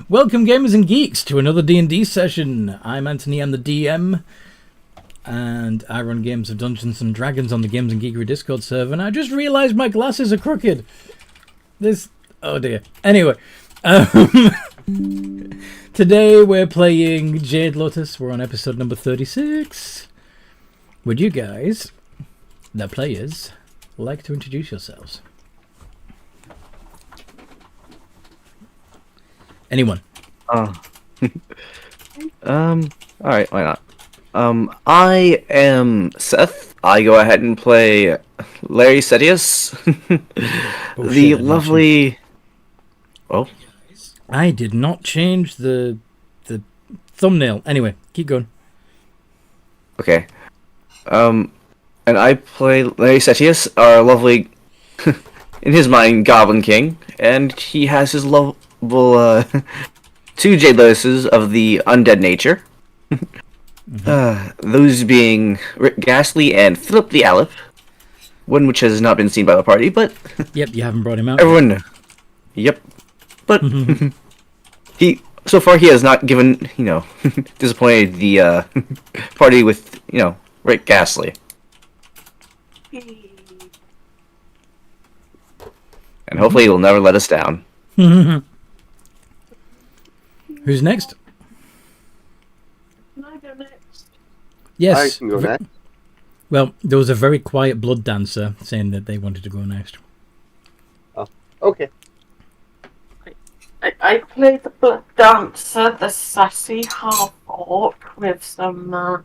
Welcome, gamers and geeks, to another D&D session. I'm Anthony, I'm the DM, and I run games of Dungeons and Dragons on the Games and Geekery Discord server, and I just realised my glasses are crooked. Oh dear. Anyway, today we're playing Jade Lotus. We're on episode number 36. Would you guys, the players, like to introduce yourselves? Anyone? Alright, why not? I am Seth. I go ahead and play Larry Setius. The lovely... Oh? I did not change the thumbnail. Anyway, keep going. Okay. And I play Larry Setius, our lovely, in his mind, Goblin King. And he has his lovable, two Jade Lotuses of the undead nature. Those being Rick Ghastly and Philip the Aleph. One which has not been seen by the party, but... Yep, you haven't brought him out. Everyone... Yep. But... So far he has not given, disappointed the party with, Rick Ghastly. And hopefully he will never let us down. Who's next? Can I go next? Yes. I can go next. Well, there was a very quiet blood dancer saying that they wanted to go next. Oh, okay. I played the Blood Dancer, the sassy half-orc with some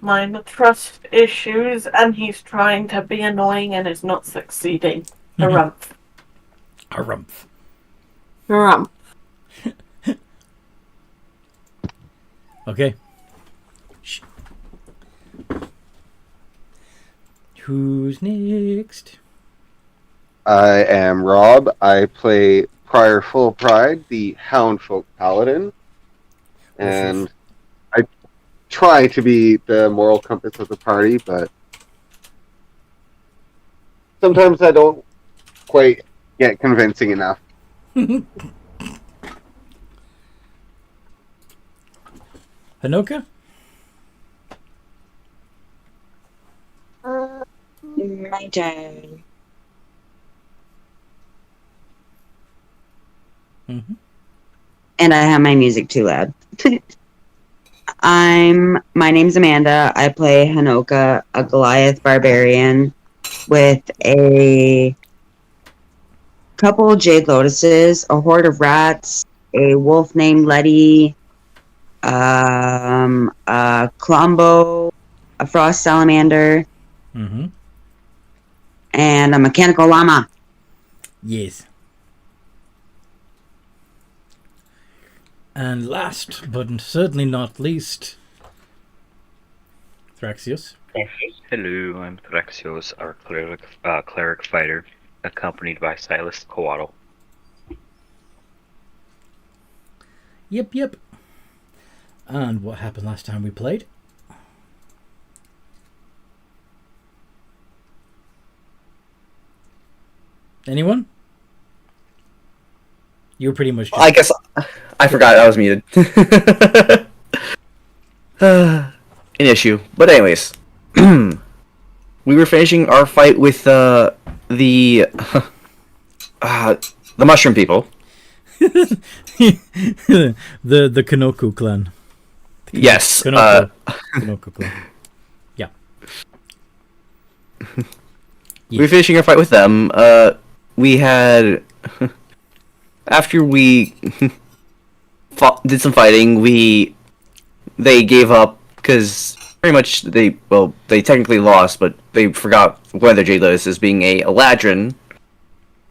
minor trust issues, and he's trying to be annoying and is not succeeding. Harumph. Harumph. Harumph. Okay. Shh. Who's next? I am Rob. I play Prior Full Pride, the Houndfolk Paladin. And I try to be the moral compass of the party, but sometimes I don't quite get convincing enough. Hanoka? My turn. Mm-hmm. And I have my music too loud. My name's Amanda. I play Hanoka, a Goliath barbarian with a couple Jade Lotuses, a horde of rats, a wolf named Letty, a Klombo, a frost salamander, and a mechanical llama. Yes. And last, but certainly not least, Thraxios. Hello, I'm Thraxios, our cleric fighter, accompanied by Silas Coatl. Yep. And what happened last time we played? Anyone? You were pretty much... I guess I forgot I was muted. An issue. But anyways. We were finishing our fight with the mushroom people. the Kanoku clan. Yes. Kanoku clan. Yeah. We were finishing our fight with them. We had... After we did some fighting, they gave up because pretty much they technically lost, but they forgot one of their Jade Lotus as being a Eladrin,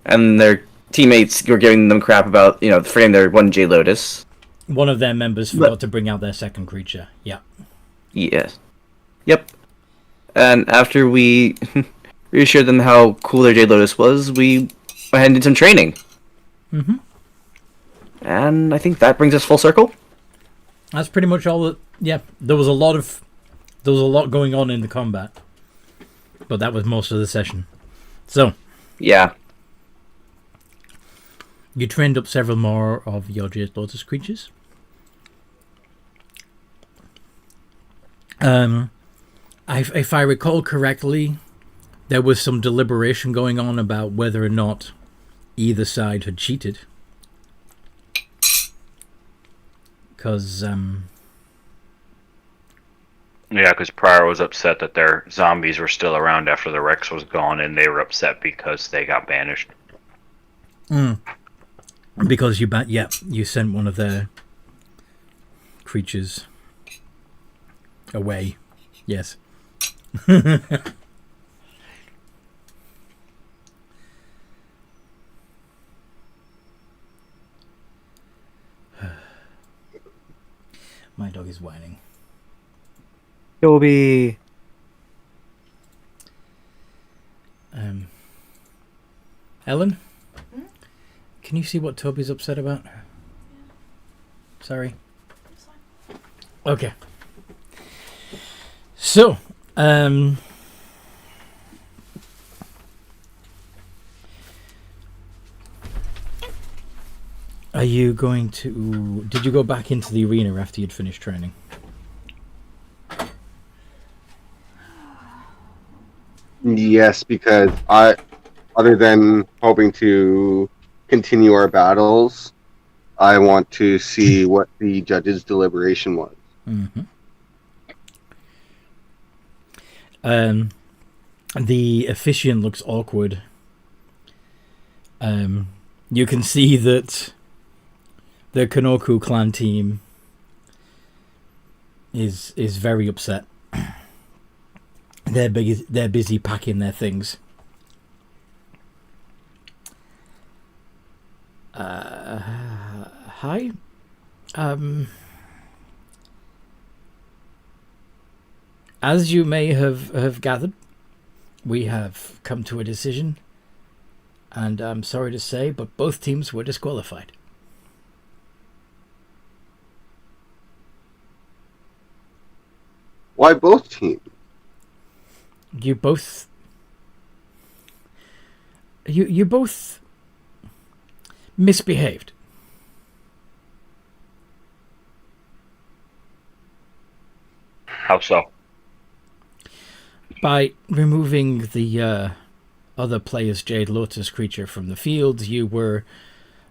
and their teammates were giving them crap about freeing their one Jade Lotus. One of their members forgot to bring out their second creature. Yeah. Yes. Yep. And after we reassured them how cool their Jade Lotus was, we went ahead and did some training. Mm-hmm. And I think that brings us full circle. That's pretty much all. Yeah, there was a lot going on in the combat, but that was most of the session. So yeah, You trained up several more of your Jade Lotus creatures. If I recall correctly, there was some deliberation going on about whether or not either side had cheated. Because, Yeah, because Pryor was upset that their zombies were still around after the Rex was gone, and they were upset because they got banished. because you sent one of their creatures away. Yes. My dog is whining. Toby. Ellen? Can you see what Toby's upset about? Sorry. Okay. So, are you going to... Did you go back into the arena after you'd finished training? Yes, because other than hoping to continue our battles, I want to see what the judge's deliberation was. Mm-hmm. The officiant looks awkward. You can see that the Kanoku clan team is very upset. They're busy packing their things. Hi. As you may have gathered, we have come to a decision, and I'm sorry to say, but both teams were disqualified. Why both teams? You both misbehaved. How so? By removing the other player's Jade Lotus creature from the field, you were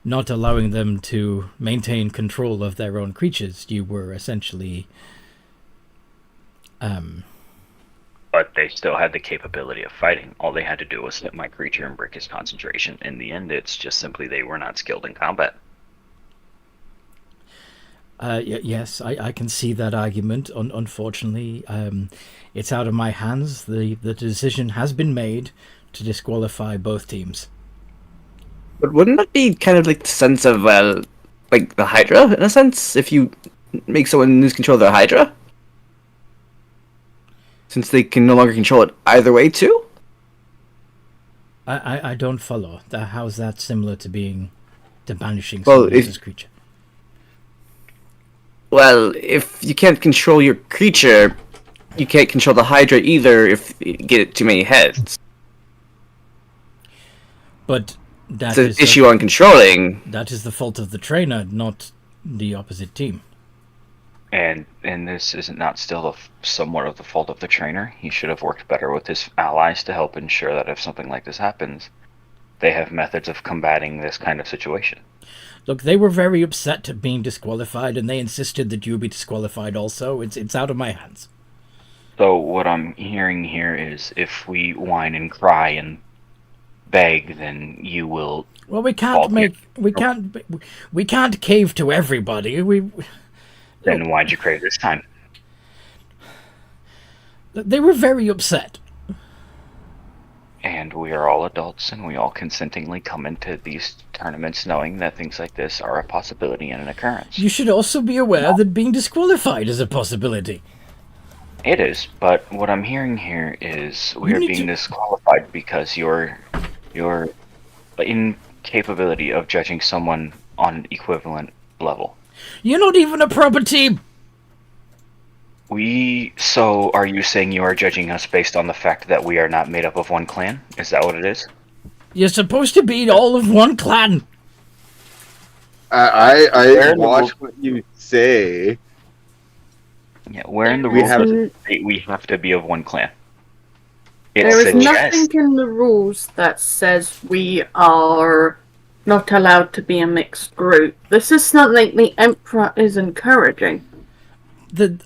not allowing them to maintain control of their own creatures. You were essentially... But they still had the capability of fighting. All they had to do was hit my creature and break his concentration. In the end, it's just simply they were not skilled in combat. Yes, I can see that argument. Unfortunately, it's out of my hands. The decision has been made to disqualify both teams. But wouldn't that be kind of like the sense of, like the Hydra, in a sense? If you make someone lose control of their Hydra? Since they can no longer control it either way, too? I don't follow. How's that similar to banishing Well, someone else's creature? Well, if you can't control your creature, you can't control the Hydra either if you get too many heads. But It's an issue on controlling. That is the fault of the trainer, not the opposite team. And this is not still somewhat of the fault of the trainer. He should have worked better with his allies to help ensure that if something like this happens, they have methods of combating this kind of situation. Look, they were very upset at being disqualified, and they insisted that you be disqualified also. It's out of my hands. So what I'm hearing here is if we whine and cry and beg, then you will... Well, we can't cave to everybody. Then why'd you crave this time? They were very upset. And we are all adults, and we all consentingly come into these tournaments knowing that things like this are a possibility and an occurrence. You should also be aware that being disqualified is a possibility. It is, but what I'm hearing here is we are being disqualified because your incapability of judging someone on an equivalent level. You're not even a proper team! So are you saying you are judging us based on the fact that we are not made up of one clan? Is that what it is? You're supposed to be all of one clan! I watch what you say. Yeah, where in the We rules have- does it state we have to be of one clan? It There is suggests. nothing in the rules that says we are not allowed to be a mixed group. This is something the Emperor is encouraging. We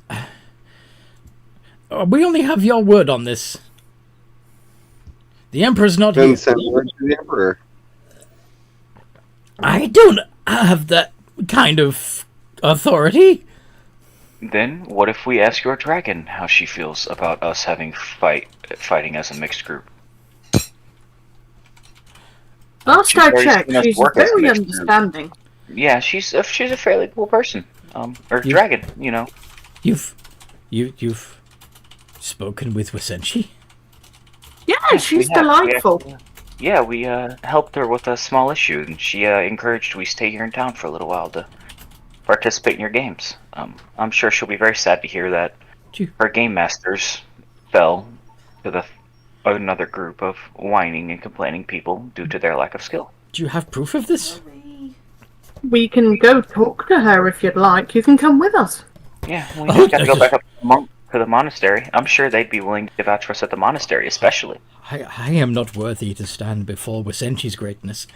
only have your word on this. The Emperor's not Then here. send word to the Emperor. I don't have that kind of authority. Then what if we ask your dragon how she feels about us having fighting as a mixed group? Last She's I already checked, seen us she's work as a very mixed group. understanding. Yeah, she's a fairly cool person. Or dragon, you know. You've spoken with Wasenshi? Yeah, she's We have. delightful. We helped her with a small issue, and she encouraged we stay here in town for a little while to participate in your games. I'm sure she'll be very sad to hear that her game masters fell to another group of whining and complaining people due to their lack of skill. Do you have proof of this? We can go talk to her if you'd like. You can come with us. Yeah, we just gotta go back up to the monastery. I'm sure they'd be willing to vouch for us at the monastery, especially. I am not worthy to stand before Wasenshi's greatness.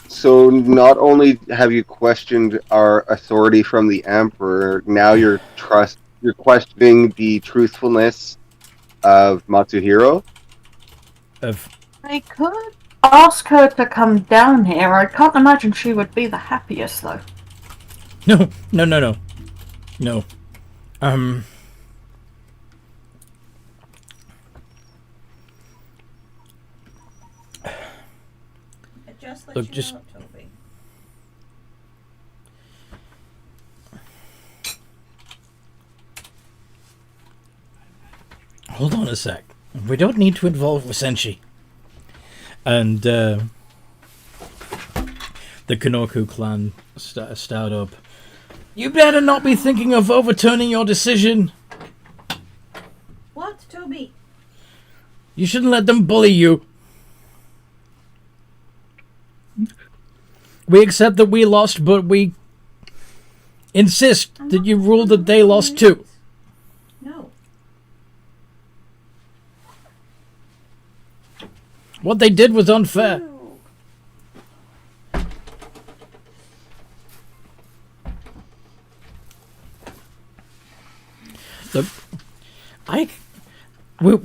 So not only have you questioned our authority from the Emperor, now you're questioning the truthfulness of Matsuhiro. I could ask her to come down here. I can't imagine she would be the happiest, though. No. Look, just Toby. hold on a sec. We don't need to involve Wasenshi. And the Kanoku clan start up. You better not be thinking of overturning your decision. What, Toby? You shouldn't let them bully you. We accept that we lost, but we insist that you rule that they lost too. No. What they did was unfair. Look,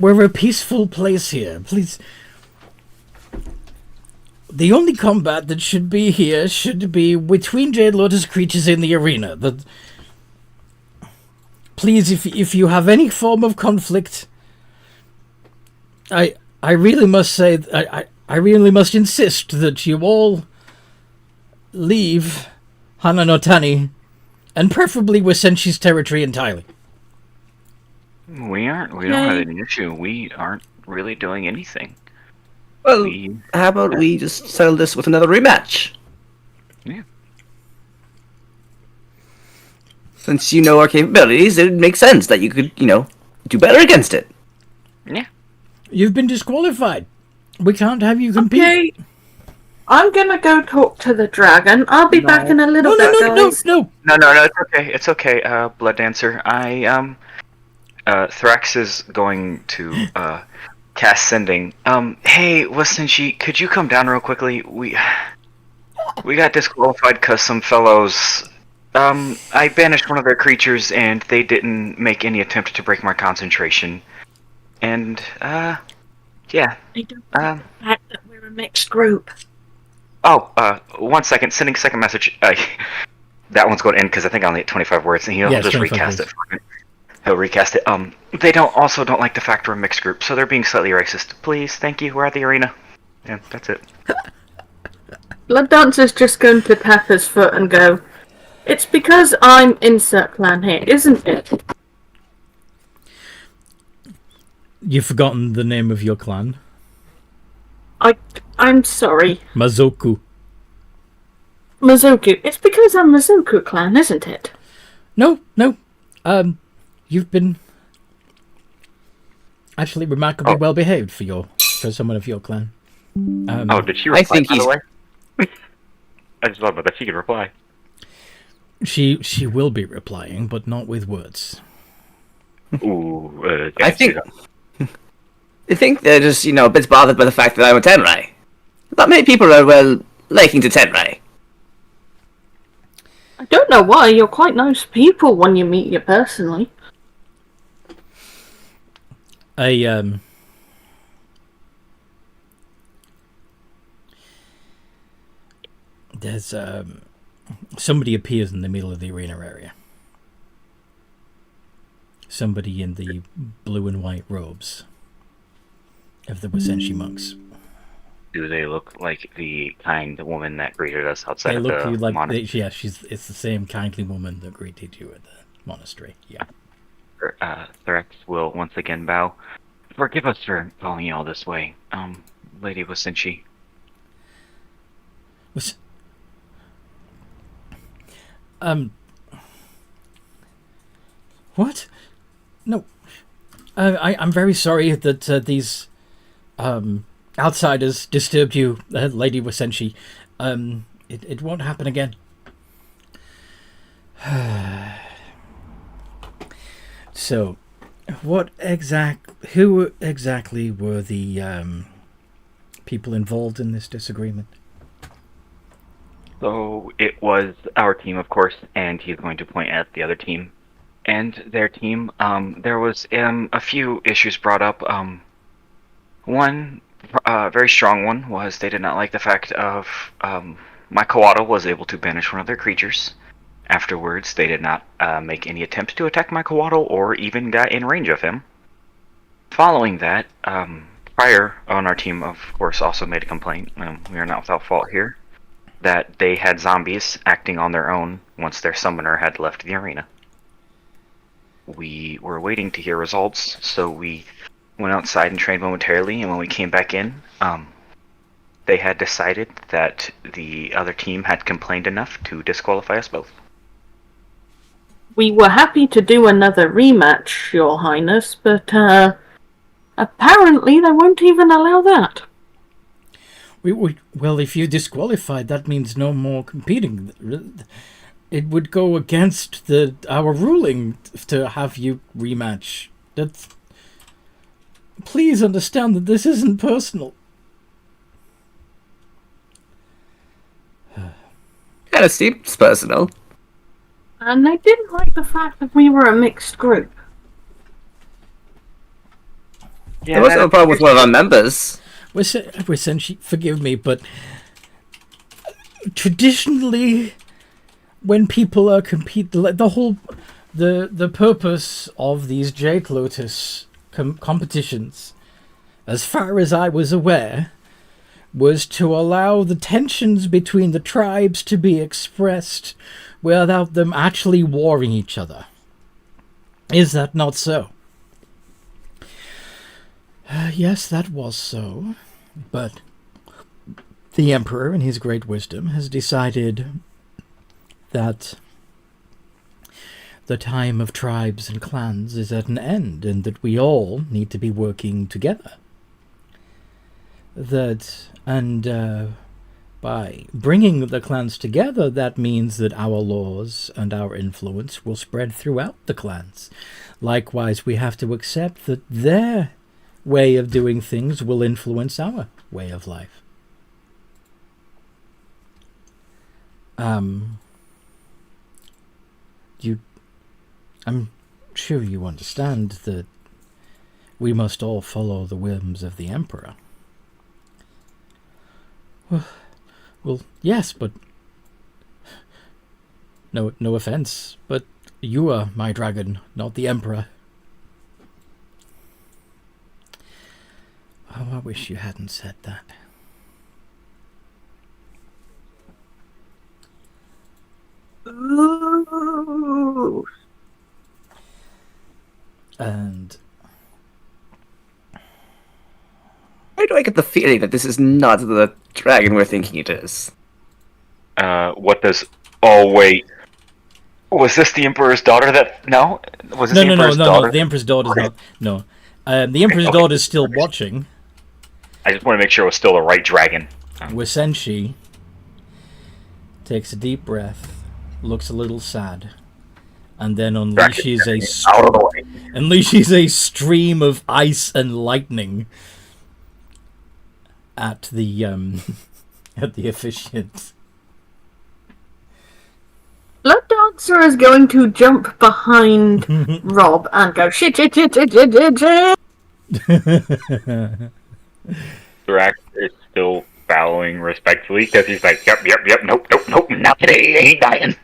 we're a peaceful place here. Please. The only combat that should be here should be between Jade Lotus creatures in the arena. Please, if you have any form of conflict, I really must say, I really must insist that you all leave Hanonotani, and preferably Wasenshi's territory entirely. We don't have any issue. We aren't really doing anything. Well, how about we just settle this with another rematch? Yeah. Since you know our capabilities, it would make sense that you could, do better against it. Yeah. You've been disqualified. We can't have you compete. Okay. I'm gonna go talk to the dragon. I'll be back in a little bit, guys. No, it's okay. It's okay, Blood Dancer. Thrax is going to, cast sending. Hey, Wasenshi, could you come down real quickly? We got disqualified because some fellows, I banished one of their creatures and they didn't make any attempt to break my concentration. And, yeah. I don't like the fact that we're a mixed group. Oh, 1 second, sending second message. That one's going to end because I think I only hit 25 words and he'll just recast it for me. He'll recast it. They don't like the fact we're a mixed group, so they're being slightly racist. Please, thank you. We're at the arena. Yeah, that's it. Blood Dancer's just going to tap his foot and go, "It's because I'm insert clan here, isn't it?" You've forgotten the name of your clan. I'm sorry. Mazoku. Mizuku. It's because I'm Mizuku clan, isn't it? No. You've been actually remarkably well behaved for someone of your clan. Did she I reply, think by the he's- way? I just thought about that. She could reply. She will be replying, but not with words. Ooh, I think they're just, a bit bothered by the fact that I'm a Tenrai. Not many people are, liking to Tenrai. I don't know why. You're quite nice people when you meet you personally. There's somebody appears in the middle of the arena area. Somebody in the blue and white robes of the Wasenshi monks. Do they look like the kind woman that greeted us outside They of look the like monastery? it's the same kindly woman that greeted you at the monastery. Yeah. Thrax will once again bow. Forgive us for calling you all this way. Lady Wasenshi. Was what? No. I'm very sorry that these outsiders disturbed you, Lady Wasenshi. It won't happen again. So, who exactly were the people involved in this disagreement? So it was our team, of course, and he's going to point at the other team and their team. There was a few issues brought up. One very strong one was they did not like the fact of my Kawada was able to banish one of their creatures. Afterwards, they did not make any attempt to attack my Kawada or even got in range of him. Following that, Prior on our team, of course, also made a complaint. We are not without fault here. That they had zombies acting on their own once their summoner had left the arena. We were waiting to hear results, so we went outside and trained momentarily, and when we came back in, they had decided that the other team had complained enough to disqualify us both. We were happy to do another rematch, Your Highness, but apparently they won't even allow that. Well, if you're disqualified, that means no more competing. It would go against our ruling to have you rematch. Please understand that this isn't personal. Kind of seems personal. And they didn't like the fact that we were a mixed group. Yeah, there wasn't a problem with one of our members. Essentially, forgive me, but traditionally, when people are competing, the purpose of these Jade Lotus competitions, as far as I was aware, was to allow the tensions between the tribes to be expressed without them actually warring each other. Is that not so? Yes, that was so, but the Emperor, in his great wisdom, has decided that the time of tribes and clans is at an end, and that we all need to be working together. By bringing the clans together, that means that our laws and our influence will spread throughout the clans. Likewise, we have to accept that their way of doing things will influence our way of life. I'm sure you understand that we must all follow the whims of the Emperor. Well, yes, but no offense, but you are my dragon, not the Emperor. Oh, I wish you hadn't said that. Ooh. And Why do I get the feeling that this is not the dragon we're thinking it is? What does... Oh, wait. Was this the Emperor's daughter that... No? Was this the Emperor's daughter? No. The Emperor's daughter's not... No. The Emperor's daughter's still watching. I just want to make sure it was still the right dragon. Wasenshi takes a deep breath, looks a little sad, and then unleashes Out of the way. a stream of ice and lightning at the at the officiant. Blood Dancer is going to jump behind Rob and go shit. Thrax is still bowing respectfully because he's like, yep, nope, not today, ain't dying.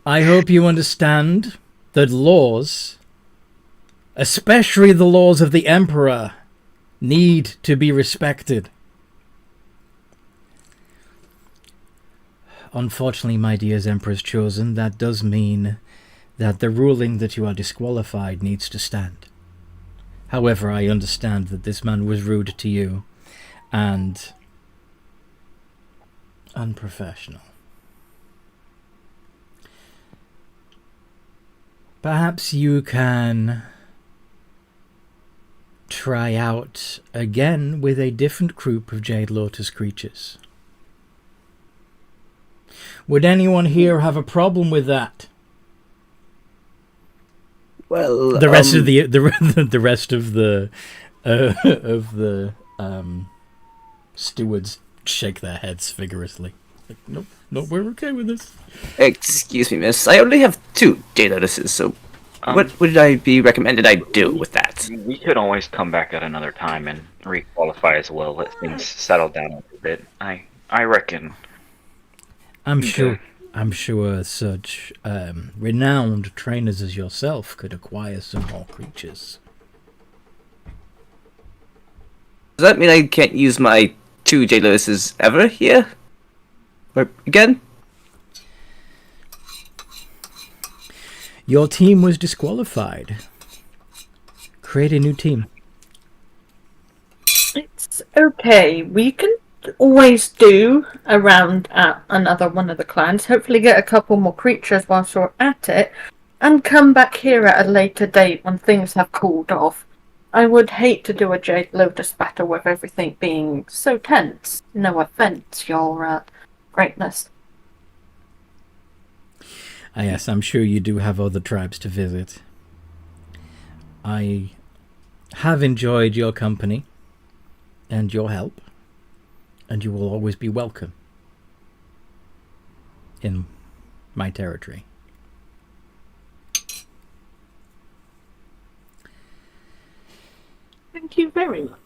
I hope you understand that laws, especially the laws of the Emperor, need to be respected. Unfortunately, my dear Emperor's Chosen, that does mean that the ruling that you are disqualified needs to stand. However, I understand that this man was rude to you and unprofessional. Perhaps you can try out again with a different group of Jade Lotus creatures. Would anyone here have a problem with that? Well, The rest of the rest of the stewards shake their heads vigorously. Like, nope, we're okay with this. Excuse me, miss. I only have 2 Jade Lotuses, so what would I be recommended I do with that? We could always come back at another time and requalify as well. Let things settle down a little bit. I reckon. I'm sure such renowned trainers as yourself could acquire some more creatures. Does that mean I can't use my 2 Jade Lotuses ever here? Or again? Your team was disqualified. Create a new team. It's okay. We can always do around at another one of the clans. Hopefully get a couple more creatures whilst we're at it. And come back here at a later date when things have cooled off. I would hate to do a Jade Lotus battle with everything being so tense. No offense, your greatness. Yes, I'm sure you do have other tribes to visit. I have enjoyed your company and your help, and you will always be welcome in my territory. Thank you very much.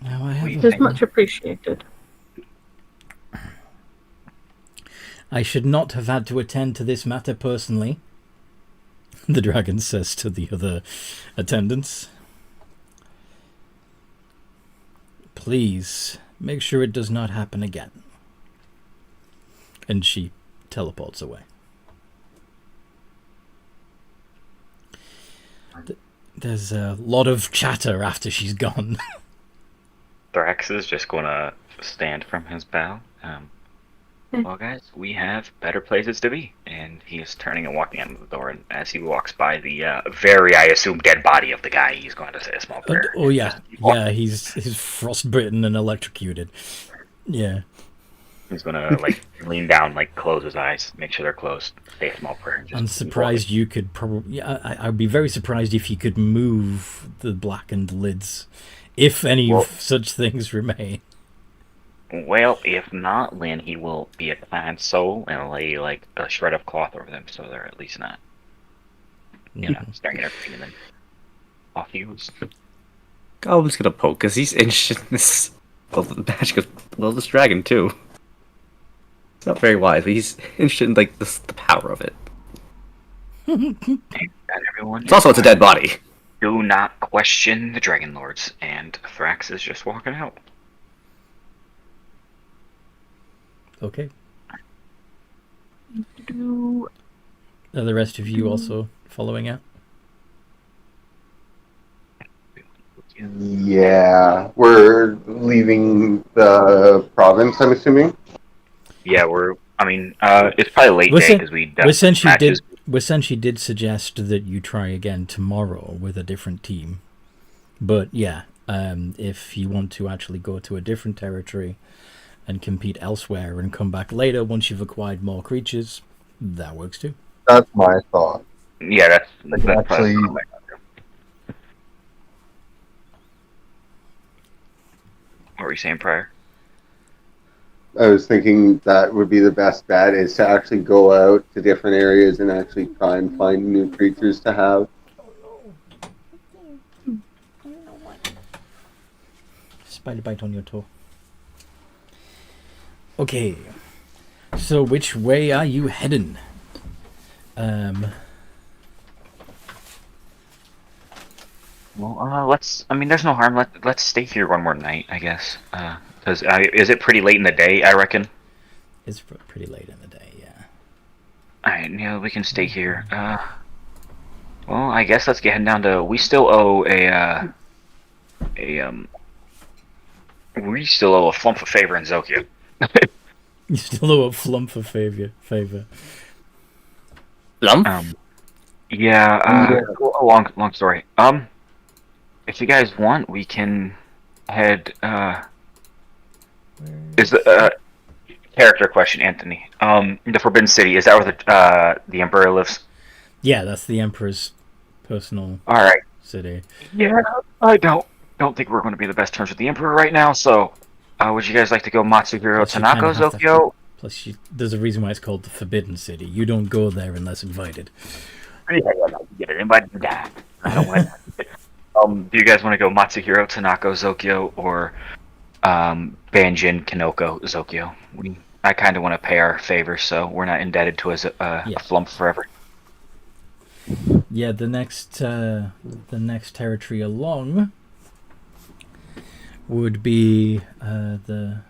Now I have It is much appreciated. I should not have had to attend to this matter personally, the dragon says to the other attendants. Please, make sure it does not happen again. And she teleports away. There's a lot of chatter after she's gone. Thrax is just gonna stand from his bow. Well, guys, we have better places to be. And he is turning and walking out of the door. And as he walks by the very, I assume, dead body of the guy, he's going to say a small prayer. Oh yeah, he's frostbitten and electrocuted. Yeah. He's gonna lean down, close his eyes, make sure they're closed, say a small prayer. I'm surprised you could probably. I'd be very surprised if you could move the blackened lids, if any such things remain. Well, if not, then he will be a kind soul and lay a shred of cloth over them, so they're at least not, staring at everything and then off he goes. Goblin's gonna poke because he's interested in this. Well, the magic of this dragon too. It's not very wise, but he's interested in the power of it. And everyone, It's also a dead body. do not question the Dragon Lords, and Thrax is just walking out. Okay. Are the rest of you also following out? Yeah, we're leaving the province, I'm assuming. Yeah, it's probably late day because we Essentially did suggest that you try again tomorrow with a different team. But yeah, if you want to actually go to a different territory, and compete elsewhere and come back later once you've acquired more creatures, that works too. That's my thought. Yeah, that's Actually, what were you saying prior? I was thinking that would be the best bet is to actually go out to different areas and actually try and find new creatures to have. Spider bite on your toe. Okay. So which way are you heading? Well, let's. I mean, there's no harm. Let's stay here one more night, I guess. Because is it pretty late in the day? I reckon. It's pretty late in the day, yeah. All right, yeah, we can stay here. Well, I guess let's get heading down to. We still owe we still owe a flump of favor in Zokyo. You still owe a flump for favor. Lump? Yeah. Long story. If you guys want, we can head. Is the character question, Anthony? The Forbidden City, is that where the Emperor lives? Yeah, that's the Emperor's personal All right. city. Yeah, I don't think we're going to be the best terms with the Emperor right now. So, would you guys like to go Matsuhiro Plus you Tanaka kinda have to- Zokyo? Plus, there's a reason why it's called the Forbidden City. You don't go there unless invited. Yeah, get it invited to that. I don't want. Do you guys want to go Matsuhiro Tanaka Zokyo or Banjin Kinoko Zokyo? I kind of want to pay our favors, so we're not indebted to a flump forever. Yeah, the next territory along would be the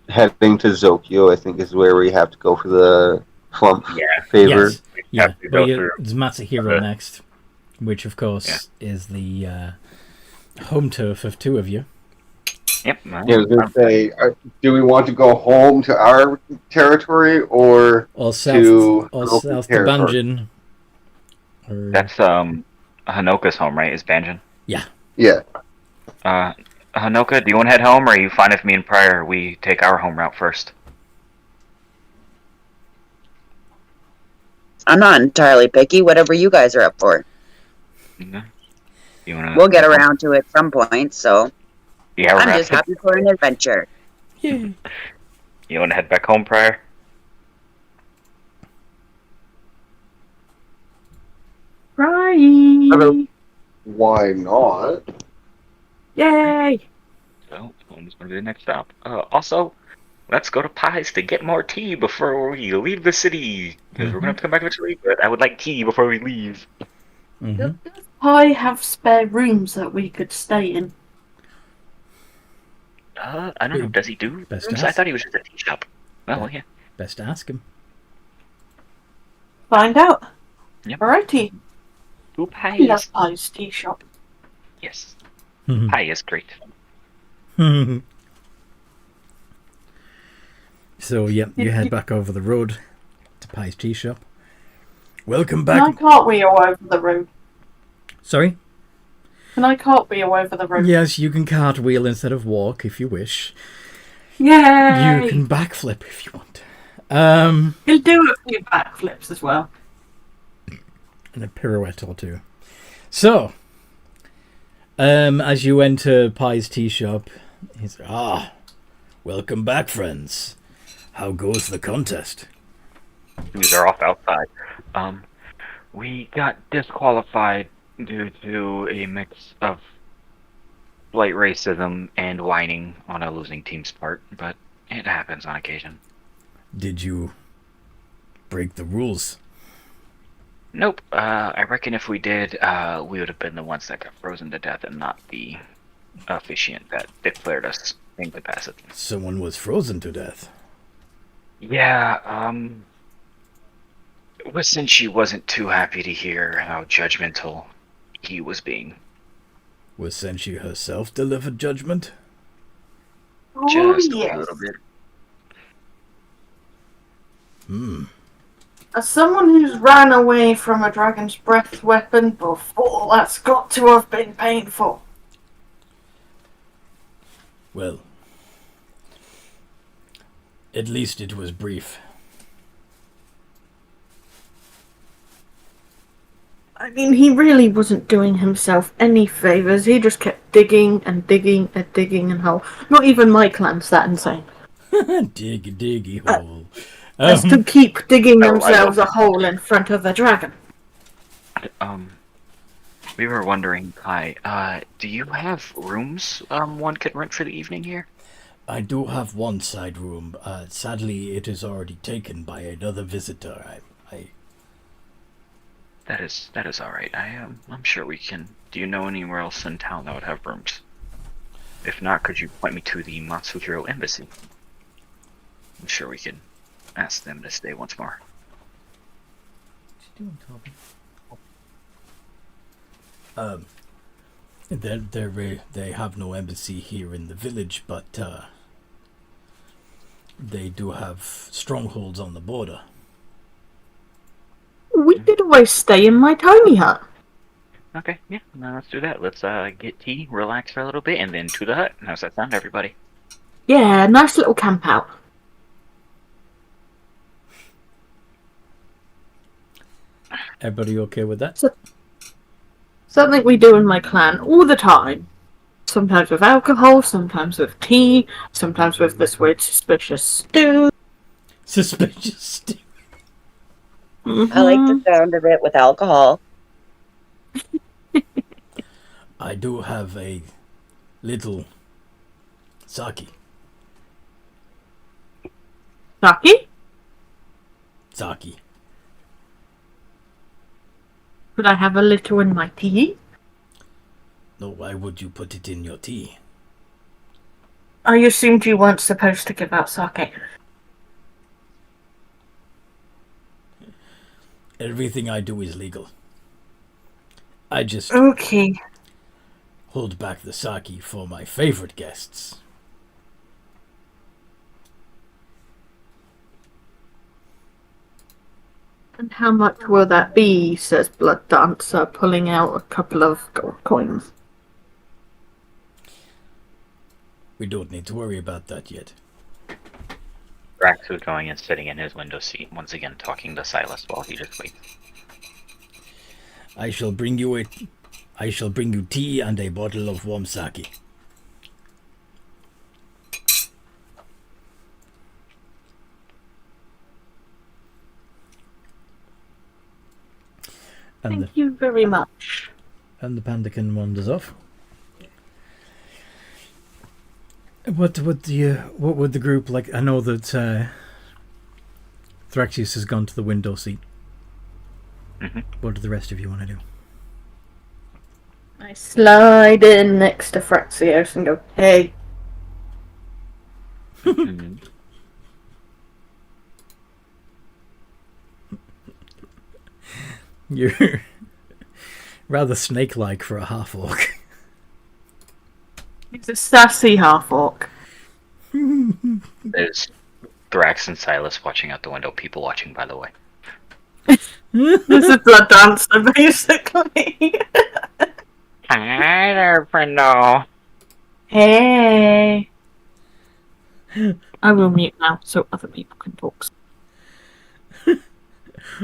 Heading to Zokyo, I think, is where we have to go for the flump favor. yes, yeah. have to go through It's Matsuhiro next, which of course is the home turf of two of you. Yep. Yeah, I was going to say, do we want to go home to our territory or South to to territory? Banjin. Or, That's Hanoka's home, right? Is Banjin? yeah. Yeah. Hanoka, do you want to head home, or are you fine if me and Pryor we take our home route first? I'm not entirely picky. Whatever you guys are up for. Okay. You wanna? We'll get around to it some point. So Yeah, I'm just happy for an adventure. Yeah. You want to head back home, Pryor? Right. Why not? Yay! So, home's going to be the next stop. Also, let's go to Pies to get more tea before we leave the city. Because we're going to have to come back eventually, but I would like tea before we leave. Mm-hmm. Does Pi have spare rooms that we could stay in? I don't know. Does he do Best rooms? ask. I thought he was just a tea shop. Well, yeah. Best to ask him. Find out. Yep. Alrighty. Who I Pies? love Pi's tea shop. Yes. Mhm. Pie is great. So, yep, you head back over the road to Pie's Tea Shop. Welcome Can I back. cartwheel over the road? Sorry? Can I cartwheel over the road? Yes, you can cartwheel instead of walk if you wish. Yay! You can backflip if you want. He'll do a few backflips as well. And a pirouette or two. So, as you enter Pie's Tea Shop, he's welcome back, friends. How goes the contest? These are off outside. We got disqualified due to a mix of slight racism and whining on a losing team's part, but it happens on occasion. Did you break the rules? Nope. I reckon if we did, we would have been the ones that got frozen to death and not the officiant that declared us incapacity. Someone was frozen to death. Yeah, listen, she wasn't too happy to hear how judgmental he was being. Was Senshi herself delivered judgment? Oh, Just a yes. little bit. As someone who's ran away from a dragon's breath weapon before, that's got to have been painful. Well, At least it was brief. I mean, he really wasn't doing himself any favours. He just kept digging and digging and digging and hole. Not even my clan's that insane. Diggy hole. As to keep digging I themselves a love it. hole in front of a dragon. We were wondering, Kai, do you have rooms one could rent for the evening here? I do have one side room. Sadly, it is already taken by another visitor. That is all right. I'm sure we can. Do you know anywhere else in town that would have rooms? If not, could you point me to the Matsuhiro Embassy? I'm sure we can ask them to stay once more. What you doing, Toby? They have no embassy here in the village, but they do have strongholds on the border. We could always stay in my tiny hut. Okay, yeah, now let's do that. Let's get tea, relax for a little bit, and then to the hut. How's that sound, everybody? Yeah, nice little camp out. Everybody okay with that? Something we do in my clan all the time. Sometimes with alcohol, sometimes with tea, sometimes with this weird suspicious stew. Suspicious stew. I like the sound of it with alcohol. I do have a little sake. Sake? Sake. Could I have a little in my tea? No, why would you put it in your tea? I assumed you weren't supposed to give out sake. Everything I do is legal. I just Okay. hold back the sake for my favorite guests. And how much will that be, says Blood Dancer, pulling out a couple of gold coins. We don't need to worry about that yet. Drax was going and sitting in his window seat, once again talking to Silas while he just waits. I shall bring you tea and a bottle of warm sake. And Thank you very much. the pandakin wanders off. What would the group like? I know that Thraxius has gone to the window seat. Mm-hmm. What do the rest of you want to do? I slide in next to Thraxios and go, hey. Mm-hmm. You're rather snake-like for a half-orc. He's a sassy half-orc. There's Thrax and Silas watching out the window. People watching, by the way. This is Blood Dancer, basically. Hi there, friendo. Hey. I will mute now so other people can talk.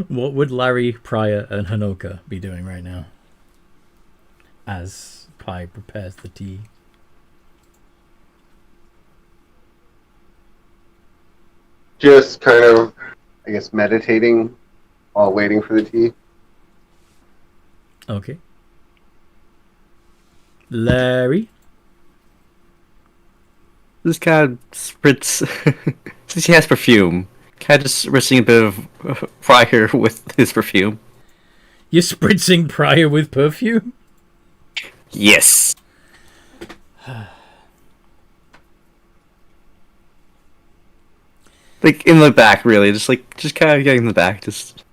What would Larry, Pryor, and Hanoka be doing right now? As Pi prepares the tea. Just kind of, I guess, meditating while waiting for the tea. Okay. Larry? This kind of spritz. Since he has perfume, kind of just spritzing a bit of Prior with his perfume. You're spritzing Pryor with perfume? Yes. Like in the back, really, just kind of getting in the back, just.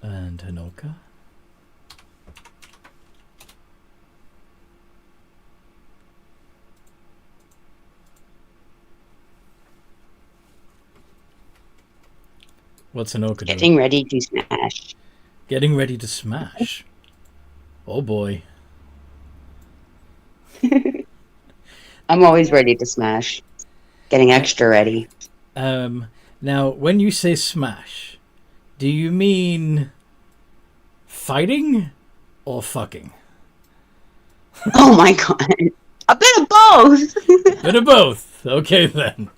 And Hanoka? What's Hanoka doing? Getting ready to smash. Getting ready to smash. Oh boy. I'm always ready to smash. Getting extra ready. Now, when you say smash, do you mean fighting or fucking? Oh my god. A bit of both. Bit of both. Okay, then.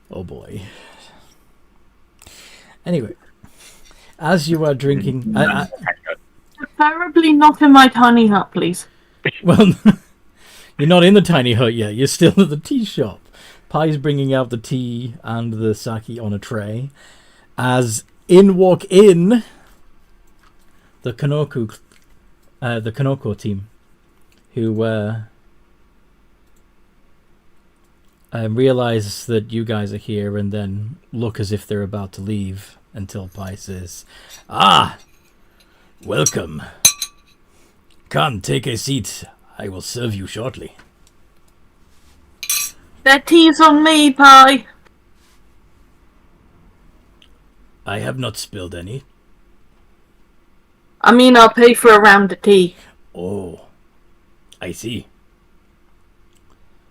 Oh, boy. Anyway, as you are drinking... Preferably not in my tiny hut, please. Well, you're not in the tiny hut yet. You're still at the tea shop. Pie's bringing out the tea and the sake on a tray. As walk in the Kanoko team, who realize that you guys are here and then look as if they're about to leave until Pie says, "Ah, welcome. Come, take a seat. I will serve you shortly." That tea's on me, Pie. I have not spilled any. I mean, I'll pay for a round of tea. Oh, I see.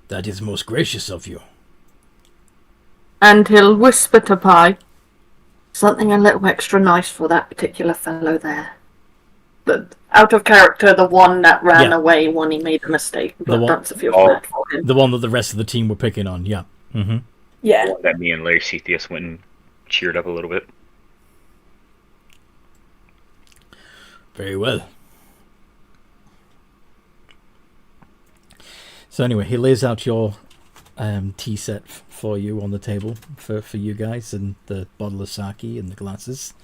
That is most gracious of you. And he'll whisper to Pie, something a little extra nice for that particular fellow there. Out of character, the one that ran away when he made a mistake. But that's if you're bad for him. The one that the rest of the team were picking on, yeah. Mm-hmm. Yeah. That me and Larry Cetheus went and cheered up a little bit. Very well. So anyway, he lays out your tea set for you on the table for you guys, and the bottle of sake and the glasses.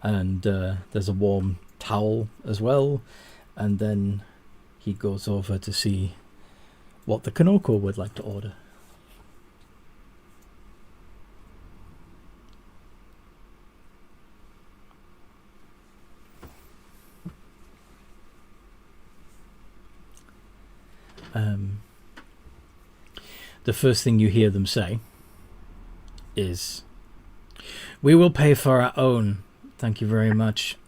And there's a warm towel as well. And then he goes over to see what the Kanoko would like to order. The first thing you hear them say is, "We will pay for our own. Thank you very much."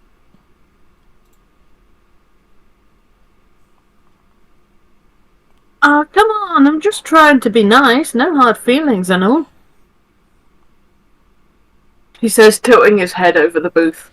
Oh, come on, I'm just trying to be nice. No hard feelings and all. He says, tilting his head over the booth.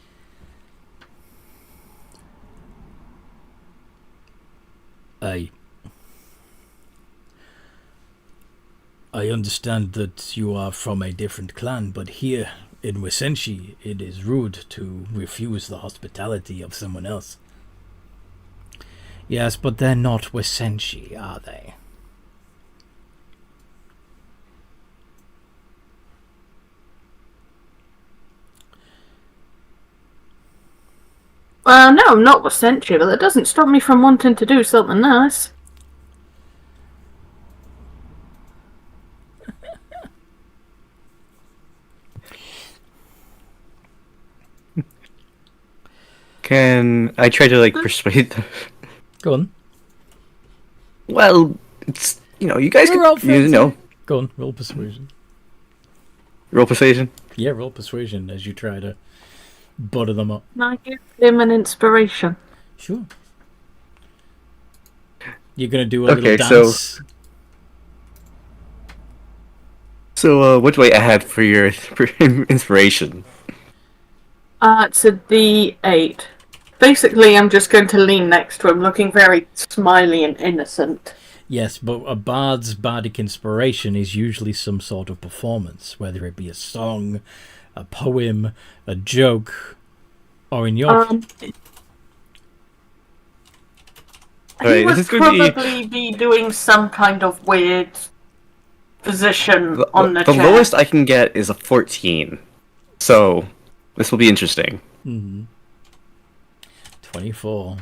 I understand that you are from a different clan, but here in Wasenshi, it is rude to refuse the hospitality of someone else. Yes, but they're not Wasenshi, are they? Well, no, I'm not Wasenshi, but that doesn't stop me from wanting to do something nice. Can I try to persuade them? Go on. Well, it's you guys We're all friends. Go on, roll persuasion. Roll persuasion. Yeah, roll persuasion as you try to butter them up. Can I give him an inspiration? Sure. You're gonna do a little dance. So what do I add for your inspiration? It's a D8. Basically, I'm just going to lean next to him, looking very smiley and innocent. Yes, but a bard's bardic inspiration is usually some sort of performance, whether it be a song, a poem, a joke, or in your... He would probably be doing some kind of weird position on the chair. The lowest I can get is a 14. So, this will be interesting. Mm-hmm. 24.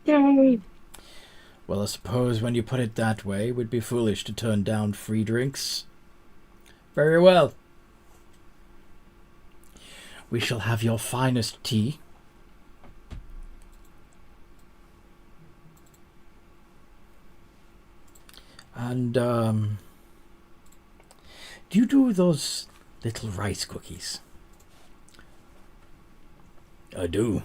Yay! Well, I suppose when you put it that way, it would be foolish to turn down free drinks. Very well. We shall have your finest tea. And, do you do those little rice cookies? I do.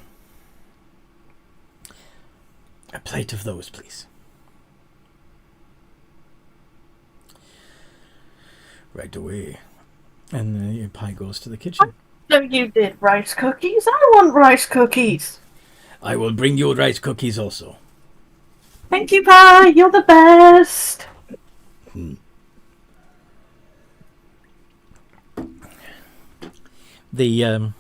A plate of those, please. Right away. And Pie goes to the kitchen. So you did rice cookies? I want rice cookies. I will bring you rice cookies also. Thank you, Pie. You're the best. The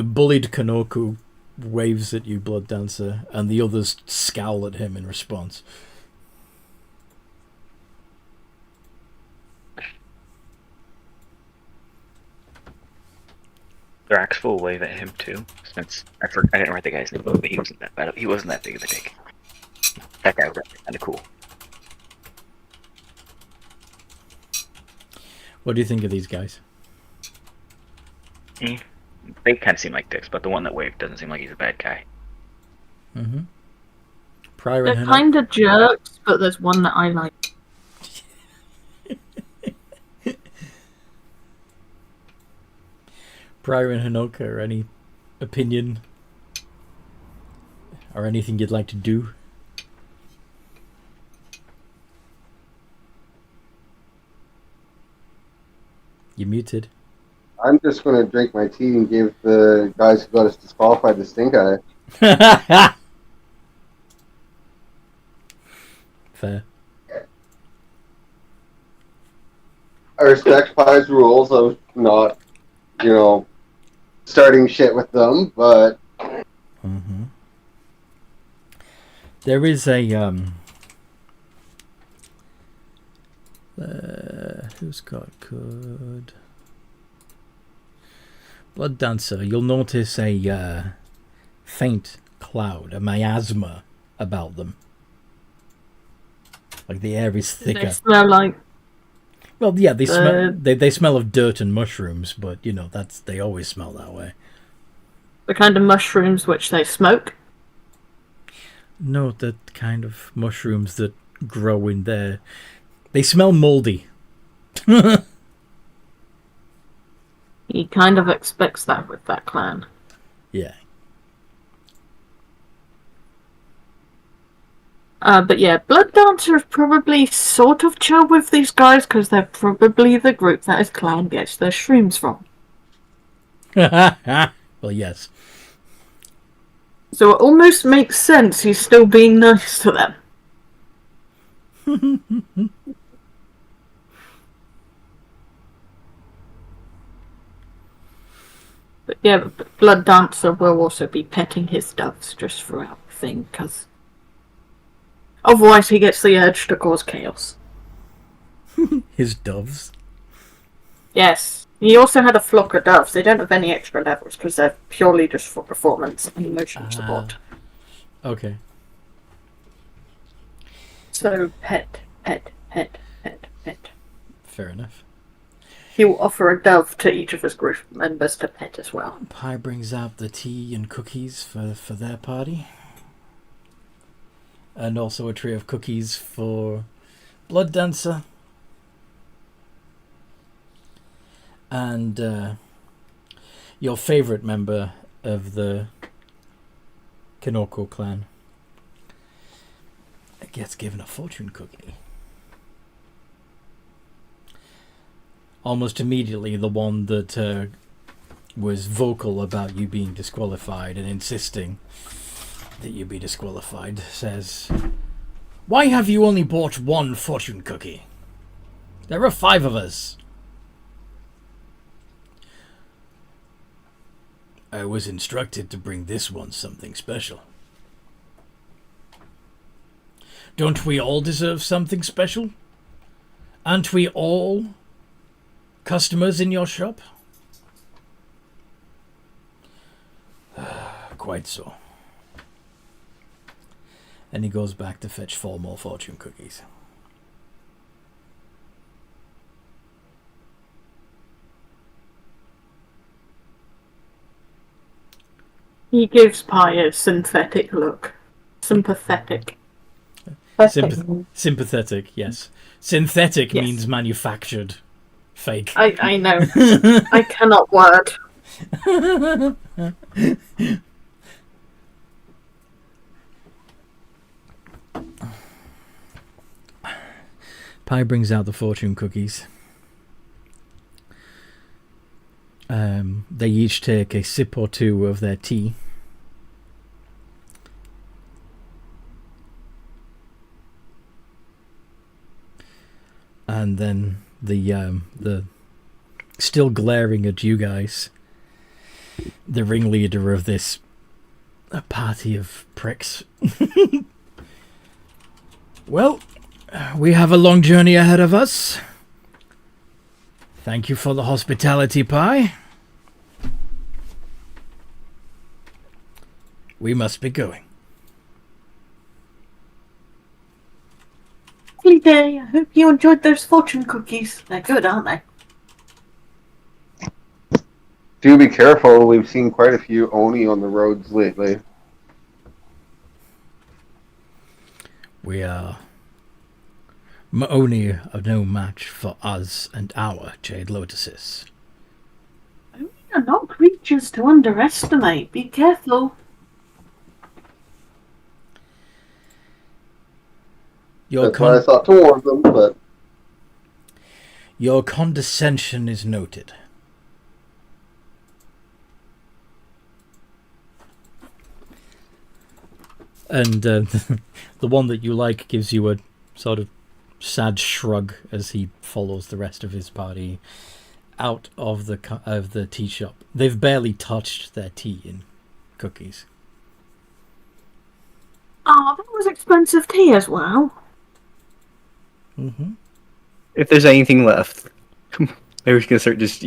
bullied Kanoku waves at you, Blood Dancer, and the others scowl at him in response. Drax will wave at him too, since I didn't write the guy's name, but he wasn't that bad. He wasn't that big of a dick. That guy was kind of cool. What do you think of these guys? They kind of seem like dicks, but the one that waved doesn't seem like he's a bad guy. Mm-hmm. Prior They're and kind of jerks, but there's one that I like. Prior and Hanoka, any opinion or anything you'd like to do? You muted. I'm just going to drink my tea and give the guys who got us disqualified the stink eye. Fair. I respect Pie's rules of not, starting shit with them, but... Mm-hmm. There is a, who's got good? Blood Dancer, you'll notice a faint cloud, a miasma about them. Like the air is thicker. They smell like... Well, yeah, they smell of dirt and mushrooms, but they always smell that way. The kind of mushrooms which they smoke? No, the kind of mushrooms that grow in there. They smell moldy. He kind of expects that with that clan. Yeah. But yeah, Blood Dancer is probably sort of chill with these guys because they're probably the group that his clan gets their shrooms from. Well, yes. So it almost makes sense he's still being nice to them. But yeah, Blood Dancer will also be petting his doves just throughout the thing because otherwise he gets the urge to cause chaos. His doves? Yes. He also had a flock of doves. They don't have any extra levels because they're purely just for performance and emotion support. Okay. So pet. Fair enough. He will offer a dove to each of his group members to pet as well. Pie brings out the tea and cookies for their party. And also a tray of cookies for Blood Dancer. And your favourite member of the Kinoko clan gets given a fortune cookie. Almost immediately, the one that was vocal about you being disqualified and insisting that you be disqualified says, "Why have you only bought one fortune cookie? There are 5 of us." "I was instructed to bring this one something special." "Don't we all deserve something special? Aren't we all customers in your shop?" "Quite so." And he goes back to fetch 4 more fortune cookies. He gives Pie a synthetic look. Sympathetic. Sympathetic, yes. Synthetic Yes. means manufactured. Fake. I know. I cannot word. Pi brings out the fortune cookies. They each take a sip or two of their tea. And then the still glaring at you guys, the ringleader of this party of pricks. Well, we have a long journey ahead of us. Thank you for the hospitality, Pi. We must be going. Lovely day. I hope you enjoyed those fortune cookies. They're good, aren't they? Do be careful. We've seen quite a few Oni on the roads lately. We are Oni are no match for us and our Jade Lotuses. Oni are not creatures to underestimate. Be careful. That's why I thought to warn them, but... Your condescension is noted. And the one that you like gives you a sort of sad shrug as he follows the rest of his party out of the tea shop. They've barely touched their tea and cookies. Ah, that was expensive tea as well. Mm-hmm. If there's anything left, maybe we can start just,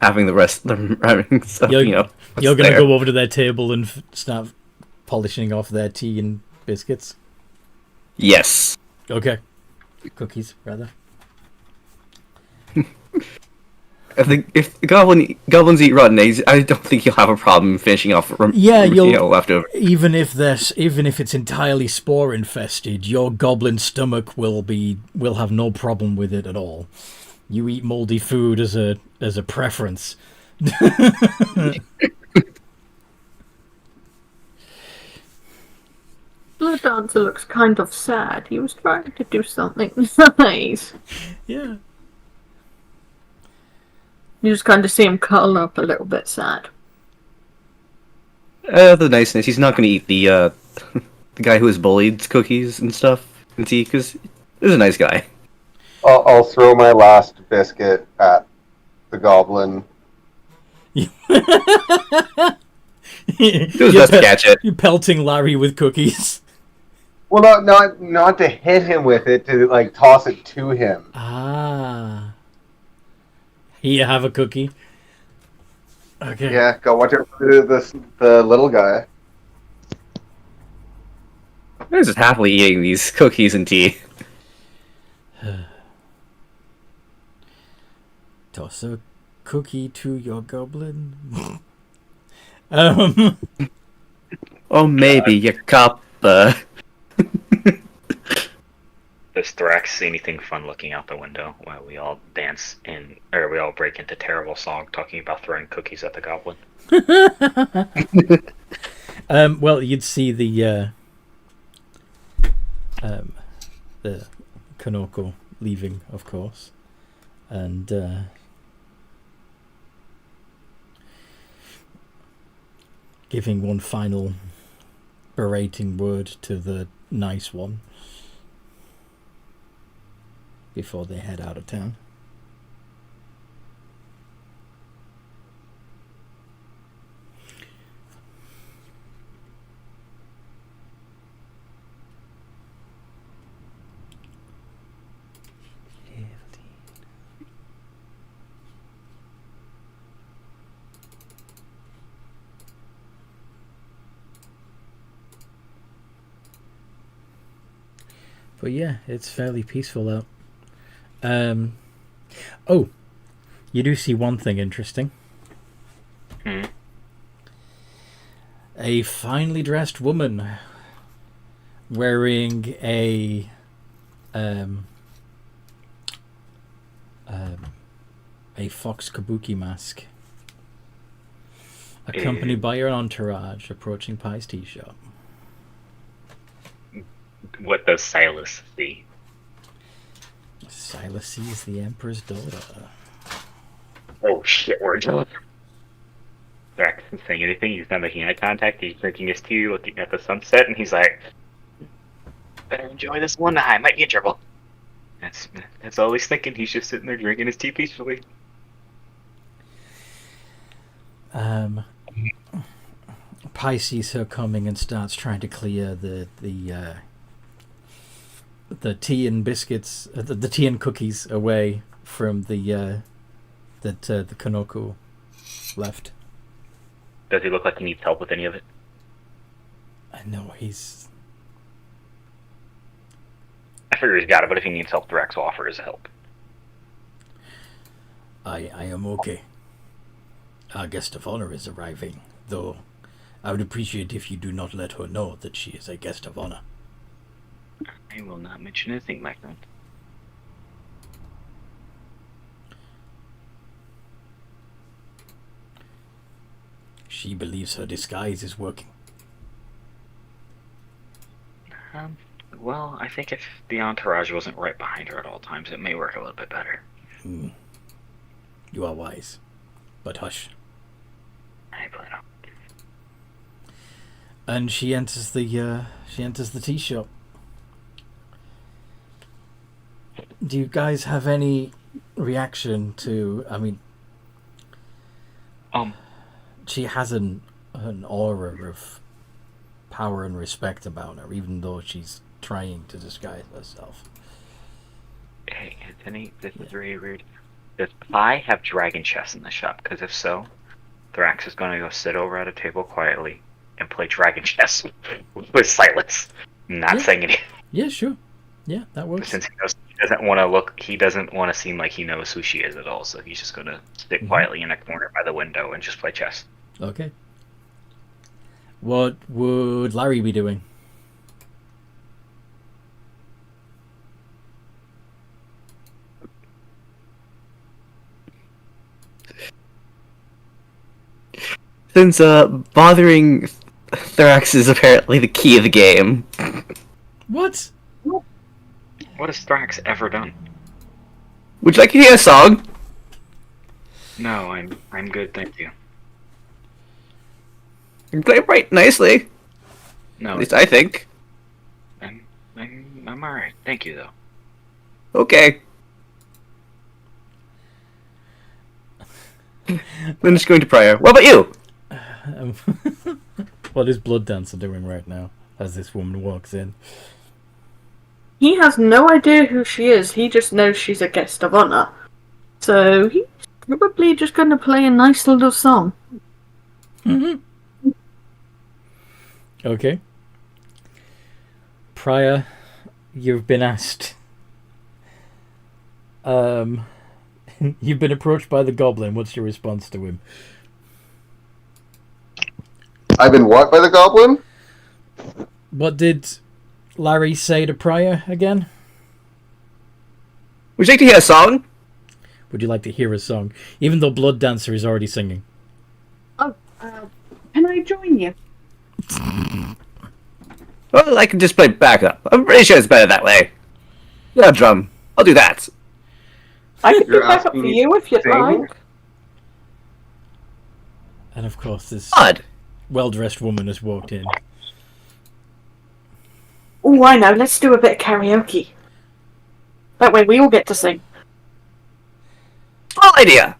having the rest of them having stuff, You're going to there. go over to their table and start polishing off their tea and biscuits? Yes. Okay. Cookies, rather. If goblins eat rotten eggs, I don't think you'll have a problem finishing off. Leftover. Even if it's entirely spore infested, your goblin stomach will have no problem with it at all. You eat moldy food as a preference. Blood Dancer looks kind of sad. He was trying to do something nice. Yeah. You just kind of see him curl up a little bit sad. The niceness. He's not going to eat the guy who was bullied's cookies and stuff and tea, because he's a nice guy. I'll throw my last biscuit at the goblin. Do his best to catch it. You're pelting Larry with cookies. Well, not to hit him with it, to toss it to him. Ah. Here, have a cookie. Okay. Yeah, go watch out for the little guy. I'm just happily eating these cookies and tea. Toss a cookie to your goblin. Oh, maybe your cup. Does Thrax see anything fun looking out the window while we all we all break into terrible song talking about throwing cookies at the goblin? Well, you'd see the Kanoko leaving, of course, and giving one final berating word to the nice one before they head out of town. But yeah, it's fairly peaceful out. Oh, you do see one thing interesting. A finely dressed woman wearing a fox kabuki mask, accompanied by her entourage, approaching Pie's tea shop. What does Silas see? Silas sees the Emperor's daughter. Oh shit, we're jealous. Drax isn't saying anything, he's not making eye contact, he's drinking his tea, looking at the sunset, and he's like, better enjoy this one, I might be in trouble. That's all he's thinking, he's just sitting there drinking his tea peacefully. Pi sees her coming and starts trying to clear the tea and biscuits, the tea and cookies away from the Kanoko left. Does he look like he needs help with any of it? I know he's. I figure he's got it, but if he needs help, Drax will offer his help. I am okay. Our guest of honor is arriving, though I would appreciate if you do not let her know that she is a guest of honor. I will not mention a thing, my friend. She believes her disguise is working. Well, I think if the entourage wasn't right behind her at all times, it may work a little bit better. You are wise, but hush. I plan on. And she enters the tea shop. Do you guys have any reaction to? I mean, she has an aura of power and respect about her, even though she's trying to disguise herself. Hey, Anthony, this is really weird. Does Pi have dragon chess in the shop? Because if so, Thrax is going to go sit over at a table quietly and play dragon chess with Silas, not saying anything. Yeah, sure. Yeah, that works. Since he doesn't want to look, he doesn't want to seem like he knows who she is at all, so he's just going to sit quietly in a corner by the window and just play chess. Okay. What would Larry be doing? Since bothering Thrax is apparently the key of the game. What? What has Thrax ever done? Would you like to hear a song? No, I'm good, thank you. You play it right nicely. No, At least I think. I'm alright, thank you though. Okay. Then just going to Pryor. What about you? What is Blood Dancer doing right now as this woman walks in? He has no idea who she is. He just knows she's a guest of honor. So he's probably just going to play a nice little song. Okay. Pryor, you've been asked. You've been approached by the goblin. What's your response to him? I've been what by the goblin? What did Larry say to Pryor again? Would you like to hear a song? Would you like to hear a song? Even though Blood Dancer is already singing. Oh, can I join you? Well, I can just play backup. I'm pretty sure it's better that way. Yeah, drum. I'll do that. I can do You're backup asking for me you if you'd sing? like. And of course, this Odd. well-dressed woman has walked in. Oh, I know. Let's do a bit of karaoke. That way we all get to sing. Small idea.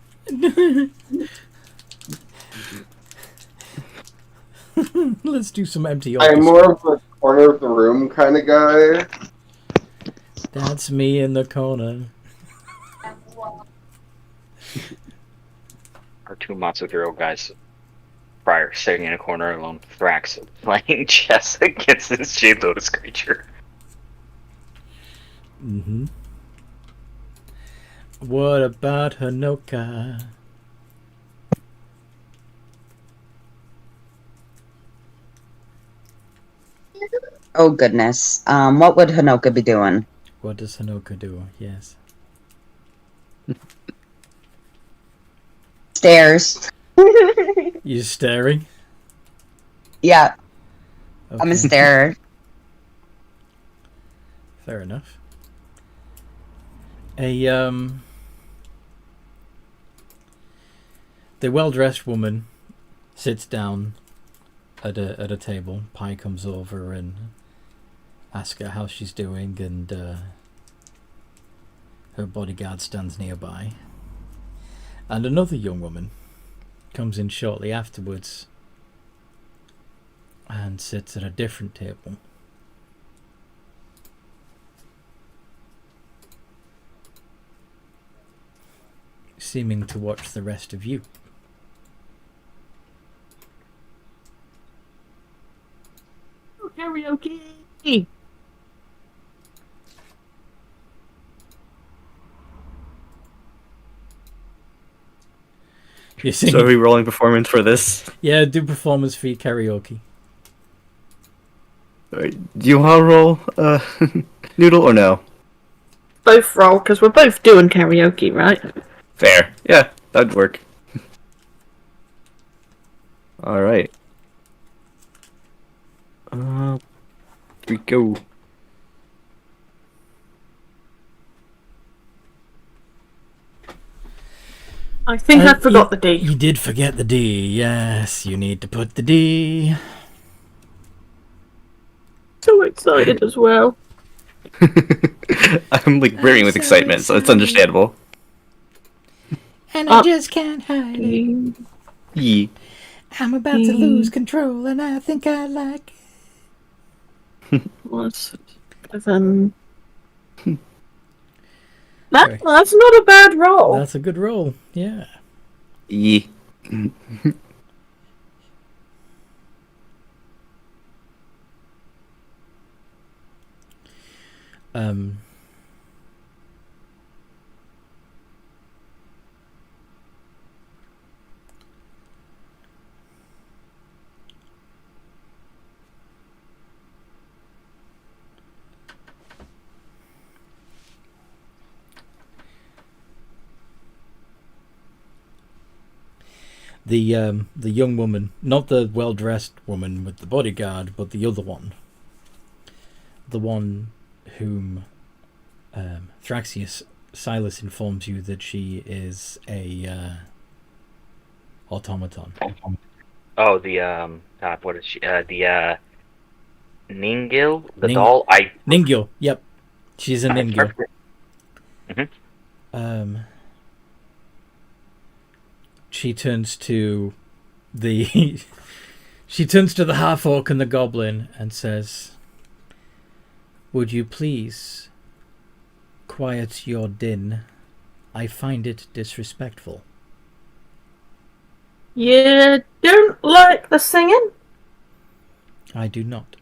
Let's do some empty I'm orchestra. more of a corner of the room kind of guy. That's me in the corner. Our two Matsuhiro guys, Pryor sitting in a corner alone, Thrax playing chess against this Jade Lotus creature. What about Hanoka? Oh goodness. What would Hanoka be doing? What does Hanoka do? Yes. Stairs. You staring? Yeah, Okay. I'm a starer. Fair enough. The well-dressed woman sits down at a table. Pi comes over and asks her how she's doing, and her bodyguard stands nearby. And another young woman comes in shortly afterwards and sits at a different table. Seeming to watch the rest of you. Karaoke! You're singing. So are we rolling performance for this? Yeah, do performance fee karaoke. Alright, do you want to roll Noodle or no? Both roll, because we're both doing karaoke, right? Fair. Yeah, that'd work. Alright. Here we go. I think I forgot the D. You did forget the D. Yes, you need to put the D. So excited as well. I'm like brimming with excitement, so it's understandable. And I just can't hide it. Yee. I'm about to lose control, and I think I like it. That's not a bad roll. That's a good roll. Yeah. Yee. The young woman, not the well-dressed woman with the bodyguard, but the other one. The one whom Thraxius Silas informs you that she is a automaton. Oh, God, what is she? The Ningil, the Ning- doll. Ningyo, yep. She's a Ningyo. Mm-hmm. She turns to the she turns to the half-orc and the goblin and says, "Would you please quiet your din? I find it disrespectful." You don't like the singing? I do not.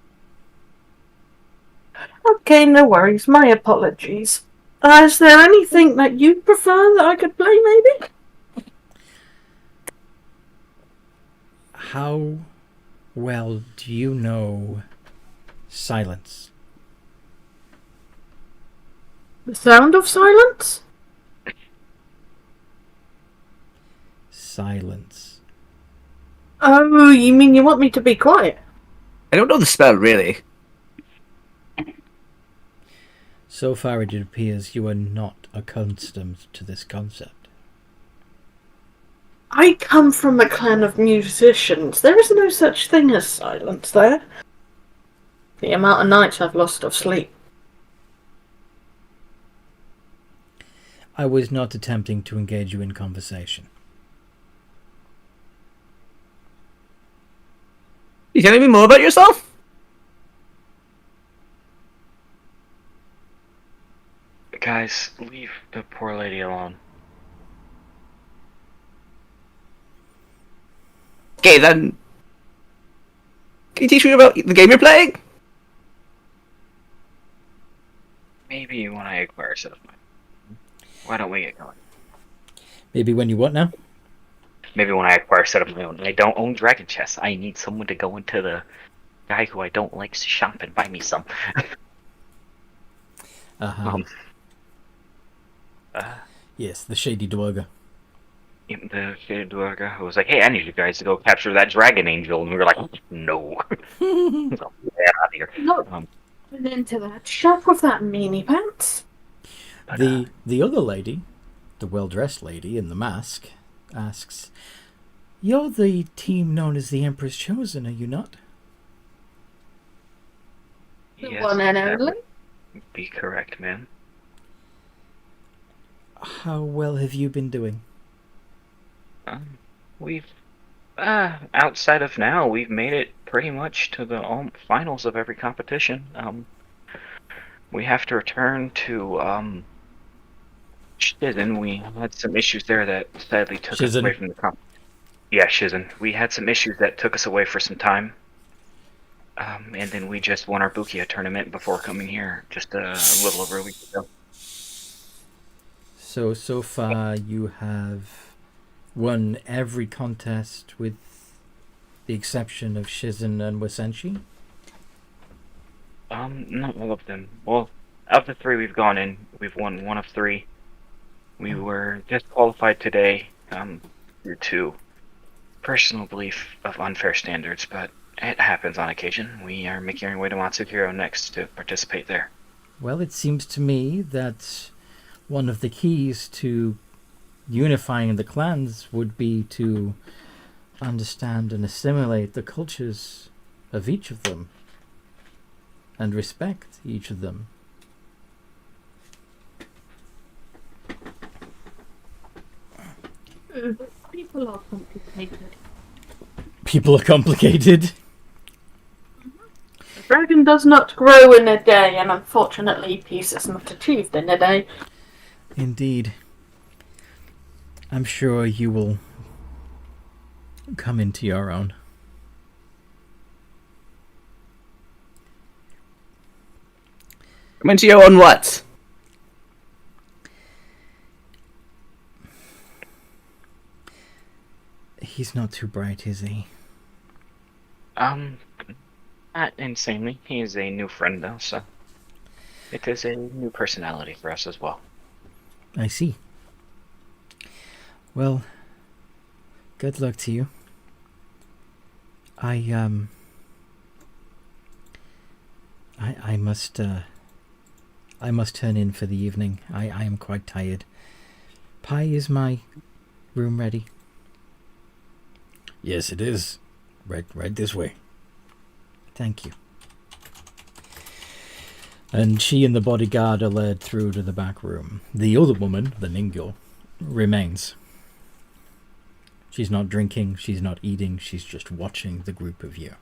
Okay, no worries. My apologies. Is there anything that you prefer that I could play, maybe? How well do you know silence? The sound of silence? Silence. Oh, you mean you want me to be quiet? I don't know the spell, really. So far it appears you are not accustomed to this concept. I come from a clan of musicians. There is no such thing as silence there. The amount of nights I've lost of sleep. I was not attempting to engage you in conversation. You telling me more about yourself? Guys, leave the poor lady alone. Okay, then. Can you teach me about the game you're playing? Maybe when I acquire a set of mine. Why don't we get going? Maybe when you what now? Maybe when I acquire a set of my own. I don't own dragon chests. I need someone to go into the guy who I don't like shop and buy me some. Uh-huh. Yes, the shady dwarga. The Durga who was like, "Hey, I need you guys to go capture that dragon angel," and we were like, "No, get out of here." No, into that shop with that meanie pants. But, The other lady, the well-dressed lady in the mask, asks, "You're the team known as the Emperor's Chosen, are you not?" The yes, one and that only? would be correct, ma'am. How well have you been doing? We've outside of now, we've made it pretty much to the finals of every competition. We have to return to Shizen. We had some issues there that sadly took us Shizen. away from the comp. Yeah, Shizen. We had some issues that took us away for some time. And then we just won our Bukia tournament before coming here just a little over a week ago. So far you have won every contest with the exception of Shizen and Wasenshi? Not all of them. Well, of the 3 we've gone in, we've won 1 of 3. We were just qualified today, due to personal belief of unfair standards, but it happens on occasion. We are making our way to Matsukiro next to participate there. Well, it seems to me that one of the keys to unifying the clans would be to understand and assimilate the cultures of each of them and respect each of them. People are complicated. People are complicated. A dragon does not grow in a day, and unfortunately, peace is not achieved in a day. Indeed. I'm sure you will come into your own. Come into your own what? He's not too bright, is he? Not insanely. He is a new friend, though, so it is a new personality for us as well. I see. Well, good luck to you. I must turn in for the evening. I am quite tired. Pie, is my room ready? Yes, it is. Right this way. Thank you. And she and the bodyguard are led through to the back room. The other woman, the Ningyo, remains. She's not drinking, she's not eating, she's just watching the group of you.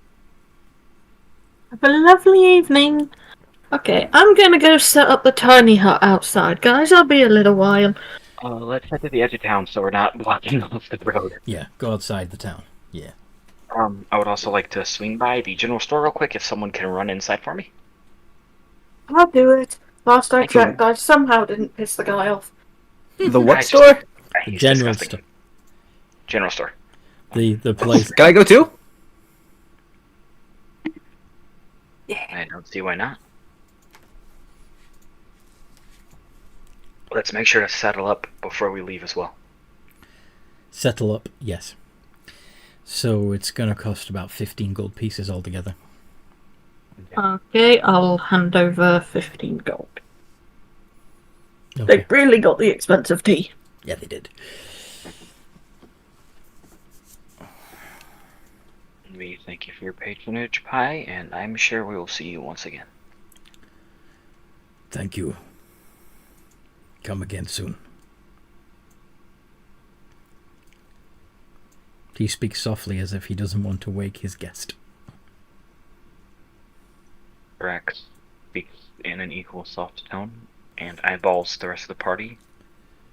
Have a lovely evening. Okay, I'm gonna go set up the tiny hut outside, guys. I'll be a little while. Let's head to the edge of town so we're not blocking off the road. Yeah, go outside the town. Yeah. I would also like to swing by the general store real quick if someone can run inside for me. I'll do it. Last I Thank you. checked, I somehow didn't piss the guy off. The what Nice. store? The He's general disgusting. store. General store. The place. Can I go too? I don't see why not. Let's make sure to settle up before we leave as well. Settle up, yes. So it's gonna cost about 15 gold pieces altogether. Okay, I'll hand over 15 gold. Okay. They really got the expensive tea. Yeah, they did. We thank you for your patronage, Pi, and I'm sure we will see you once again. Thank you. Come again soon. He speaks softly as if he doesn't want to wake his guest. Brax speaks in an equal soft tone and eyeballs the rest of the party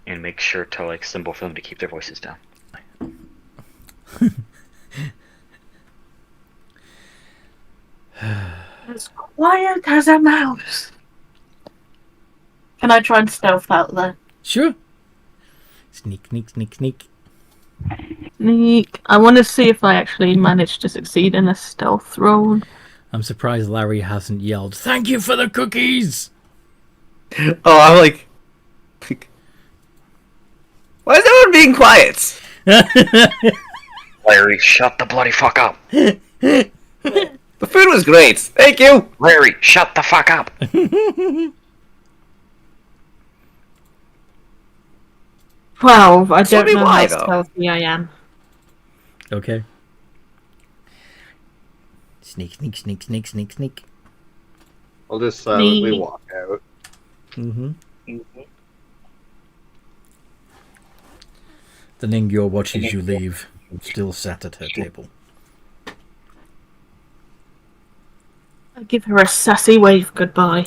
and makes sure to symbol for them to keep their voices down. As quiet as a mouse. Can I try and stealth out there? Sure. Sneak, sneak, sneak, sneak. Sneak. I want to see if I actually managed to succeed in a stealth roll. I'm surprised Larry hasn't yelled, "Thank you for the cookies!" Oh, I'm like... Why is everyone being quiet? Larry, shut the bloody fuck up! The food was great. Thank you. Larry, shut the fuck up! 12. I So don't do know I, how though. stealthy I am. Okay. Sneak, sneak, sneak, sneak, sneak, sneak. I'll just silently Me. walk out. Mm-hmm. The Ningyo watches you leave, still sat at her table. I give her a sassy wave goodbye.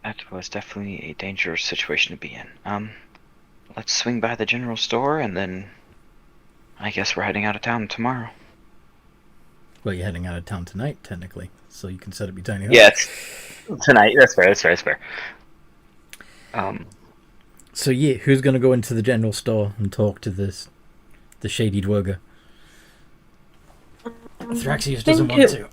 That was definitely a dangerous situation to be in. Let's swing by the general store, and then I guess we're heading out of town tomorrow. Well, you're heading out of town tonight, technically, so you can set up your tiny hut. Yes. Tonight. That's fair. That's fair. So yeah, who's going to go into the general store and talk to the shady dwerger? Thraxius doesn't want to.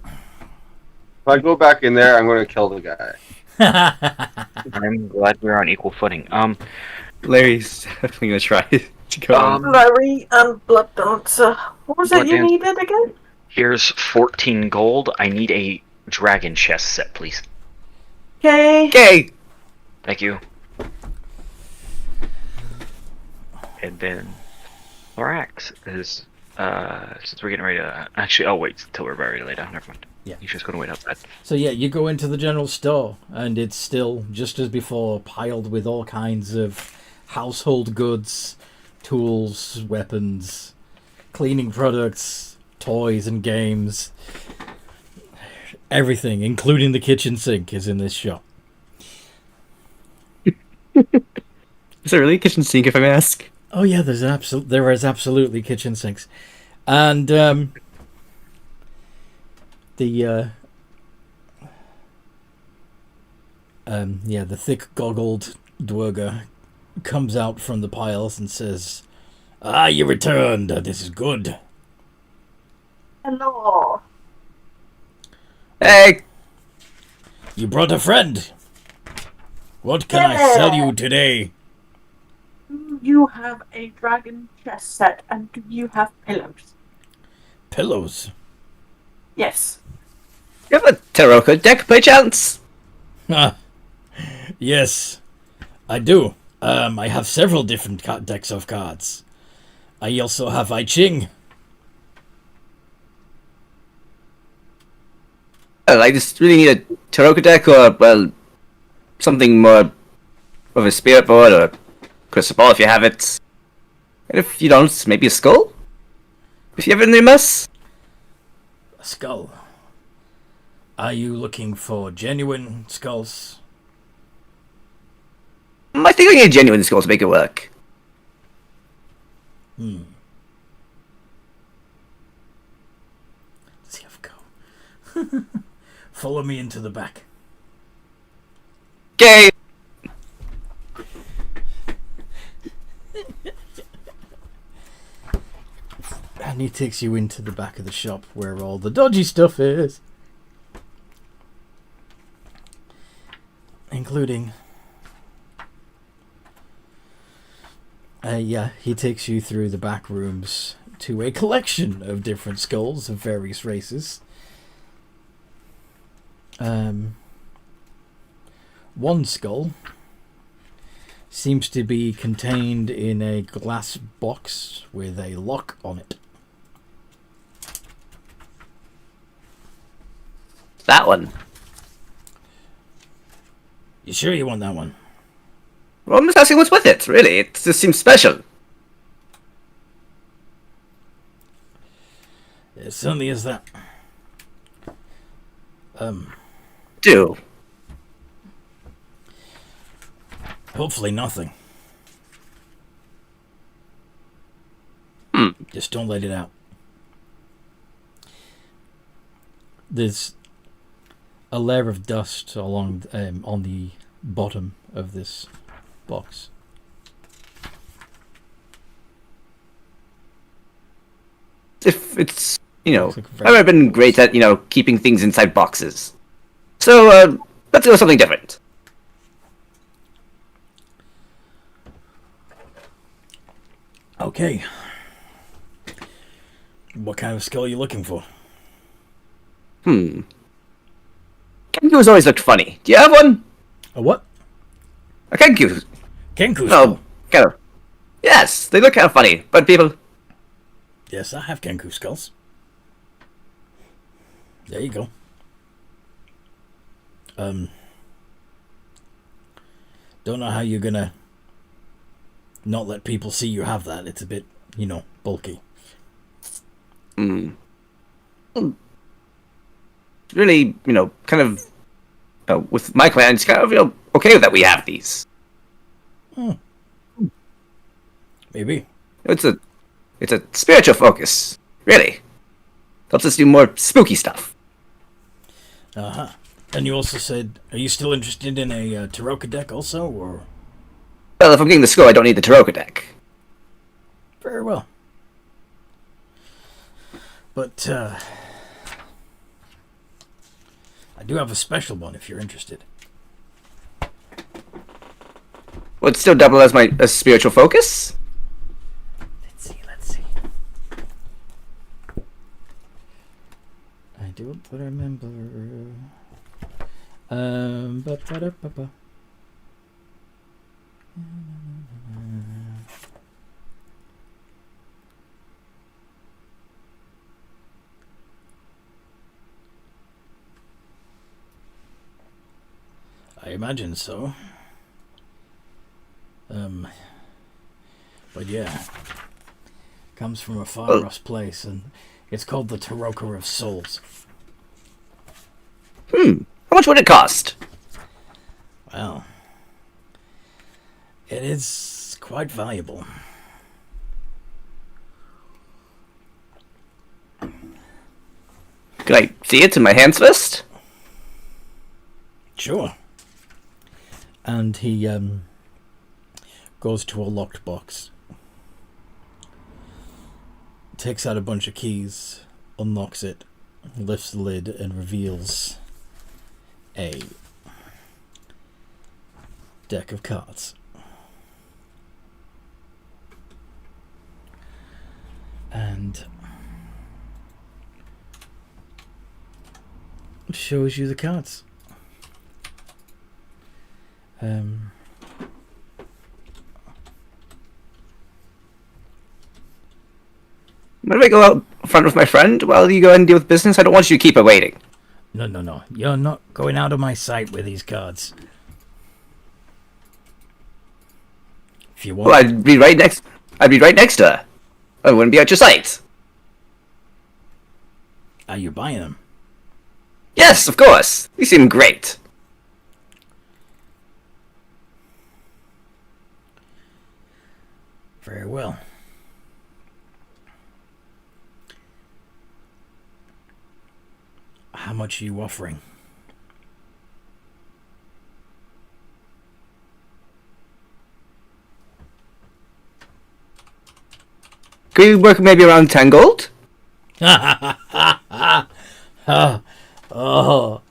If I go back in there, I'm going to kill the guy. I'm glad we're on equal footing. Larry's definitely gonna try to go. Larry and Blood Dancer. What was Blood it you Dancer. needed again? Here's 14 gold. I need a dragon chest set, please. Okay. Okay. Thank you. And then Thorax is since we're getting ready to actually wait till we're ready to lay down, never mind. Yeah. He's just gonna wait outside. So yeah, you go into the general store, and it's still, just as before, piled with all kinds of household goods, tools, weapons, cleaning products, toys and games. Everything, including the kitchen sink, is in this shop. Is there really a kitchen sink, if I may ask? Oh yeah, there is absolutely kitchen sinks. And the thick goggled dwerger comes out from the piles and says, "Ah, you returned. This is good." Hello. Hey! You brought a friend. What can I sell you today? Do you have a dragon chest set, and do you have pillows? Pillows. Yes. You have a Taroko deck, by chance? Ah, yes, I do. I have several different decks of cards. I also have I Ching. Well, I just really need a Taroko deck, or, well, something more of a spirit board, or crystal ball if you have it. And if you don't, maybe a skull? If you have it in your mess? A skull. Are you looking for genuine skulls? I think I need a genuine skull to make it work. Let's see how I go. Follow me into the back. Okay! And he takes you into the back of the shop where all the dodgy stuff is. Including... he takes you through the back rooms to a collection of different skulls of various races. One skull seems to be contained in a glass box with a lock on it. That one. You sure you want that one? Well, I'm just asking what's with it, really. It just seems special. It certainly is that. Do. Hopefully nothing. Just don't let it out. There's a layer of dust along on the bottom of this box. If it's, Looks like I've never been great at, keeping things inside boxes. So, let's go with something different. Okay. What kind of skill are you looking for? Kenku's always looked funny. Do you have one? A what? A Kenku. Kenku No, skill. kind of. Yes, they look kind of funny, but people. Yes, I have Kenku skulls. There you go. Don't know how you're gonna not let people see you have that. It's a bit, bulky. Really, kind of. With my clan, it's kind of okay that we have these. Maybe. It's a spiritual focus, really. Helps us do more spooky stuff. Uh-huh. And you also said, are you still interested in a Taroka deck also, or? Well, if I'm getting the score, I don't need the Taroka deck. Very well. But, I do have a special one if you're interested. Would it still double as my spiritual focus? Let's see. I do remember. Ba-ba-da-ba-ba. I imagine so. But yeah, comes from a far off place, and it's called the Taroka of Souls. How much would it cost? Well, it is quite valuable. Can I see it in my hands first? Sure. And he goes to a locked box, takes out a bunch of keys, unlocks it, lifts the lid, and reveals a deck of cards. And shows you the cards. Why don't I go out front with my friend while you go and deal with business? I don't want you to keep her waiting. No. You're not going out of my sight with these cards. If you want. Well, I'd be right next to her. I wouldn't be at your sight. Are you buying them? Yes, of course. You seem great. Very well. How much are you offering? Could we work maybe around 10 gold? Oh,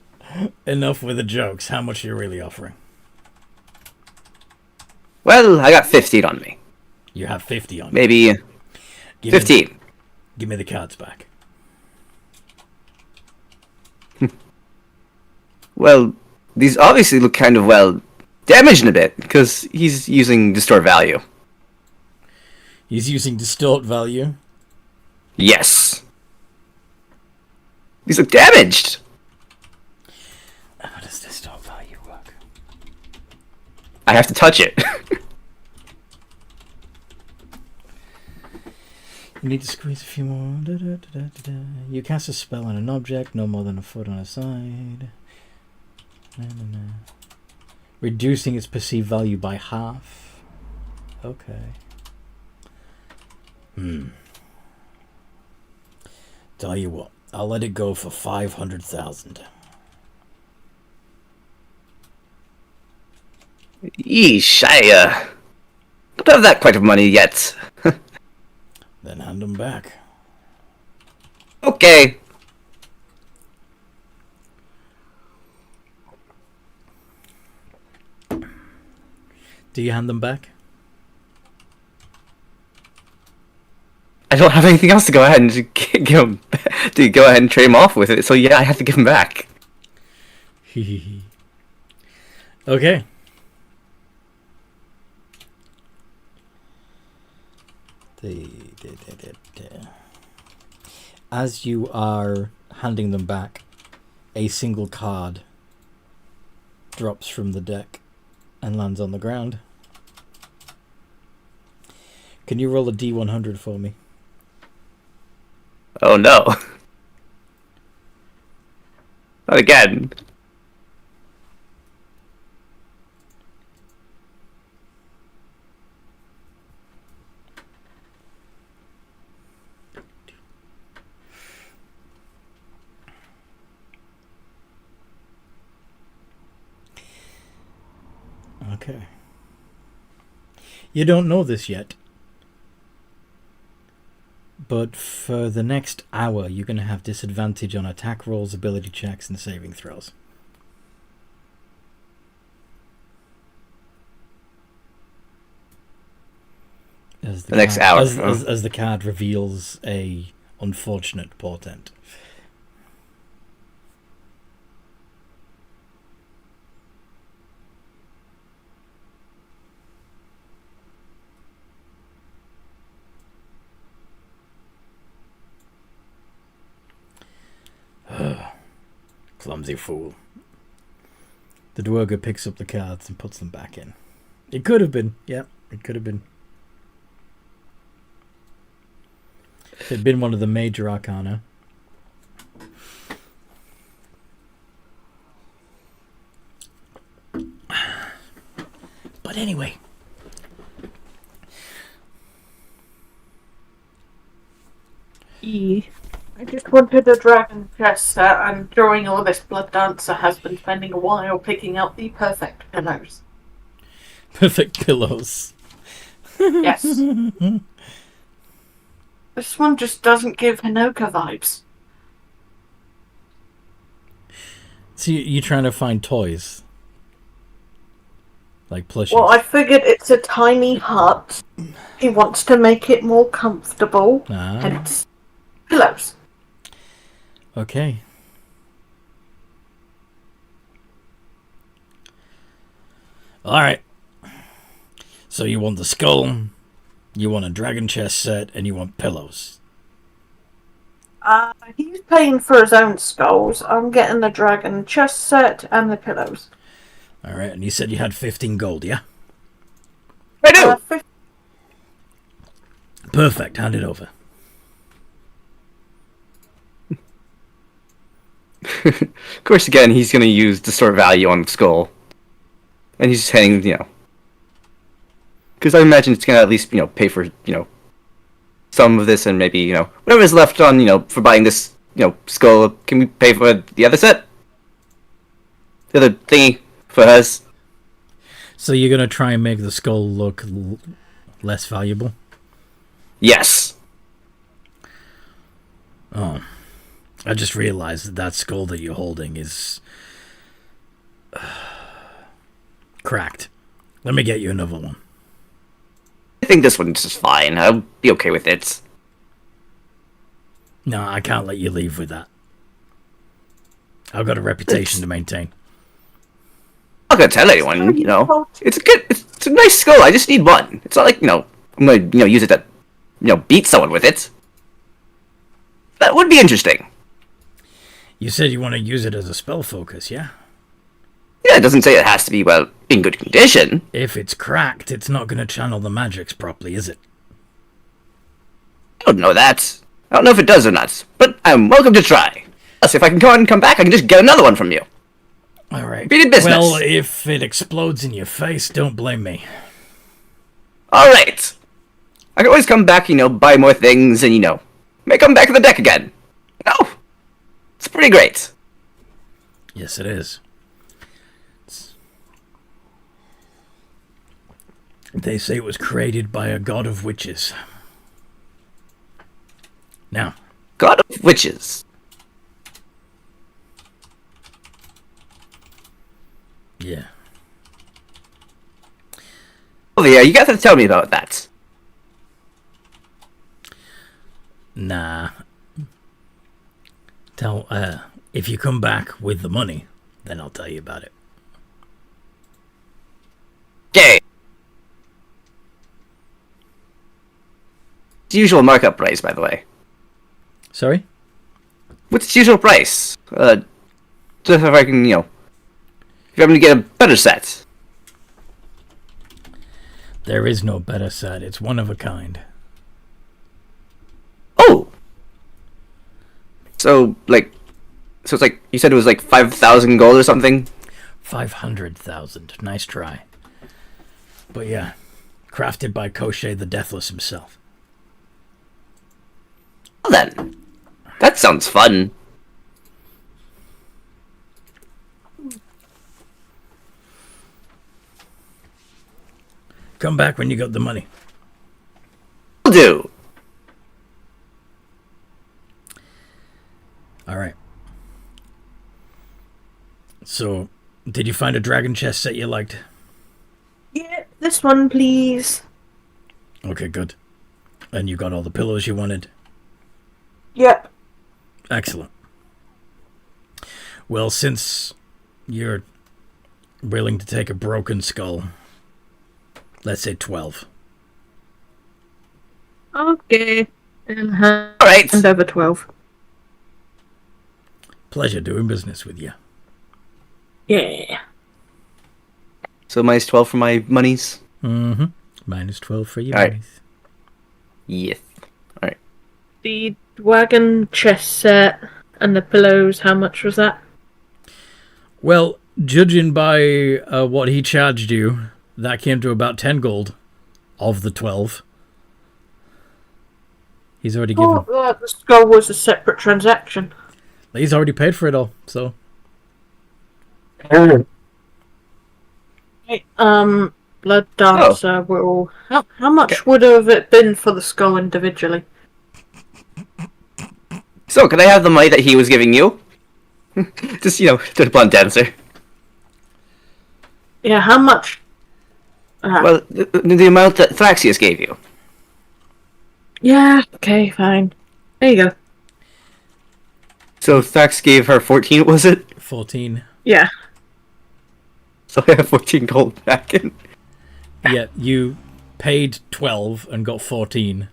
enough with the jokes. How much are you really offering? Well, I got 15 on me. You have 50 on you. Maybe 15. Give me the cards back. Well, these obviously look kind of, damaged a bit, because he's using distort value. He's using distort value. Yes. These look damaged. How does distort value work? I have to touch it. You need to squeeze a few more. You cast a spell on an object, no more than a foot on a side. Reducing its perceived value by half. Okay. Tell you what, I'll let it go for 500,000. Yeesh, I don't have that quite of money yet. Then hand them back. Okay. Do you hand them back? I don't have anything else to go ahead and go ahead and trade him off with it. So yeah, I have to give him back. Okay. As you are handing them back, a single card drops from the deck and lands on the ground. Can you roll a D100 for me? Oh no. Not again. Okay. You don't know this yet, but for the next hour, you're going to have disadvantage on attack rolls, ability checks, and saving throws. As The next hour. As the card reveals a unfortunate portent. Clumsy fool. The Dwerger picks up the cards and puts them back in. It could have been. Yeah, it could have been. If it had been one of the major arcana. But anyway. I just wanted a dragon chest set, and during all this, Blood Dancer has been spending a while picking out the perfect pillows. Perfect pillows. Yes. This one just doesn't give Hinoka vibes. So you're trying to find toys? Like plushies? Well, I figured it's a tiny hut. He wants to make it more comfortable. Hence, pillows. Okay. Alright. So you want the skull, you want a dragon chest set, and you want pillows. He's paying for his own skulls. I'm getting the dragon chest set and the pillows. Alright, and you said you had 15 gold, yeah? I do! Perfect, hand it over. Of course, again, he's going to use the store value on the skull. And he's just handing, because I imagine it's going to at least, pay for, some of this and maybe, whatever is left on, for buying this, skull. Can we pay for the other set? The other thingy for us? So you're going to try and make the skull look less valuable? Yes. Oh. I just realized that skull that you're holding is cracked. Let me get you another one. I think this one's just fine. I'll be okay with it. No, I can't let you leave with that. I've got a reputation to maintain. I'm not gonna tell anyone, it's a nice skull. I just need one. It's not like, I'm gonna, use it to, beat someone with it. That would be interesting. You said you want to use it as a spell focus, yeah? Yeah, it doesn't say it has to be, in good condition. If it's cracked, it's not going to channel the magics properly, is it? I don't know that. I don't know if it does or not, but I'm welcome to try. Plus, if I can go and come back, I can just get another one from you. Alright. Be in business. Well, if it explodes in your face, don't blame me. Alright. I can always come back, buy more things, and, may come back to the deck again. It's pretty great. Yes, it is. They say it was created by a god of witches. Now. God of witches. Yeah. Oh yeah, you got to tell me about that. Nah. If you come back with the money, then I'll tell you about it. Okay. It's the usual markup price, by the way. Sorry? What's its usual price? Just if I can, if you're having to get a better set. There is no better set. It's one of a kind. Oh! So it's like, you said it was like 5,000 gold or something? 500,000. Nice try. But yeah, crafted by Koshé the Deathless himself. Well then, that sounds fun. Come back when you got the money. Will do. Alright. So, did you find a dragon chest set you liked? Yeah, this one, please. Okay, good. And you got all the pillows you wanted? Yep. Excellent. Well, since you're willing to take a broken skull, let's say 12. Okay. All right. And over 12. Pleasure doing business with you. Yeah. So minus 12 for my monies? Mm-hmm. Minus 12 for you. All right. Monies. Yes. Alright. The wagon chest set and the pillows, how much was that? Well, judging by what he charged you, that came to about 10 gold of the 12. He's already given... the skull was a separate transaction. He's already paid for it all, so... Blood Dancer will... How much would have it been for the skull individually? So, can I have the money that he was giving you? Just, to the Blood Dancer. Yeah, how much? Well, the amount that Thraxius gave you. Yeah, okay, fine. There you go. So, Thrax gave her 14, was it? 14. Yeah. So I have 14 gold back in. Yeah, you paid 12 and got 14.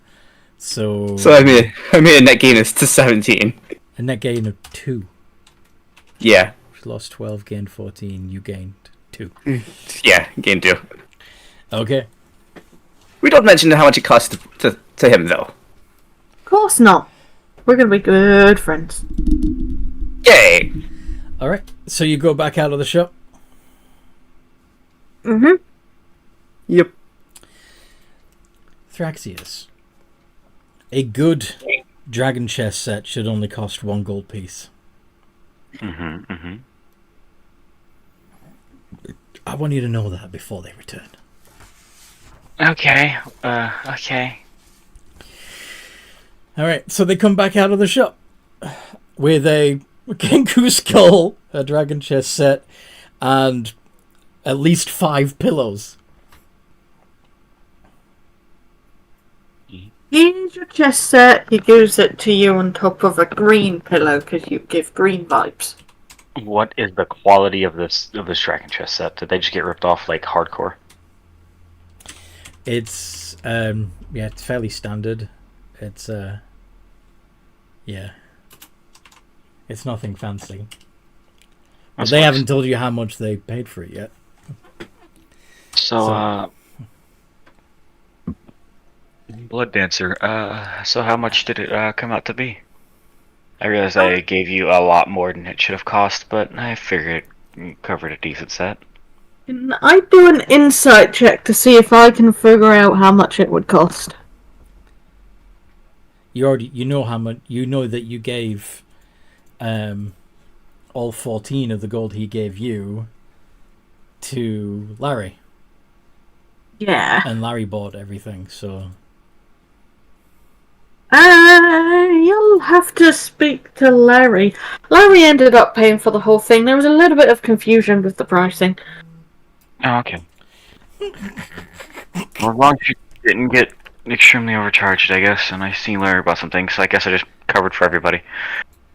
So I made a net gain of 17. A net gain of 2. Yeah. Lost 12, gained 14, you gained 2. Yeah, gained 2. Okay. We don't mention how much it cost to him, though. Of course not. We're gonna be good friends. Yay! Alright, so you go back out of the shop? Mm-hmm. Yep. Thraxius. A good dragon chest set should only cost 1 gold piece. Mm-hmm, mm-hmm. I want you to know that before they return. Okay, okay. Alright, so they come back out of the shop with a Kenku skull, a dragon chest set, and at least 5 pillows. Here's your chest set. He gives it to you on top of a green pillow because you give green vibes. What is the quality of this dragon chest set? Did they just get ripped off like hardcore? It's it's fairly standard. It's it's nothing fancy. But they haven't told you how much they paid for it yet. So Blood Dancer, so how much did it come out to be? I realize I gave you a lot more than it should have cost, but I figured it covered a decent set. Can I do an insight check to see if I can figure out how much it would cost? You know how much. You know that you gave all 14 of the gold he gave you to Larry. Yeah. And Larry bought everything, so... You'll have to speak to Larry. Larry ended up paying for the whole thing. There was a little bit of confusion with the pricing. Oh, okay. Well, as long as you didn't get extremely overcharged, I guess, and I seen Larry about some things, so I guess I just covered for everybody.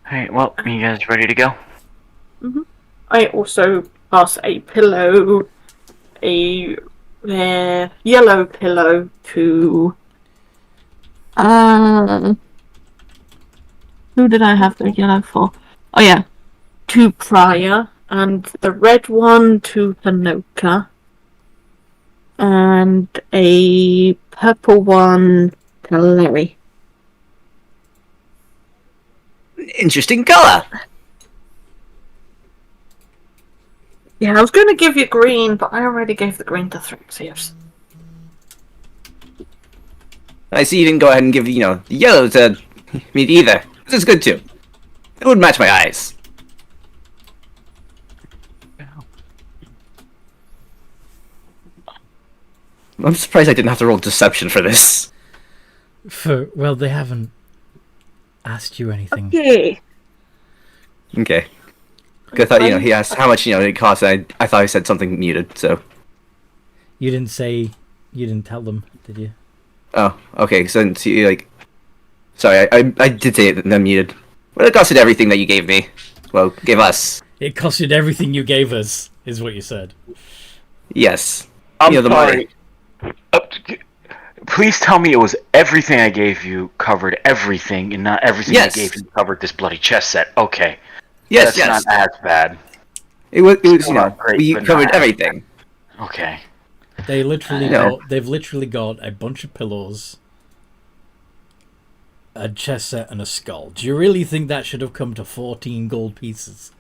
Alright, well, you guys ready to go? I also pass a pillow, a yellow pillow to. Who did I have the yellow for? Oh yeah, to Prior, and the red one to Hanoka, and a purple one to Larry. Interesting color. Yeah, I was going to give you green, but I already gave the green to Thrixius. I see you didn't go ahead and give, the yellow to me either. This is good too. It would match my eyes. I'm surprised I didn't have to roll deception for this. Well, they haven't asked you anything. Okay. Okay. I thought, he asked how much, it costs. I thought I said something muted, so. You didn't tell them, did you? Oh, okay. So, sorry, I did say it and then muted. Well, it costed everything that you gave me. Well, gave us. It costed everything you gave us, is what you said. Yes. I'm the sorry. money. Please tell me it was everything I gave you covered everything, and not everything Yes. I gave you covered this bloody chess set. Okay. Yes, That's yes. not as bad. It was Still not great, we but covered not- everything. Okay. They've No. literally got a bunch of pillows, a chess set, and a skull. Do you really think that should have come to 14 gold pieces?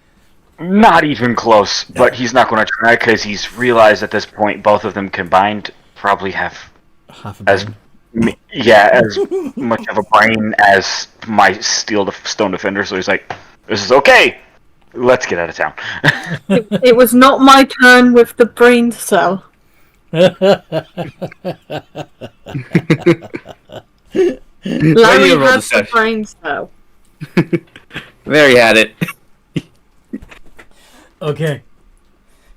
Not even close, but he's not going to try because he's realized at this point both of them combined probably have Half a as brain. as much of a brain as my stone defender. So he's like, "This is okay. Let's get out of town." It was not my turn with the brain cell. Larry you roll has the deception? brain cell. There you had it. Okay.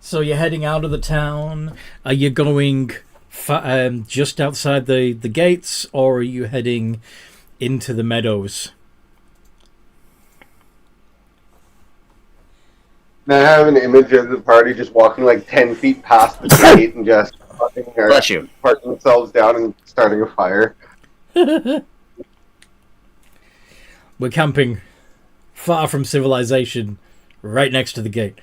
So you're heading out of the town. Are you going just outside the gates, or are you heading into the meadows? Now I have an image of the party just walking like 10 feet past the gate and just Bless you. parking themselves down and starting a fire. We're camping far from civilization, right next to the gate.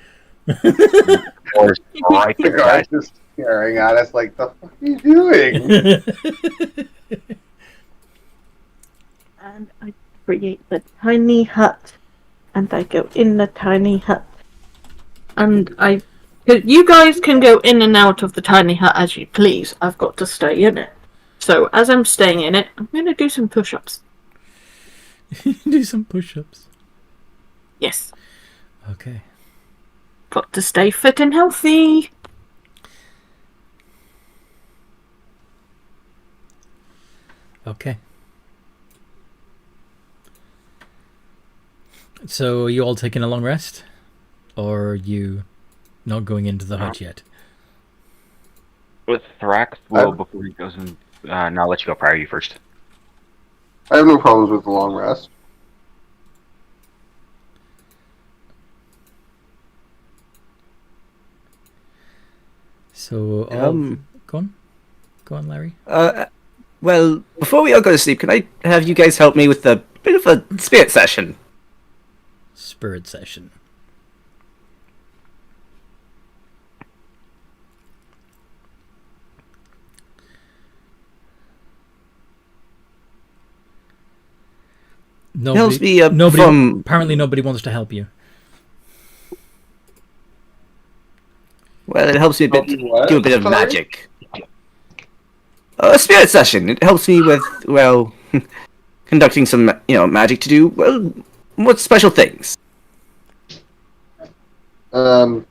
Right The there, guy's just staring at us like, the fuck are you doing? And I create the tiny hut. And I go in the tiny hut. And you guys can go in and out of the tiny hut as you please. I've got to stay in it. So as I'm staying in it, I'm going to do some push-ups. Do some push-ups. Yes. Okay. Got to stay fit and healthy. Okay. So are you all taking a long rest? Or are you not going into the hut yet? With Thrax, well, before he goes in, now I'll let you go prior you first. I have no problems with the long rest. So, go on, Larry. Well, before we all go to sleep, can I have you guys help me with a bit of a spirit session? Spirit session. Helps me Apparently nobody wants to help you. Well, it helps me Help you what? do a bit of Sorry? magic. A spirit session. It helps me with, well, conducting some, magic to do, well, what special things. I'll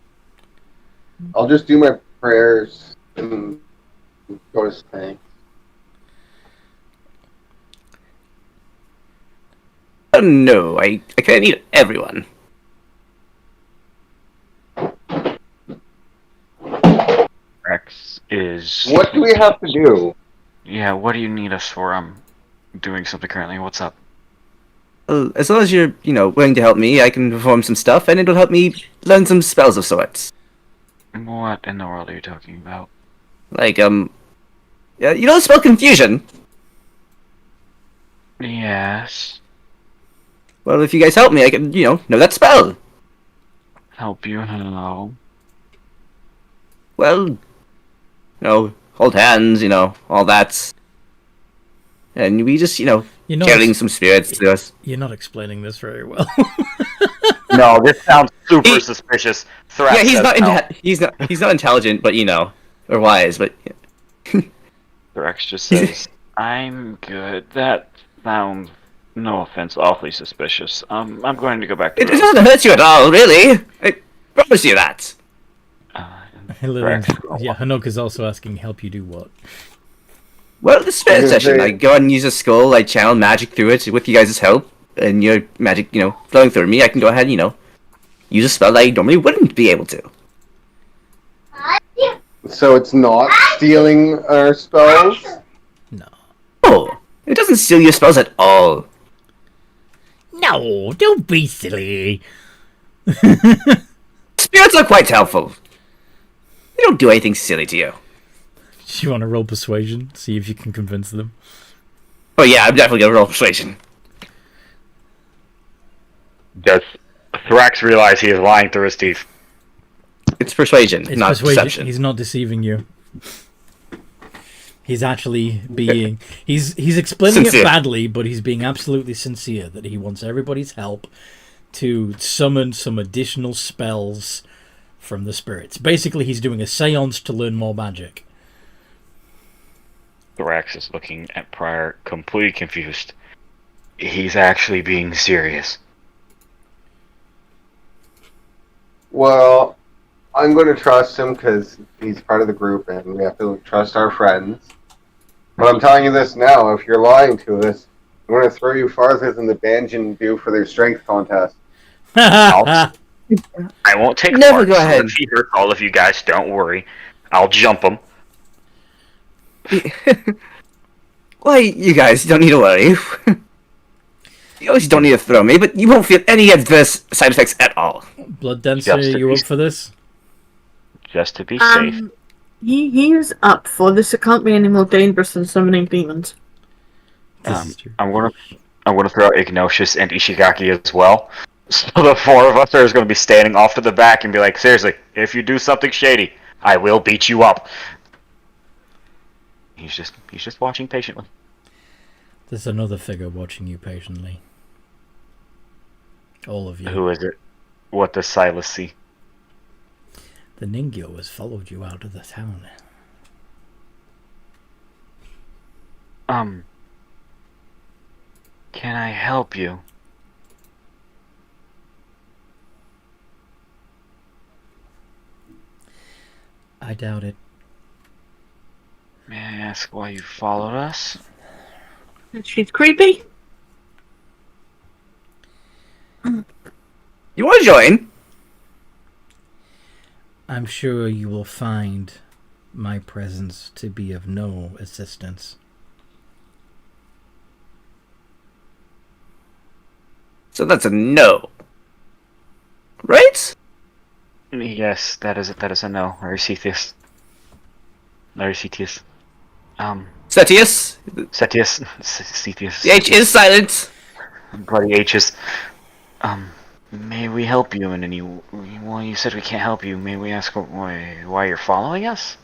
just do my prayers and go to sleep. Oh no, I can't need everyone. Thrax is. What do we have to do? Yeah, what do you need us for? I'm doing something currently. What's up? As long as you're, willing to help me, I can perform some stuff, and it'll help me learn some spells of sorts. What in the world are you talking about? Like, the spell Confusion? Yes. Well, if you guys help me, I can, know that spell. Help you? Hello. Well, hold hands, all that. And we just, You're not, carrying some spirits to us. you're not explaining this very well. No, this sounds super suspicious. Thrax Yeah, he's says not, no. he's not intelligent, but, or wise, but... Thrax just says, I'm good. That sounds, no offense, awfully suspicious. I'm going to go back to It doesn't hurt you at all, really. I promise you that. Hanoka's also asking, help you do what? Well, the spirit session, I go and use a skull, I channel magic through it with you guys' help, and your magic, flowing through me, I can go ahead and, use a spell that I normally wouldn't be able to. So it's not stealing our spells? No. Oh, it doesn't steal your spells at all. No, don't be silly. Spirits are quite helpful. They don't do anything silly to you. Do you want to roll persuasion? See if you can convince them. Oh yeah, I'm definitely gonna roll persuasion. Does Thrax realize he is lying through his teeth? It's persuasion, It's not persuasion. deception. He's not deceiving you. He's actually being... He's explaining Sincere. it badly, but he's being absolutely sincere that he wants everybody's help to summon some additional spells from the spirits. Basically, he's doing a seance to learn more magic. Thrax is looking at Pryor, completely confused. He's actually being serious. Well, I'm going to trust him because he's part of the group and we have to trust our friends. But I'm telling you this now, if you're lying to us, I'm going to throw you farther than the Banjan do for their strength contest. I won't take Never part. go ahead. If he hurts all of you guys, don't worry. I'll jump him. Why, you guys don't need to worry. You always don't need to throw me, but you won't feel any adverse side effects at all. Blood Dancer, Just to you be- up for this? Just to be safe. He's up for this. It can't be any more dangerous than summoning demons. This is true. I'm gonna throw Ignatius and Ishigaki as well. So the four of us are going to be standing off to the back and be like, seriously, if you do something shady, I will beat you up. He's just watching patiently. There's another figure watching you patiently. All of you. Who is it? What does Silas see? The Ningyo has followed you out of the town. Can I help you? I doubt it. May I ask why you followed us? She's creepy. You want to join? I'm sure you will find my presence to be of no assistance. So that's a no. Right? Yes, that is a no. Laricetius. Setius. Setius. The H is silent. Bloody H's. May we help you in any... Well, you said we can't help you. May we ask why you're following us?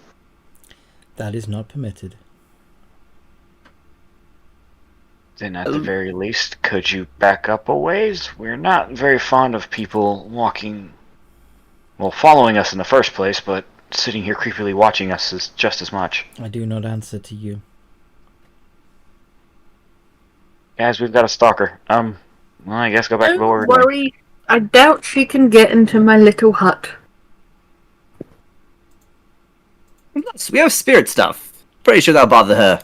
That is not permitted. Then at the very least, could you back up a ways? We're not very fond of people walking... Well, following us in the first place, but sitting here creepily watching us is just as much. I do not answer to you. Guys, we've got a stalker. Well, I guess go back to what we're Don't doing. worry. I doubt she can get into my little hut. We have spirit stuff. Pretty sure that'll bother her.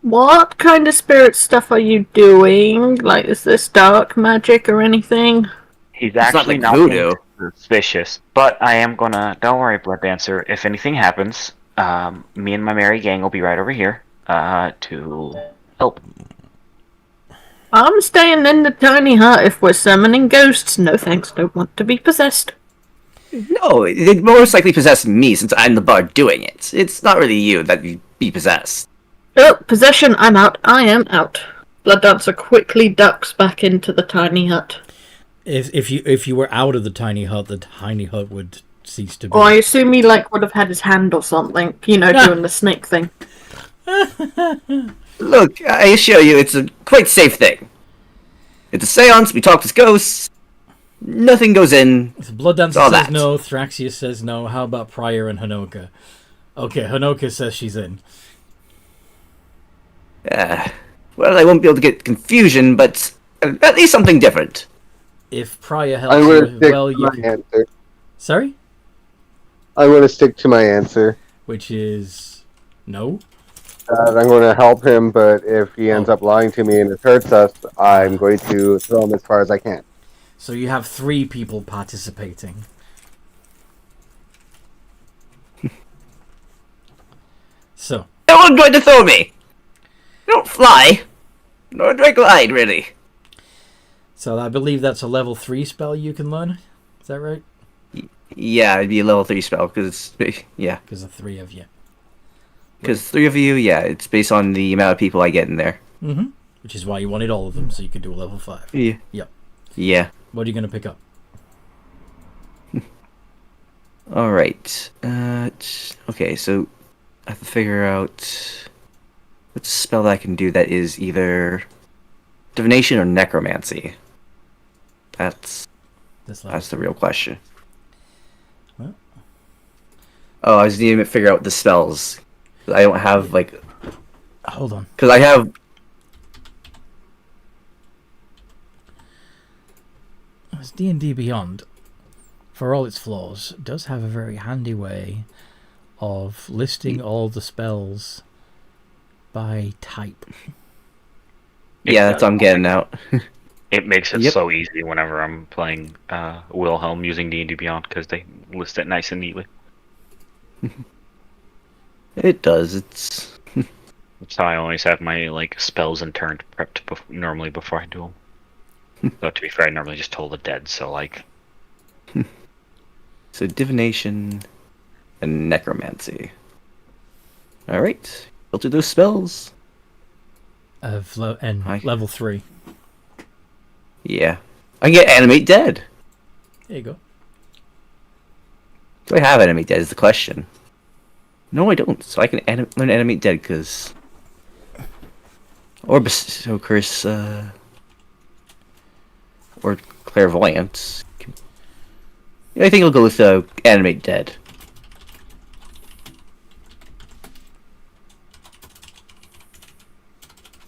What kind of spirit stuff are you doing? Like, is this dark magic or anything? He's It's not actually like not voodoo. being suspicious, but I am gonna... Don't worry, Blood Dancer. If anything happens, Me and my merry gang will be right over here to help. I'm staying in the tiny hut if we're summoning ghosts. No thanks, don't want to be possessed. No, it most likely possessed me since I'm the bard doing it. It's not really you that you be possessed. Oh, possession, I'm out. I am out. Blood Dancer quickly ducks back into the tiny hut. If you were out of the tiny hut would cease to be. Or I assume he would have had his hand or something, doing the snake thing. Look, I assure you, it's a quite safe thing. It's a seance, we talk to ghosts, nothing goes in. So Blood Dancer all says that. no, Thraxius says no. How about Prior and Hanoka? Okay, Hanoka says she's in. Well, I won't be able to get confusion, but at least something different. If Prior helps I'm going to you, stick well, to you my can... answer. Sorry? I'm going to stick to my answer. Which is... no? I'm going to help him, but if he ends up lying to me and it hurts us, I'm going to throw him as far as I can. So you have 3 people participating. So... no one's going to throw me! I don't fly, nor do I glide, really. So I believe that's a level 3 spell you can learn. Is that right? Yeah, it'd be a level 3 spell, because yeah. Because of 3 of you. Because 3 of you, yeah, it's based on the amount of people I get in there. Mm-hmm. Which is why you wanted all of them, so you could do a level 5. Yeah. Yep. Yeah. What are you going to pick up? Alright. Okay, so I have to figure out what's a spell that I can do that is either divination or necromancy. That's the real question. What? Oh, I just need to figure out the spells. I don't have, like... Hold on. Because I have... As D&D Beyond, for all its flaws, does have a very handy way of listing all the spells by type. Yeah, that's what I'm getting out. It makes it Yep. so easy whenever I'm playing Wilhelm using D&D Beyond because they list it nice and neatly. It does. It's... That's how I always have my spells and turns prepped normally before I do them. Though to be fair, I normally just toll the dead. So So divination and necromancy. All right, we'll do those spells. Level 3. Yeah, I can get animate dead. There you go. Do I have animate dead? Is the question. No, I don't. So I can learn animate dead because, or bestow curse, or clairvoyance. I think I'll go with animate dead.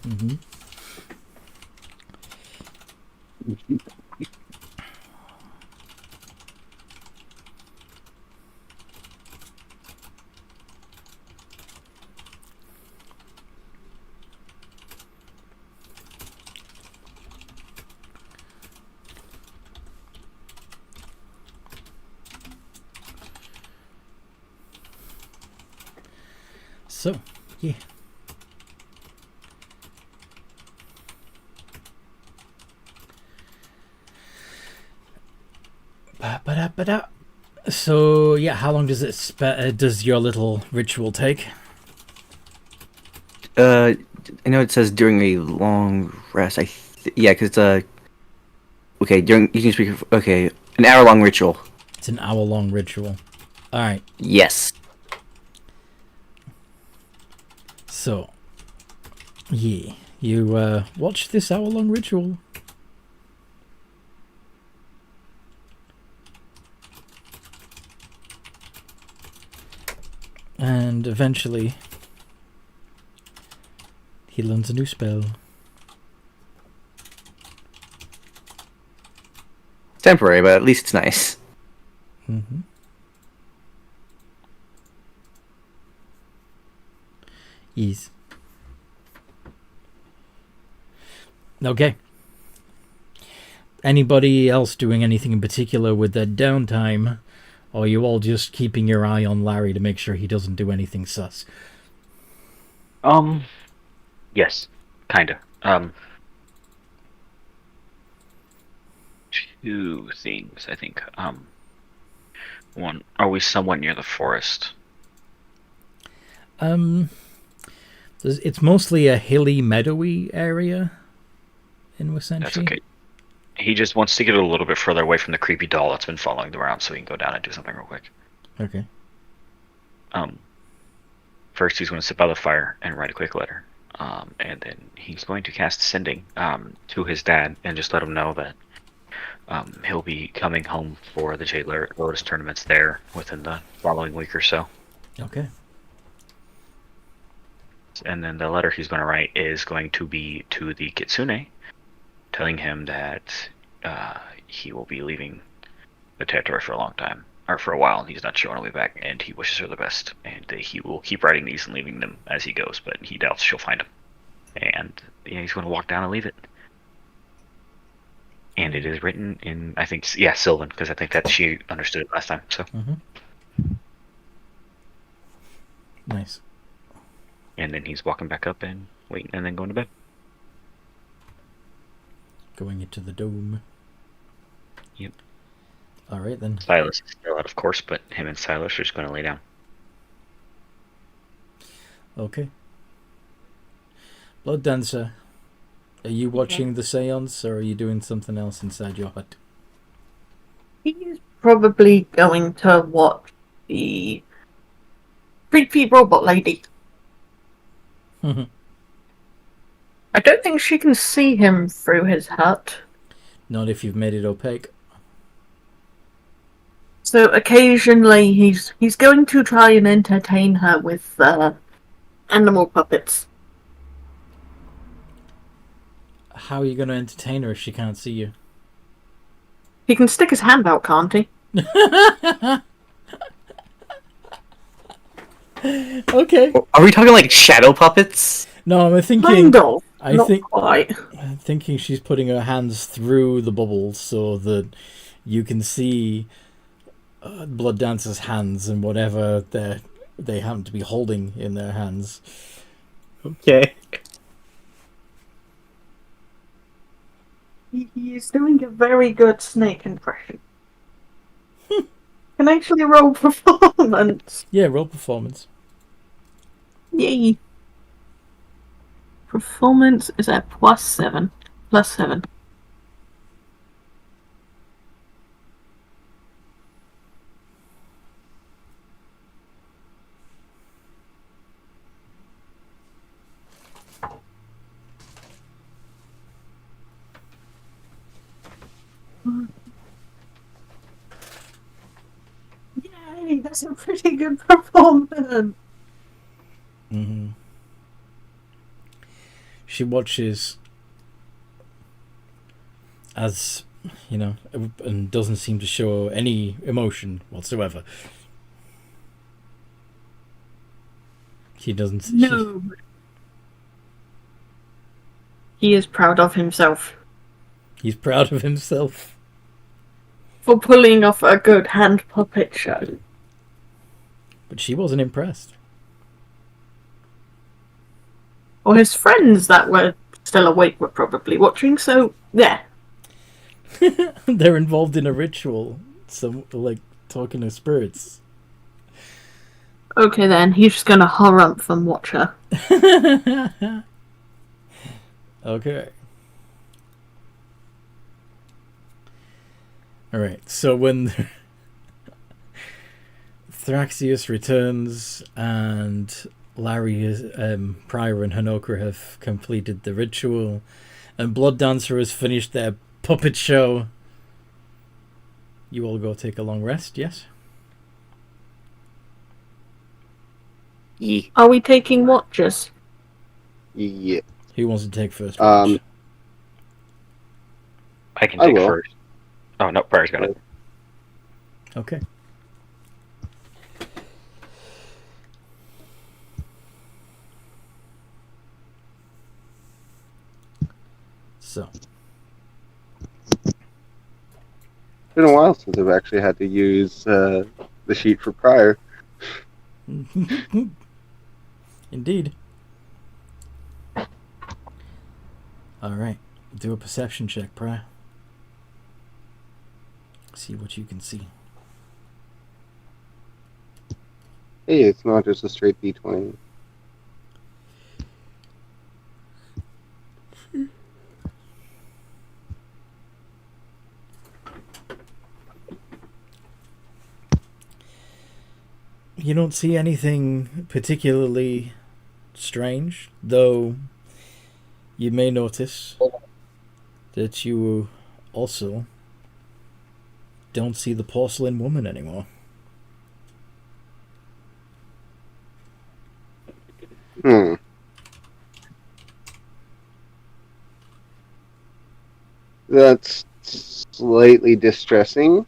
Mm-hmm. So, yeah. Ba-da-ba-da. So, yeah, how long does does your little ritual take? I know it says during a long rest. Yeah, because it's okay. During you can speak. Okay, an hour-long ritual. It's an hour-long ritual. All right. Yes. So, yeah, you watch this hour-long ritual. And eventually, he learns a new spell. Temporary, but at least it's nice. Mm-hmm. Ease. Okay. Anybody else doing anything in particular with their downtime Or are you all just keeping your eye on Larry to make sure he doesn't do anything sus? Yes, kinda. Two things, I think. One, are we somewhat near the forest? It's mostly a hilly, meadowy area in Wasenshi. That's okay. He just wants to get a little bit further away from the creepy doll that's been following them around so he can go down and do something real quick. Okay. First he's going to sit by the fire and write a quick letter. And then he's going to cast Sending to his dad and just let him know that he'll be coming home for the Jade Lotus tournaments there within the following week or so. Okay. And then the letter he's going to write is going to be to the Kitsune, telling him that he will be leaving the territory for a long time, or for a while, and he's not sure when he'll be back, and he wishes her the best, and he will keep writing these and leaving them as he goes, but he doubts she'll find them. And he's going to walk down and leave it. And it is written in, I think, Sylvan, because I think that she understood it last time, so. Mm-hmm. Nice. And then he's walking back up and waiting, and then going to bed. Going into the dome. Yep. All right, then. Silas is still out, of course, but him and Silas are just going to lay down. Okay. Blood Dancer, are you watching the seance, or are you doing something else inside your hut? He's probably going to watch the creepy robot lady. Mm-hmm. I don't think she can see him through his hut. Not if you've made it opaque. So occasionally he's going to try and entertain her with animal puppets. How are you going to entertain her if she can't see you? He can stick his hand out, can't he? Okay. Are we talking like shadow puppets? No, I'm thinking. Kind of. Not Quite. I'm thinking she's putting her hands through the bubbles so that you can see Blood Dancer's hands and whatever they happen to be holding in their hands. Okay. He is doing a very good snake impression. Can actually roll performance. Yeah, roll performance. Yay. Performance is at +7. +7. Yay, that's a pretty good performance. Mm-hmm. She watches as, and doesn't seem to show any emotion whatsoever. She doesn't. No. He is proud of himself. He's proud of himself. For pulling off a good hand puppet show. But she wasn't impressed. Or his friends that were still awake were probably watching, so yeah. They're involved in a ritual. Some, like, talking to spirits. Okay then, he's just gonna harumph and watch her. Okay. Alright, so when Thraxius returns and Larry, Pryor and Hanoka have completed the ritual and Blood Dancer has finished their puppet show, you all go take a long rest, yes? Yeah. Are we taking watches? Yeah. Who wants to take first watch? I can I take will. first. Oh, no, Pryor's got it. Okay. So. been a while since I've actually had to use the sheet for prior. Indeed. Alright, do a perception check, Prior. See what you can see. Hey, it's not just a straight D20. You don't see anything particularly strange, though you may notice that you also don't see the porcelain woman anymore. That's slightly distressing.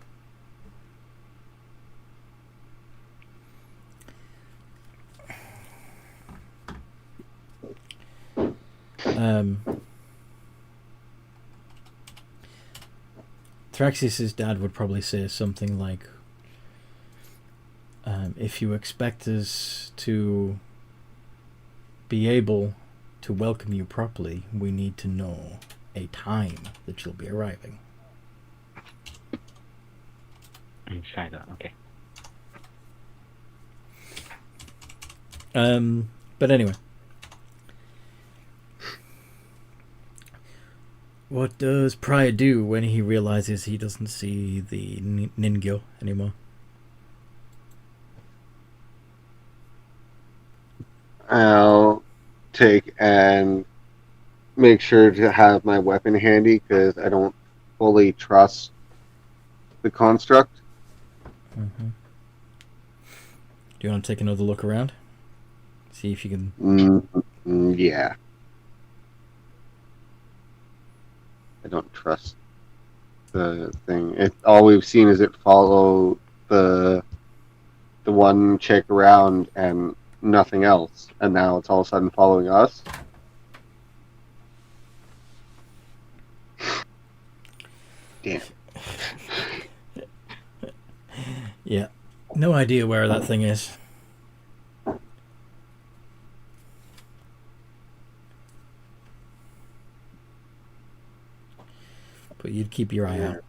Thraxis's dad would probably say something like, if you expect us to be able to welcome you properly, we need to know a time that you'll be arriving. I'm shy though. Okay. But anyway. What does Prior do when he realizes he doesn't see the Ningyo anymore? I'll take and make sure to have my weapon handy because I don't fully trust the construct. Mm-hmm. Do you want to take another look around? See if you can... Yeah. I don't trust the thing. All we've seen is it follow the one chick around and nothing else. And now it's all of a sudden following us. Damn. Yeah. No idea where that thing is. But you'd keep your eye out.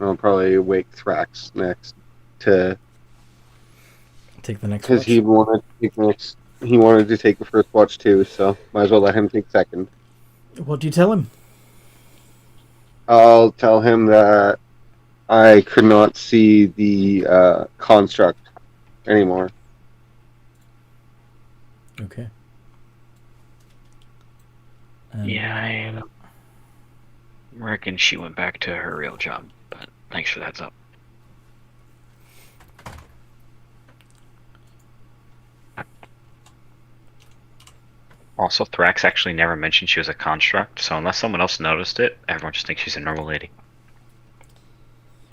I'll probably wake Thrax next to take the next because watch. he wanted to take the first watch too, so might as well let him take second. What do you tell him? I'll tell him that I could not see the construct anymore. Okay. Yeah, I reckon she went back to her real job, but thanks for the heads up. Also, Thrax actually never mentioned she was a construct, so unless someone else noticed it, everyone just thinks she's a normal lady.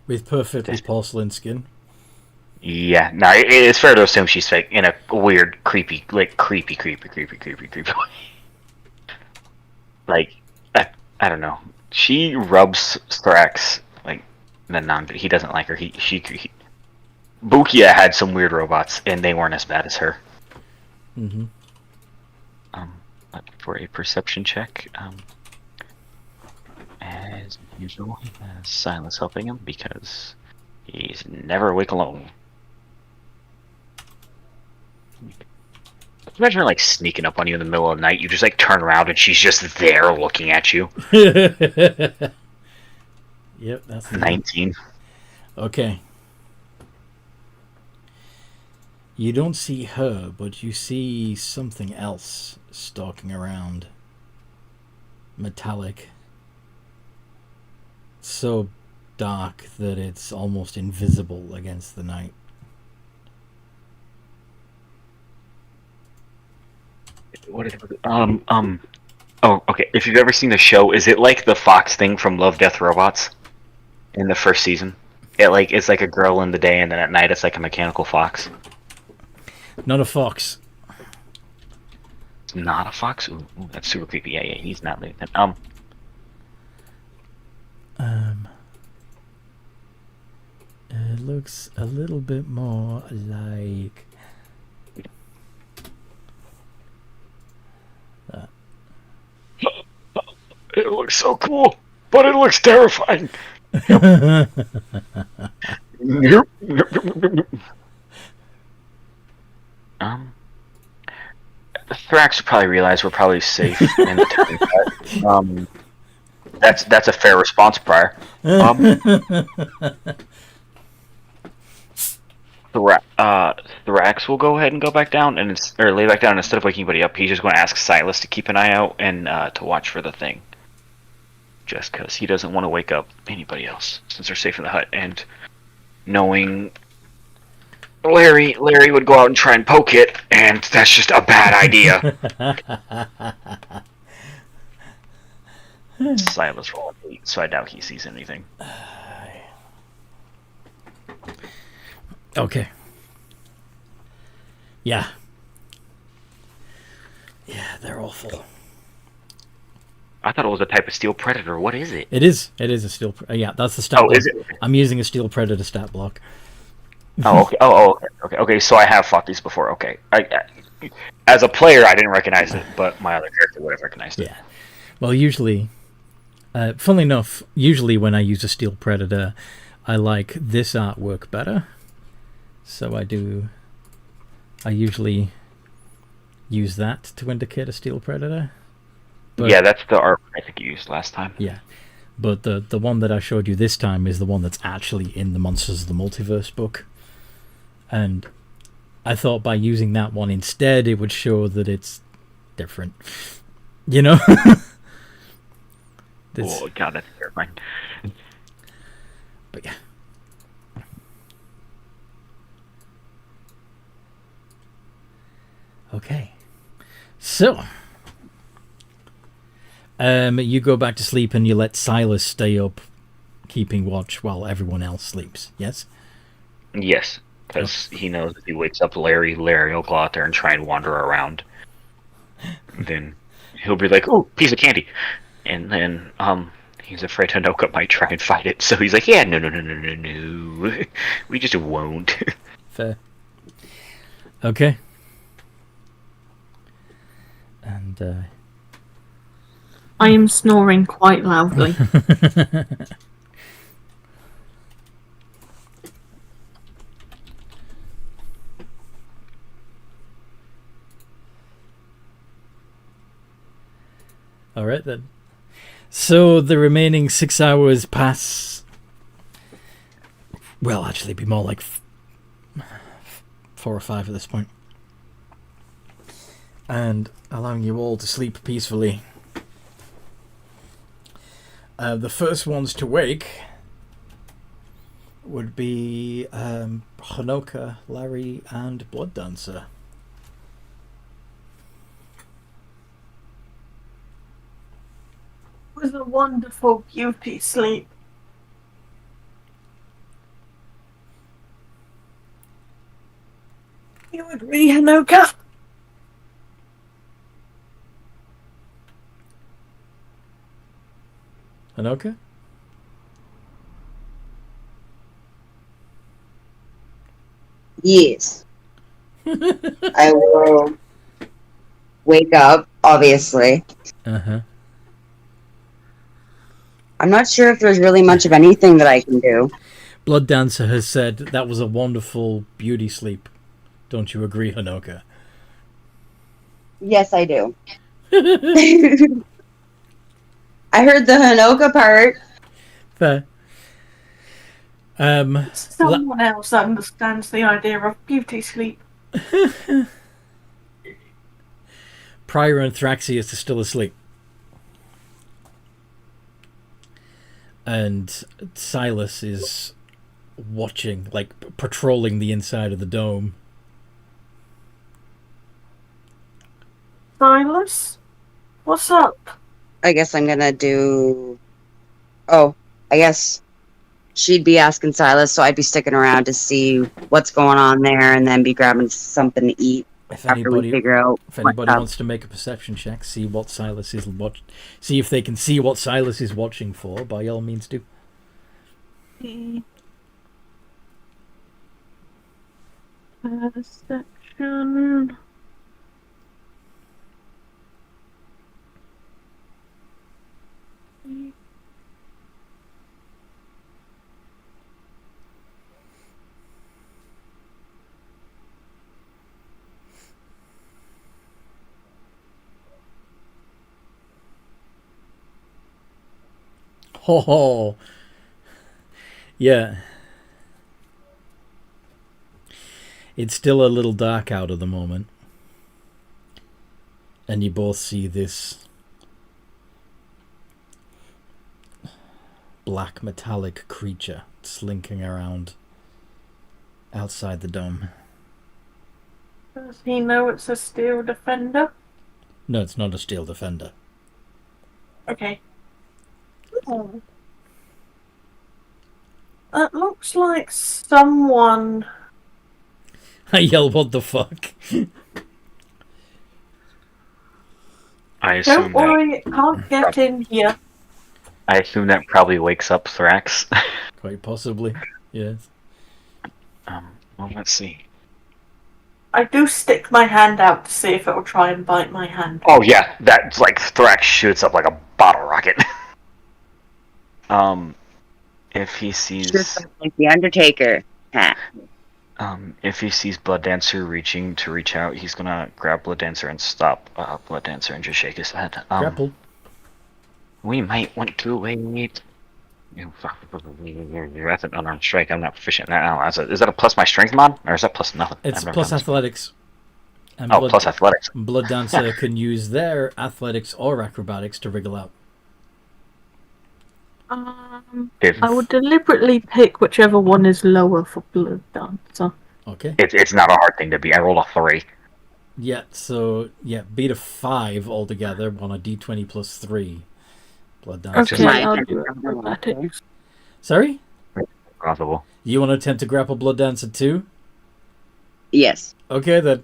With perfectly porcelain skin. Yeah, no, it's fair to assume she's fake in a weird, creepy way. Like, I don't know. She rubs Thrax like he doesn't like her. Bukia had some weird robots, and they weren't as bad as her. Mm-hmm. But for a perception check, as usual, Silas helping him because he's never awake alone. Imagine her like sneaking up on you in the middle of the night. You just like turn around and she's just there looking at you. Yep, that's 19. Okay. You don't see her, but you see something else stalking around. Metallic. So dark that it's almost invisible against the night. What is it? Oh, okay. If you've ever seen the show, is it like the Fox thing from Love, Death, Robots? In the first season? It's like a girl in the day, and then at night it's like a mechanical fox. Not a fox. It's not a fox. Ooh, that's super creepy. Yeah, he's not leaving. It looks a little bit more like that. It looks so cool, but it looks terrifying. Thrax would probably realize we're probably safe in the town. That's a fair response, Prior. Thrax will go ahead and go back down or lay back down. Instead of waking anybody up, he's just going to ask Silas to keep an eye out and to watch for the thing. Just because he doesn't want to wake up anybody else, since they're safe in the hut. And knowing Larry would go out and try and poke it, and that's just a bad idea. Silas rolled 8, so I doubt he sees anything. Okay. Yeah. Yeah, they're awful. I thought it was a type of steel predator. What is it? It is. It is a steel. Yeah, that's the stat. Oh, block. is it? I'm using a steel predator stat block. Oh, okay. Okay. So I have fought these before. Okay. As a player, I didn't recognize it, but my other character would have recognized it. Yeah. Well, usually, funnily enough, usually when I use a steel predator, I like this artwork better. So I usually use that to indicate a steel predator. But, yeah, that's the art I think you used last time. Yeah. But the one that I showed you this time is the one that's actually in the Monsters of the Multiverse book. And I thought by using that one instead, it would show that it's different. You know? Oh, God, that's terrifying. But yeah. Okay. So, you go back to sleep and you let Silas stay up keeping watch while everyone else sleeps, yes? Yes, because he knows if he wakes up Larry will go out there and try and wander around. Then he'll be like, "Oh, piece of candy," and then he's afraid Hanoka might try and fight it. So he's like, "Yeah, no, we just won't." Fair. Okay. And I am snoring quite loudly. all right then. So the remaining 6 hours pass. Well, actually, it'd be more like 4 or 5 at this point. And allowing you all to sleep peacefully. The first ones to wake would be Hanoka, Larry, and Blood Dancer. It was a wonderful beauty sleep. You agree, Hanoka? Hanoka? Yes. I will wake up, obviously. Uh-huh. I'm not sure if there's really much of anything that I can do. Blood Dancer has said that was a wonderful beauty sleep. Don't you agree, Hanoka? Yes, I do. I heard the Hanoka part. Fair. Someone else understands the idea of beauty sleep. Prior and Thraxius are still asleep. And Silas is watching, like patrolling the inside of the dome. Silas? What's up? I guess I'm gonna do... Oh, I guess... she'd be asking Silas, so I'd be sticking around to see what's going on there, and then be grabbing something to eat If after we anybody, figure out. if anybody what's up. wants to make a perception check, see what Silas is see if they can see what Silas is watching for. By all means, do. Perception. Oh, yeah. It's still a little dark out at the moment. And you both see this black metallic creature slinking around outside the dome. Does he know it's a steel defender? No, it's not a steel defender. Okay. It looks like someone. I yell, what the fuck? I assume Don't worry, it can't get in here. that probably wakes up Thrax. Quite possibly, yes. Well, let's see. I do stick my hand out to see if it will try and bite my hand. Oh yeah, that's like Thrax shoots up like a bottle rocket. If he sees, Just like the Undertaker. Ha. if he sees Blood Dancer reach out, he's gonna grab Blood Dancer and stop Blood Dancer and just shake his head. Grapple. We might want to wait. That's an unarmed strike. I'm not proficient in that now. Is that a plus my strength mod, or is that plus nothing? It's plus athletics. And plus athletics. Blood Dancer can use their athletics or acrobatics to wriggle out. I would deliberately pick whichever one is lower for Blood Dancer. Okay. It's not a hard thing to beat. I rolled a 3. Yeah, so, beat a 5 altogether on a d20 plus 3. Blood Dancer. Okay, I'll do acrobatics. Sorry? Possible. You want to attempt to grapple Blood Dancer too? Yes. Okay, then.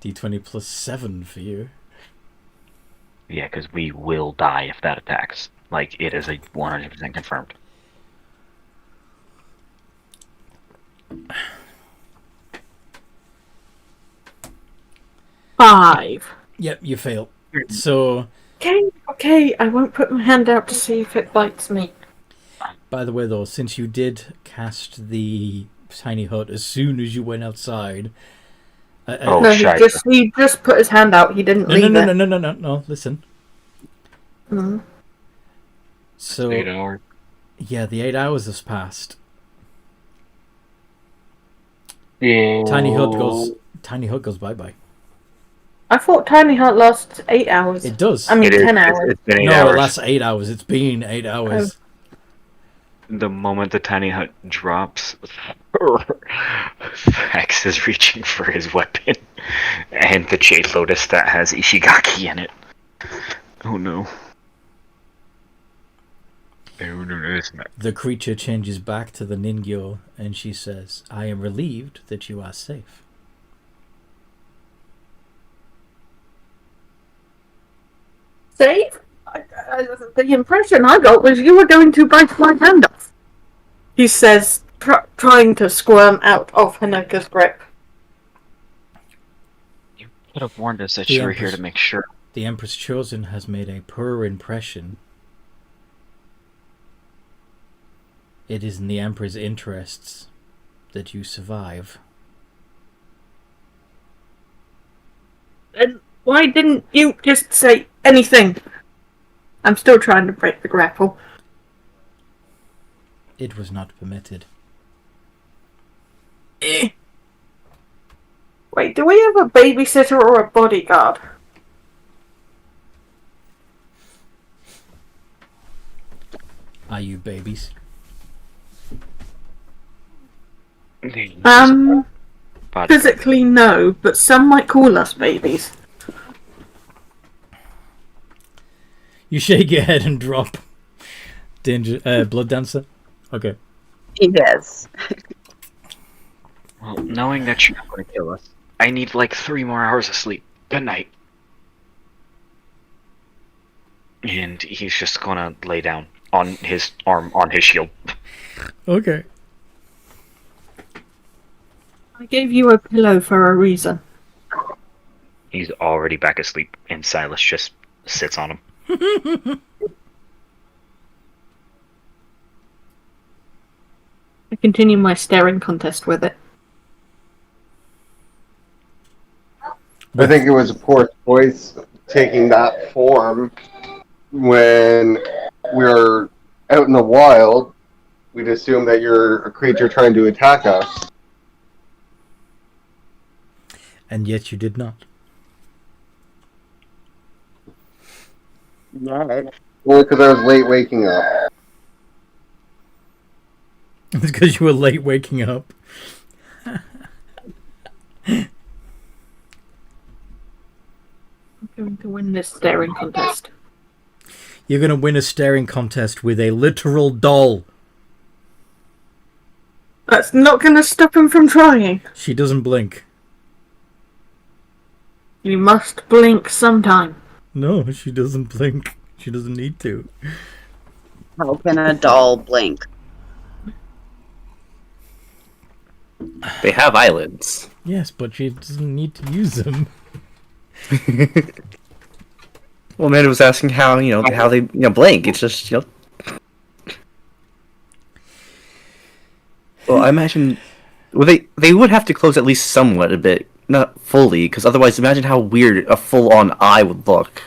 d20 plus 7 for you. Yeah, because we will die if that attacks. Like, it is a 100% confirmed. Five. Yep, you fail. So, Okay, I won't put my hand out to see if it bites me. by the way, though, since you did cast the tiny hut as soon as you went outside... Oh, no, shite. he just put his hand out. He didn't leave it. No, listen. Mm. So, 8 hours. yeah, the 8 hours has passed. Yeah. Tiny hut goes bye-bye. I thought Tiny Hut lasts 8 hours. It does. I mean, It is. 10 hours. It's been 8 No, hours. it lasts 8 hours. It's been 8 hours. The moment the tiny hut drops, X is reaching for his weapon, and the Jade Lotus that has Ishigaki in it. Oh no. Oh no, it's not. The creature changes back to the Ningyo, and she says, I am relieved that you are safe. Safe? The impression I got was you were going to bite my hand off. He says, trying to squirm out of Hanoka's grip. You could have warned us that The you were here Empress- to make sure. The Empress Chosen has made a poor impression. It is in the Emperor's interests that you survive. And why didn't you just say anything? I'm still trying to break the grapple. It was not permitted. Wait, do we have a babysitter or a bodyguard? Are you babies? Physically no, but some might call us babies. You shake your head and drop. Blood Dancer? Okay. He is. Well, knowing that you're not going to kill us, I need like 3 more hours of sleep. Good night. And he's just gonna lay down on his arm, on his shield. Okay. I gave you a pillow for a reason. He's already back asleep, and Silas just sits on him. I continue my staring contest with it. I think it was a poor choice taking that form when we're out in the wild. We'd assume that you're a creature trying to attack us. And yet you did not. Yeah. Only because I was late waking up. It's because you were late waking up. I'm going to win this staring contest. You're going to win a staring contest with a literal doll. That's not going to stop him from trying. She doesn't blink. You must blink sometime. No, she doesn't blink. She doesn't need to. How can a doll blink? They have eyelids. Yes, but she doesn't need to use them. Well, Amanda was asking how they blink. It's just Well, I imagine. Well, they would have to close at least somewhat a bit, not fully, because otherwise, imagine how weird a full-on eye would look.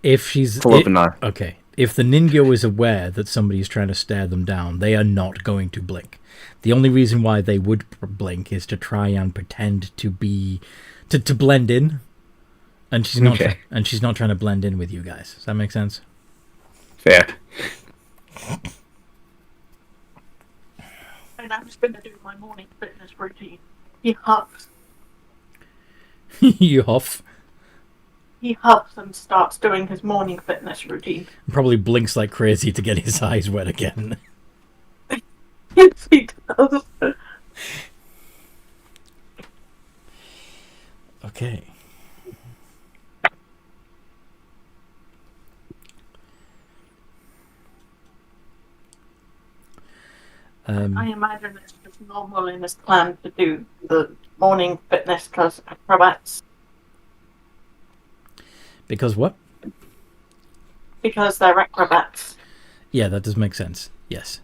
If she's Full open eye. Okay. If the Ningyo is aware that somebody's trying to stare them down, they are not going to blink. The only reason why they would blink is to try and pretend to be to blend in, and she's not. Okay. And she's not trying to blend in with you guys. Does that make sense? Fair. And I'm just going to do my morning fitness routine. He huffs. You huff. He huffs and starts doing his morning fitness routine. Probably blinks like crazy to get his eyes wet again. Yes, he does. Okay. I imagine it's just normal in his plan to do the morning fitness because acrobats. Because what? Because they're acrobats. Yeah, that does make sense. Yes.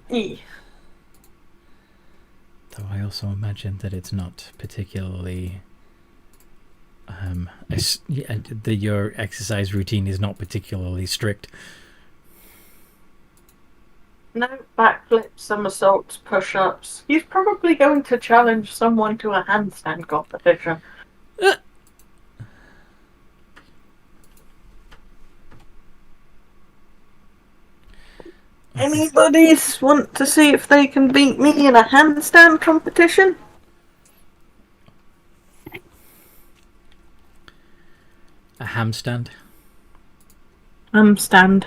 Yeah. Though I also imagine that it's not particularly... your exercise routine is not particularly strict. No backflips, somersaults, push-ups. He's probably going to challenge someone to a handstand competition. Anybody want to see if they can beat me in a handstand competition? A hamstand? Handstand.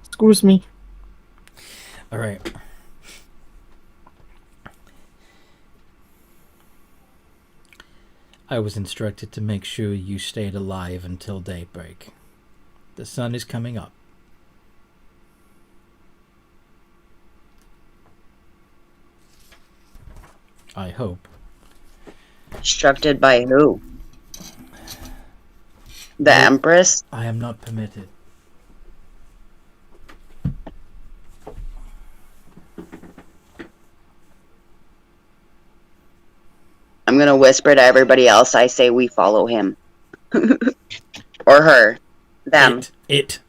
Excuse me. Alright. I was instructed to make sure you stayed alive until daybreak. The sun is coming up. I hope. Instructed by who? The Empress? I am not permitted. I'm gonna whisper to everybody else. I say we follow him. Or her. Them. It.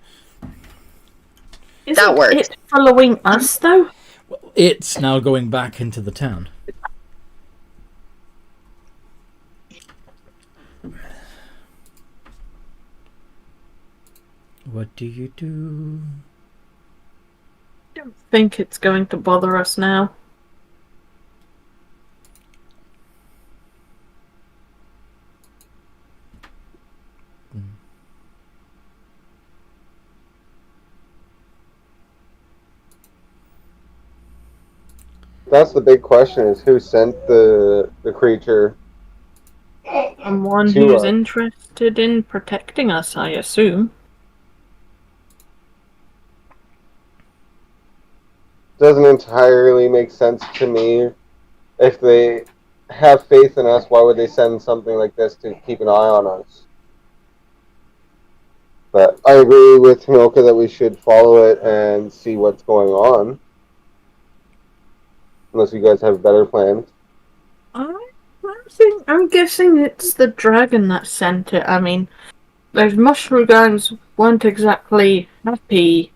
Isn't That works. it following us, though? Well, it's now going back into the town. What do you do? I don't think it's going to bother us now. That's the big question: is who sent the creature Someone to who's us? interested in protecting us, I assume. Doesn't entirely make sense to me. If they have faith in us, why would they send something like this to keep an eye on us? But I agree with Hinoka that we should follow it and see what's going on. Unless you guys have better plans. I'm guessing it's the dragon that sent it. I mean, those mushroom guys weren't exactly happy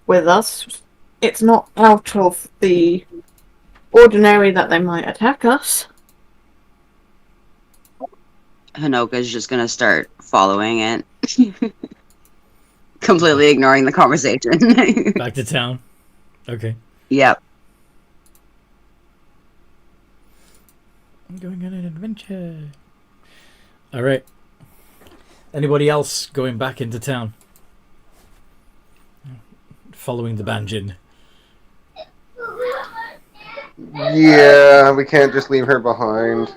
with us. It's not out of the ordinary that they might attack us. Hanoka's just gonna start following it. Completely ignoring the conversation. Back to town. Okay. Yep. I'm going on an adventure. Alright. Anybody else going back into town? Following the Banjin. Yeah, we can't just leave her behind.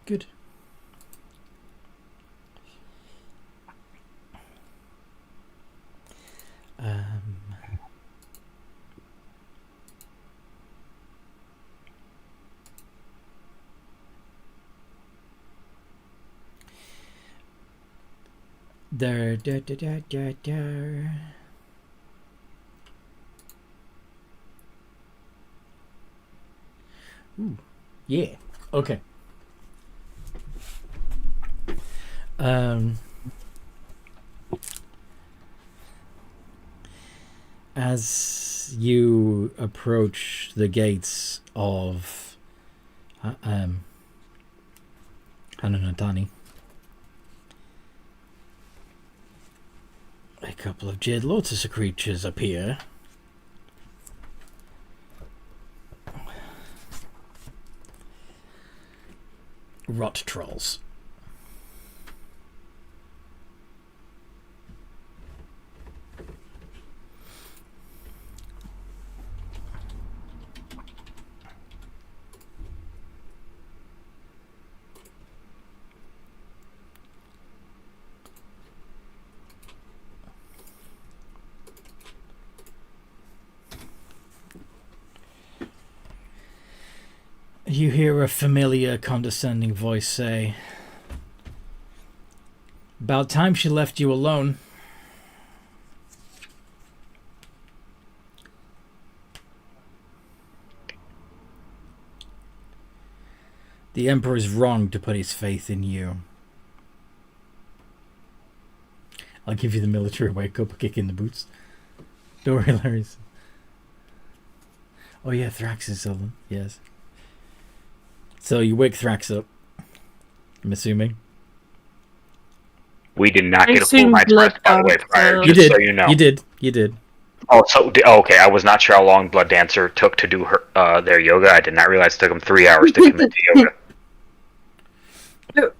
Good. There. Ooh, yeah. Okay. As you approach the gates of Hanonotani, a couple of Jade Lotus creatures appear. Rot trolls. You hear a familiar, condescending voice say, "About time she left you alone." The Emperor is wrong to put his faith in you. I'll give you the military wake-up kick in the boots. Don't worry, Larry. Oh yeah, Thrax is Sylvan. Yes. So you wake Thrax up, I'm assuming. We did not I get a full assumed night's rest, by the way, Blood prior, Dancer- You just did. so you know. You did. Oh, okay. I was not sure how long Blood Dancer took to do her their yoga. I did not realize it took them 3 hours to commit to yoga.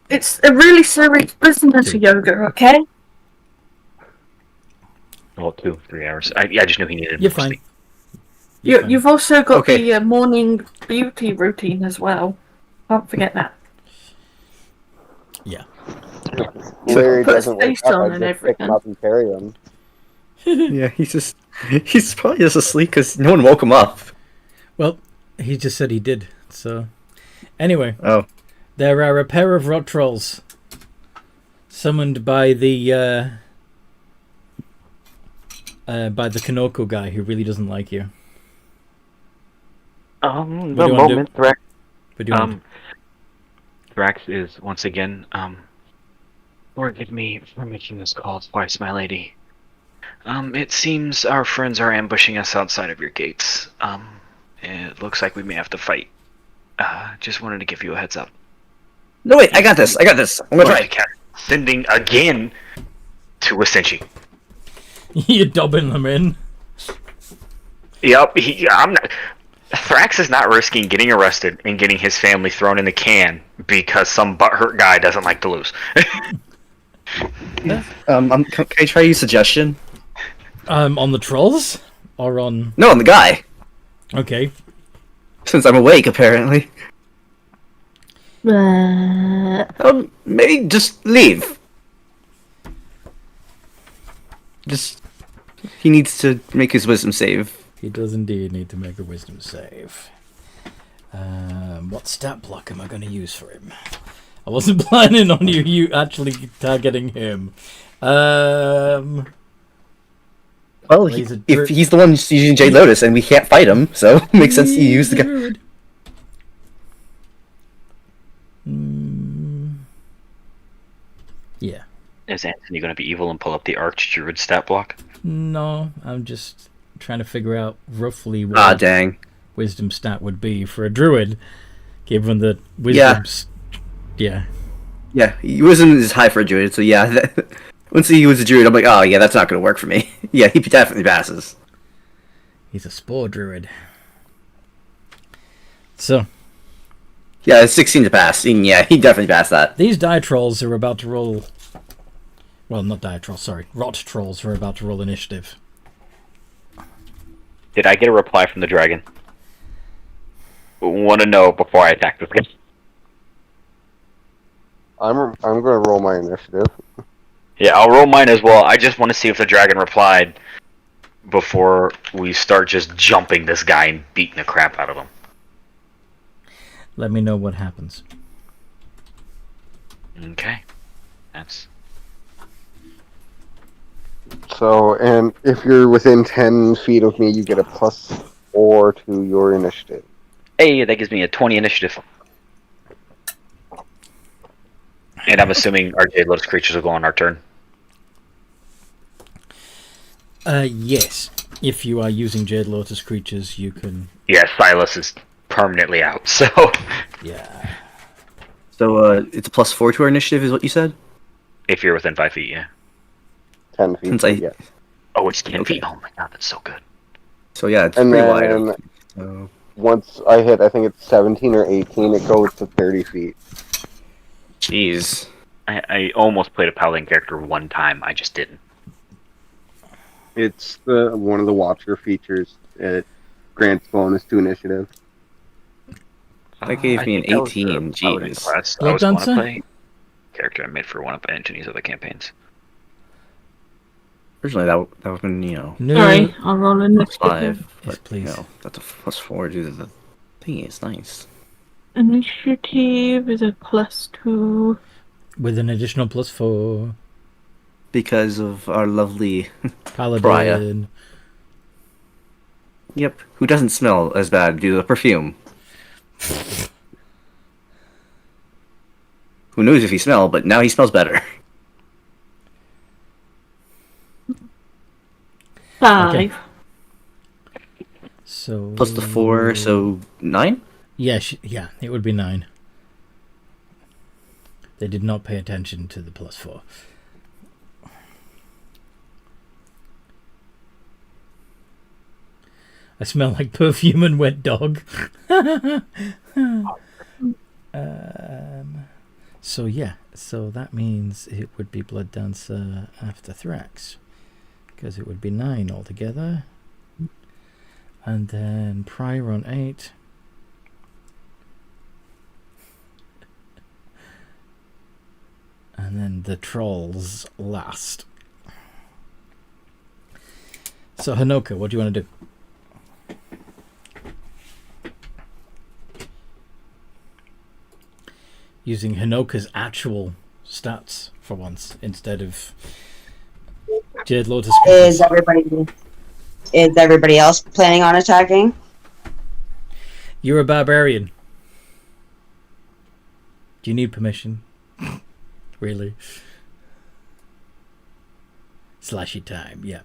It's a really serious business, yoga, okay? Well, 2-3 hours. I just knew he needed You're more fine. sleep. You've also got Okay. the morning beauty routine as well. Can't forget that. Yeah. Larry Put a doesn't wake face up. on I and just pick him everything. up and carry him. Yeah, he's probably just asleep because no one woke him up. Well, he just said he did. So, anyway, Oh, there are a pair of rot trolls summoned by the Kanoko guy who really doesn't like you. What do you wanna do? Thrax. What do you want? Thrax is once again. Forgive me for making this call twice, my lady. It seems our friends are ambushing us outside of your gates. It looks like we may have to fight. Just wanted to give you a heads up. no wait, I got this. I'm gonna try. Sending again to Asenchi. You're dubbing them in. Yep, I'm not. Thrax is not risking getting arrested and getting his family thrown in the can because some butthurt guy doesn't like to lose. Can I try your suggestion? On the trolls? Or on... No, I'm the guy. Okay. Since I'm awake, apparently. Maybe just leave. He needs to make his wisdom save. He does indeed need to make a wisdom save. What stat block am I going to use for him? I wasn't planning on you actually targeting him. Well, he's if he's the one using Jade Lotus and we can't fight him, so it makes sense to use the guy. Yeah. Is Anthony going to be evil and pull up the Archdruid stat block? No, I'm just trying to figure out roughly what Dang. wisdom stat would be for a druid, given that wisdom... Yeah. Yeah, wisdom is high for a druid, so yeah. Once he was a druid, I'm like, oh yeah, that's not going to work for me. Yeah, he definitely passes. He's a spore druid. So... Yeah, it's 16 to pass. And yeah, he definitely passed that. These die trolls are about to roll... Well, not die trolls, sorry. Rot trolls are about to roll initiative. Did I get a reply from the dragon? Want to know before I attack this guy. I'm gonna roll my initiative. Yeah, I'll roll mine as well. I just want to see if the dragon replied before we start just jumping this guy and beating the crap out of him. Let me know what happens. Okay. That's... So, and if you're within 10 feet of me, you get a +4 to your initiative. Hey, that gives me a 20 initiative. And I'm assuming our Jade Lotus creatures will go on our turn. Yes. If you are using Jade Lotus creatures, you can... Yeah, Silas is permanently out, so... Yeah. So, it's a +4 to our initiative, is what you said? If you're within 5 feet, yeah. 10 feet. Since I... Yeah. Oh, it's 10 Okay. feet. Oh my god, that's so good. So yeah, it's And pretty then wide. So... once I hit, I think it's 17 or 18, it goes to 30 feet. Jeez. I almost played a paladin character one time, I just didn't. It's one of the Watcher features. It grants bonus to initiative. That gave me an think that was the 18, paladin jeez. class I Blood was going to Dancer? play. Character I made for one of Antony's other campaigns. Originally, that would have been, No. Sorry, I'll roll initiative. 5. Yes, please. That's a +4 due to the thingy. It's nice. Initiative is a +2. With an additional +4. Because of our lovely... Paladin. Yep. Who doesn't smell as bad due to the perfume? Who knows if he smelled, but now he smells better. 5. Okay. So... Plus the 4, so 9? Yeah, yeah, it would be 9. They did not pay attention to the +4. I smell like perfume and wet dog. So yeah, so that means it would be Blood Dancer after Thrax, because it would be 9 altogether. And then Prior on 8. And then the trolls last. So Hanoka, what do you want to do? Using Hanoka's actual stats for once instead of Jade Lotus. Is everybody else planning on attacking? You're a barbarian. Do you need permission? Really? Slashy time, yeah.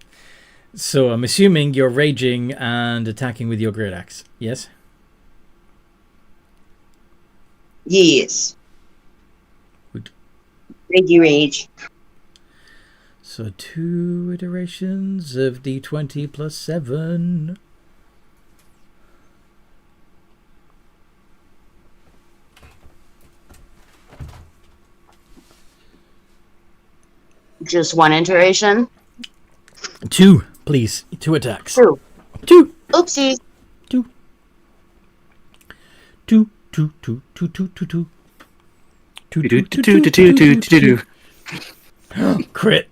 So I'm assuming you're raging and attacking with your great axe, yes? Yes. Good. Ragey rage. So 2 iterations of D20 plus 7. Just one iteration? 2 Please, 2 attacks. 2. 2. Oopsies. 2. 2. 2. 2. 2. 2. 2. 2. Do-do-do-do-do-do-do-do. Crit.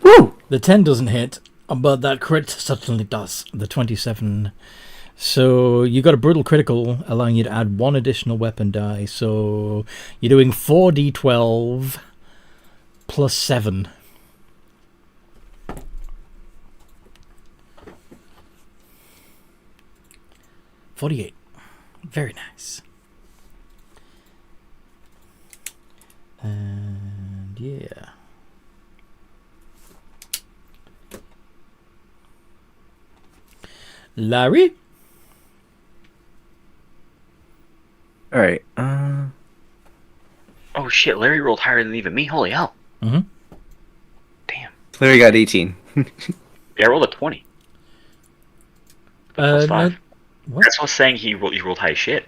Woo! The 10 doesn't hit, but that crit certainly does. The 27. So you got a brutal critical, allowing you to add 1 additional weapon die. So you're doing 4d12 plus 7. $48. Very nice. And yeah. Larry? Alright, Oh shit, Larry rolled higher than even me. Holy hell. Mm-hmm. Damn. Larry got 18. Yeah, I rolled a 20. Plus 5. No, what? That's what's saying you rolled high as shit.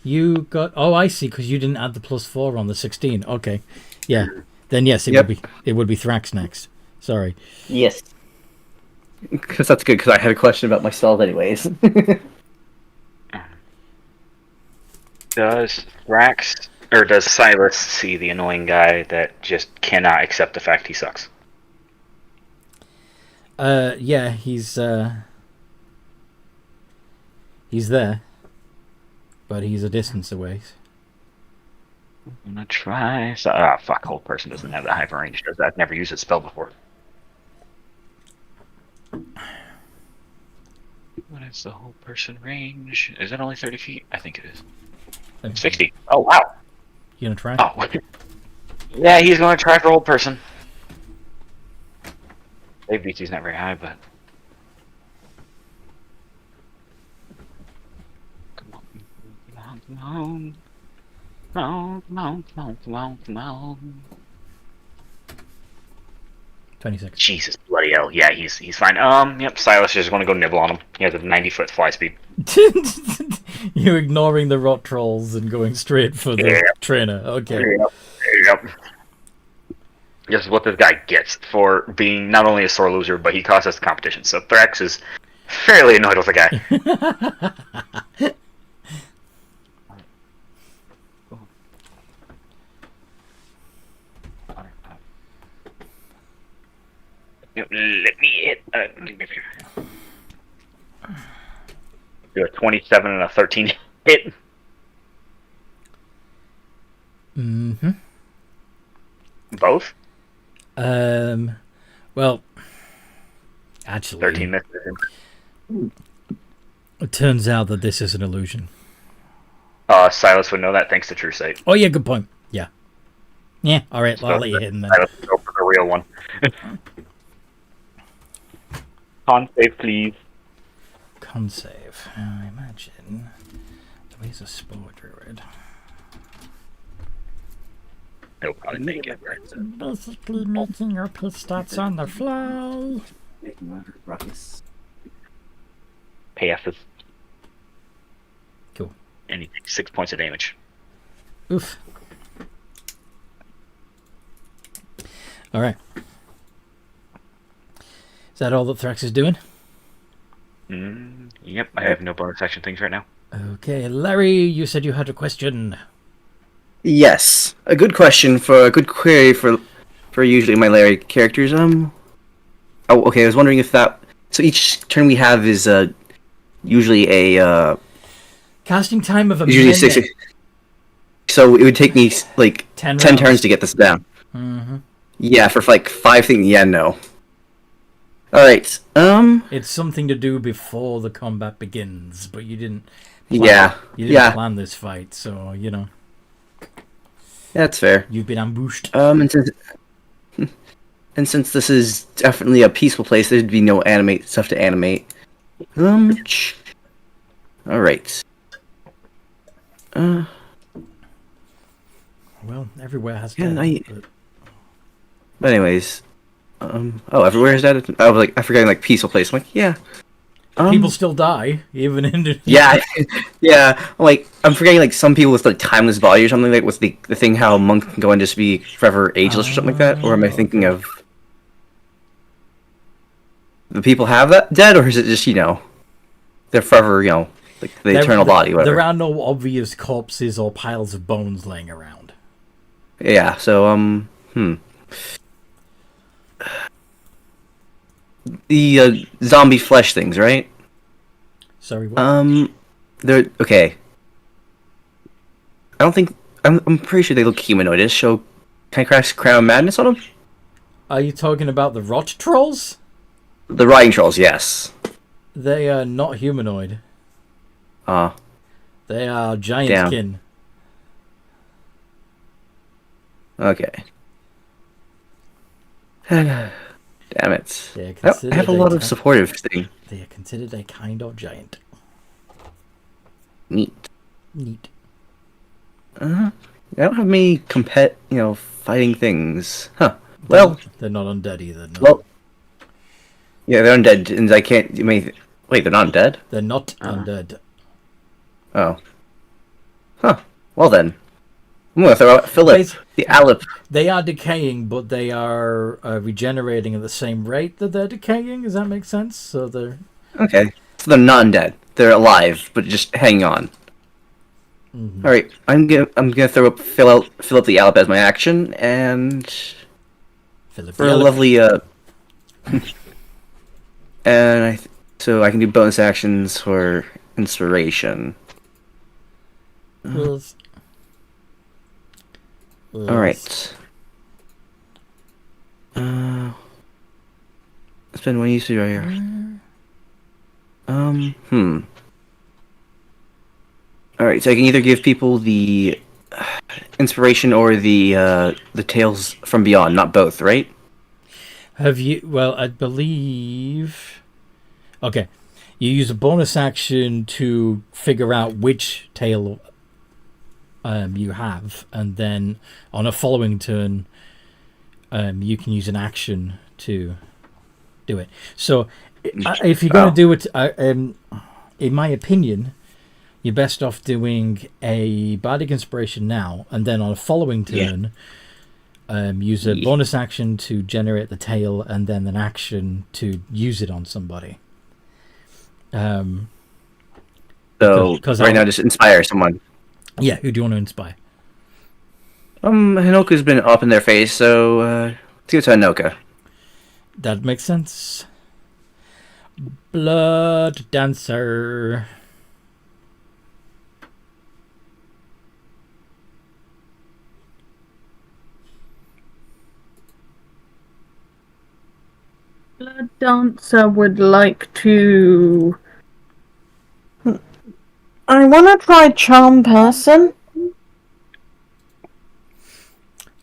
You got... Oh, I see, because you didn't add the +4 on the 16. Okay. Yeah. Then yes, it Yep. would be Thrax next. Sorry. Yes. Because that's good, because I had a question about myself anyways. Does Thrax, or does Silas see the annoying guy that just cannot accept the fact he sucks? Yeah, he's there. But he's a distance away. I'm gonna try. Fuck, Hold Person doesn't have that high of a range, does that? I've never used that spell before. What is the Hold Person range? Is it only 30 feet? I think it is. 60. Oh, wow. You gonna try? Oh. Yeah, he's gonna try for Hold Person. Save BT's not very high, but... Come on. Come on. 26. Jesus bloody hell. Yeah, he's fine. Yep, Silas is going to go nibble on him. He has a 90-foot fly speed. You're ignoring the rot trolls and going straight for the trainer. Okay. Yep. This is what this guy gets for being not only a sore loser, but he costs us the competition. So Thrax is fairly annoyed with the guy. Let me hit. Do a 27 and a 13 hit. Mm-hmm. Both? Well, actually, 13 misses him. it turns out that this is an illusion. Silas would know that thanks to True Sight. Oh, yeah, good point. Yeah. Yeah, alright, well, I'll let you hit him then. Silas would go for the real one. Con save, please. Con save. I imagine. Where's a Spore Druid? He'll probably make it. Basically making up his stats on the fly. Passes. Cool. And he takes 6 points of damage. Oof. Alright. Is that all that Thrax is doing? Yep, I have no bonus action things right now. Okay, Larry, you said you had a question. Yes, a good question for a good query for usually my Larry characters. Oh, okay. I was wondering if that. So each turn we have is usually a Casting time of a usually minute. 60. So it would take me like 10 10 turns to get this down. Mm-hmm. Yeah, for like 5 things. Yeah, no. All right. It's something to do before the combat begins, but you didn't. You didn't plan this fight, so you know. That's fair. You've been ambushed. And since this is definitely a peaceful place, there'd be no stuff to animate. All right. Well, everywhere has Yeah, death, but anyways, everywhere is that? I was like, I forgot like peaceful place. I'm like, yeah. people still die, even in. Yeah, yeah. I'm forgetting like some people with like timeless body or something like with the thing how monks can go and just be forever ageless or something like that. Or am I thinking of? the people have that dead, or is it just they're forever like the eternal body, whatever. There are no obvious corpses or piles of bones laying around. Yeah. So the zombie flesh things, right? Sorry, what? They're okay. I don't think I'm pretty sure they look humanoid. Show can I cast Crown Madness on them? Are you talking about the rot trolls? The rotting trolls, yes. They are not humanoid. They are giantkin. Okay. Damn it. I have a lot of supportive thing. They are considered a kind of giant. Neat. Uh-huh. I don't have many fighting things. Huh. Well, they're not undead either. No. Well, yeah, they're undead, and I can't. Wait, they're not undead? They're not undead. Oh. Huh. Well then, I'm gonna throw out Philip, the Alip. They are decaying, but they are regenerating at the same rate that they're decaying. Does that make sense? So they're okay. So they're not undead. They're alive, but just hang on. Mm-hmm. All right, I'm gonna fill up the Alip as my action, and for a lovely and so I can do bonus actions for inspiration. All right. Spend one usage right here. All right, so I can either give people the inspiration or the tales from beyond, not both, right? Have you? Well, I believe. Okay, you use a bonus action to figure out which tale you have, and then on a following turn, you can use an action to do it. So, if you're going to do it, in my opinion, you're best off doing a bardic inspiration now, and then on a following turn, use a bonus action to generate the tale, and then an action to use it on somebody. So right now, just inspire someone. Yeah, who do you want to inspire? Hanoka's been up in their face, so let's go to Hanoka. That makes sense. Blood Dancer. Blood Dancer would like to... I want to try Charm Person.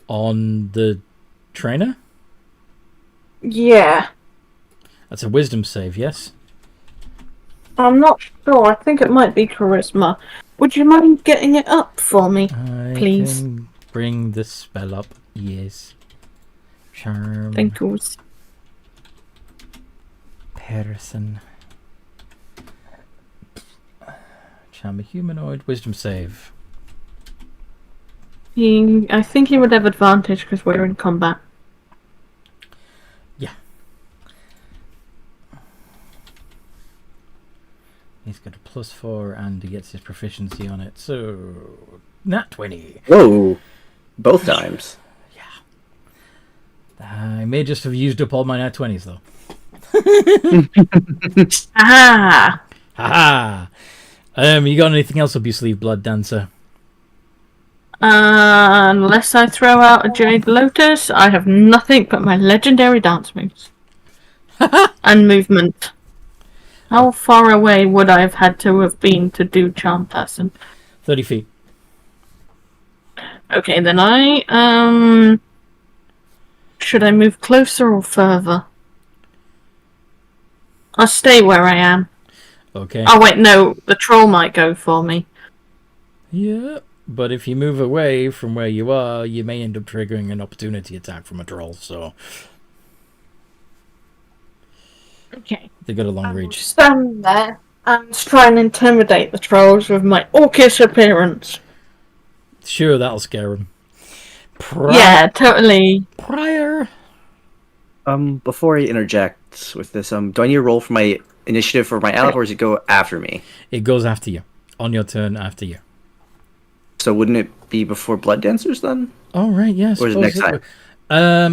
On the trainer? Yeah. That's a wisdom save, yes? I'm not sure. I think it might be Charisma. Would you mind getting it up for me, please? I can bring the spell up, yes. Charm... Thank you. Person. Charm a humanoid. Wisdom save. I think he would have advantage because we're in combat. Yeah. He's got a +4 and he gets his proficiency on it. So, nat 20. Whoa. Both times. Yeah. I may just have used up all my nat 20s though. Aha! Haha! You got anything else up your sleeve, Blood Dancer? Unless I throw out a Jade Lotus, I have nothing but my legendary dance moves. And movement. How far away would I have had to have been to do Charm Person? 30 feet. Okay, then should I move closer or further? I'll stay where I am. Okay. Oh wait, no, the troll might go for me. Yeah, but if you move away from where you are, you may end up triggering an opportunity attack from a troll, so... Okay. They got a long reach. Stand there and try and intimidate the trolls with my orcish appearance. Sure, that'll scare them. Yeah, totally. Prior. Before I interject with this, do I need to roll for my initiative for my ally, or does it go after me? It goes after you. On your turn, after you. So wouldn't it be before Blood Dancers then? Oh, right, yes. Or is it next time?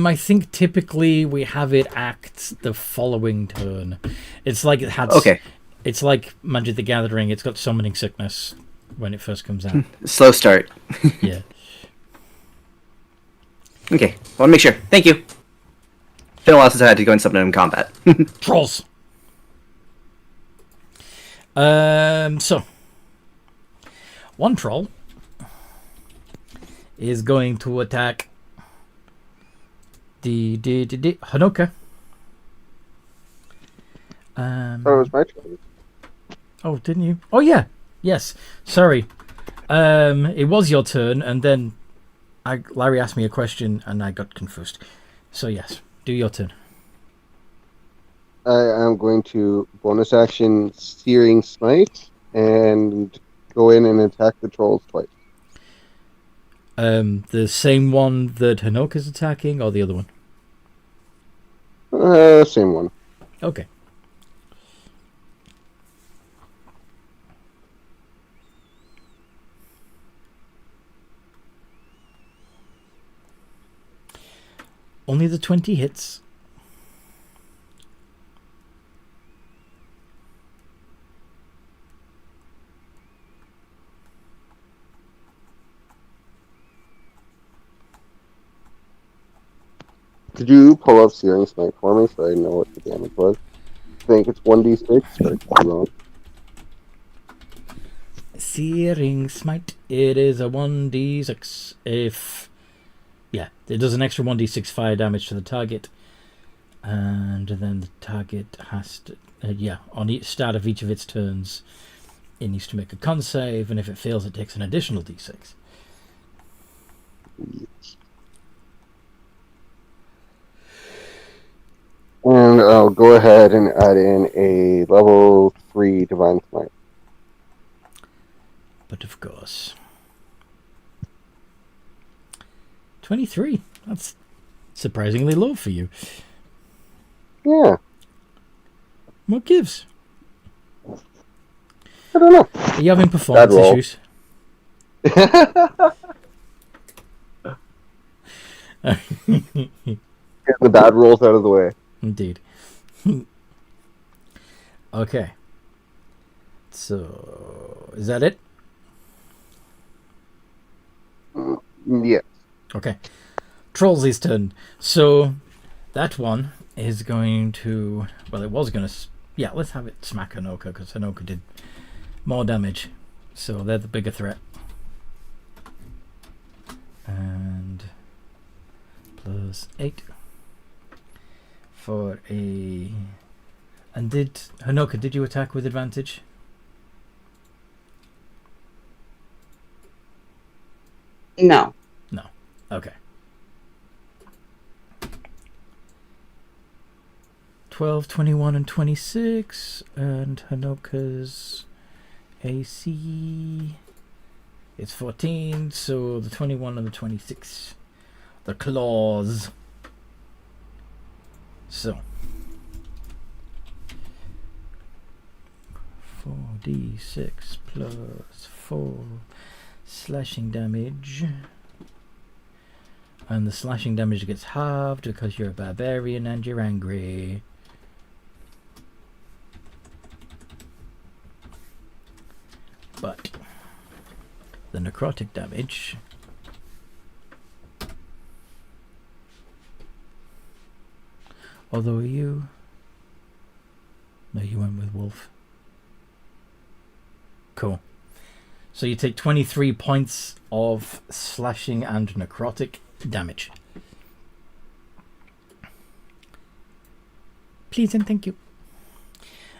I think typically we have it act the following turn. It's like it had. Okay. It's like Magic the Gathering. It's got summoning sickness when it first comes out. Slow start. Yeah. Okay. I want to make sure. Thank you. Been a while since I had to go and summon in combat. Trolls. So one troll is going to attack the Hanoka. Oh, it was my turn. Oh, didn't you? Oh, yeah. Yes. Sorry. It was your turn, and then Larry asked me a question, and I got confused. So, yes. Do your turn. I am going to bonus action Searing Smite and go in and attack the trolls twice. The same one that Hanoka's attacking, or the other one? Same one. Okay. Only the 20 hits. Could you pull up Searing Smite for me so I know what the damage was? I think it's 1d6, but I'm wrong. Searing Smite. It is a 1d6. Yeah, it does an extra 1d6 fire damage to the target. And then the target has to... on each start of each of its turns, it needs to make a con save, and if it fails, it takes an additional d6. Yes. And I'll go ahead and add in a level 3 Divine Smite. But of course... 23. That's surprisingly low for you. Yeah, What gives? I don't know. Are you having performance roll. issues? Get the bad rolls out of the way. Indeed. Okay. So, is that it? Yeah. Okay. Trollsy's turn. So, that one is going to... Well, it was going to... Yeah, let's have it smack Hanoka, because Hanoka did more damage. So, they're the bigger threat. And... plus 8. For a... And Hanoka, did you attack with advantage? No. No. Okay. 12, 21, and 26. And Hanoka's AC is 14. So the 21 and the 26. The claws. So. 4d6 plus 4 slashing damage. And the slashing damage gets halved because you're a barbarian and you're angry. But the necrotic damage although you... No, you went with Wolf. Cool. So you take 23 points of slashing and necrotic damage. Please and thank you.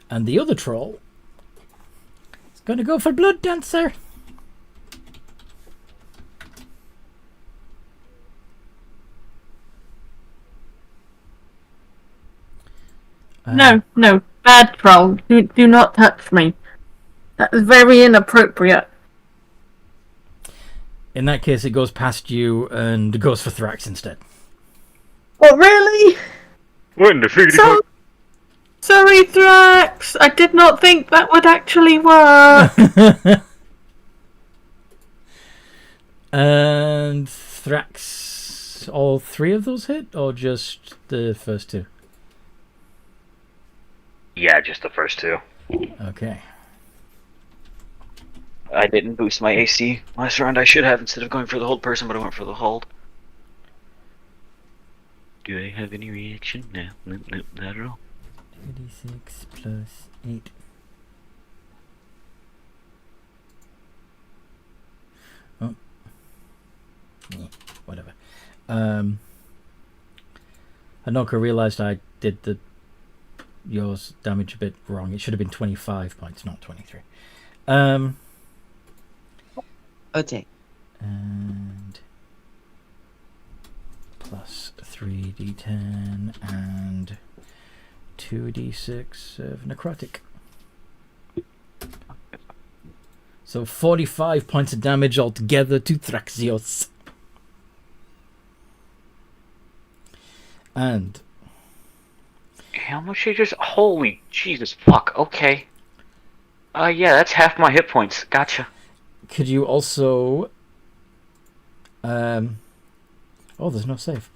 And the other troll is going to go for Blood Dancer. No, bad troll. Do not touch me. That is very inappropriate. In that case, it goes past you and goes for Thrax instead. What, really? What in the figure? So, sorry, Thrax. I did not think that would actually work. And Thrax, all three of those hit, or just the first two? Yeah, just the first two. Okay. I didn't boost my AC last round. I should have instead of going for the hold person, but I went for the hold. Do I have any reaction? No, nope, not at all. 36 plus 8. Oh. Yeah, whatever. Hanoka realized I did yours damage a bit wrong. It should have been 25 points, not 23. Okay. And plus 3d10 and 2d6 of necrotic. So 45 points of damage altogether to Thraxios. And How much you just? Holy Jesus, fuck. Okay. Yeah, that's half my hit points. Gotcha. could you also... Oh, there's no save.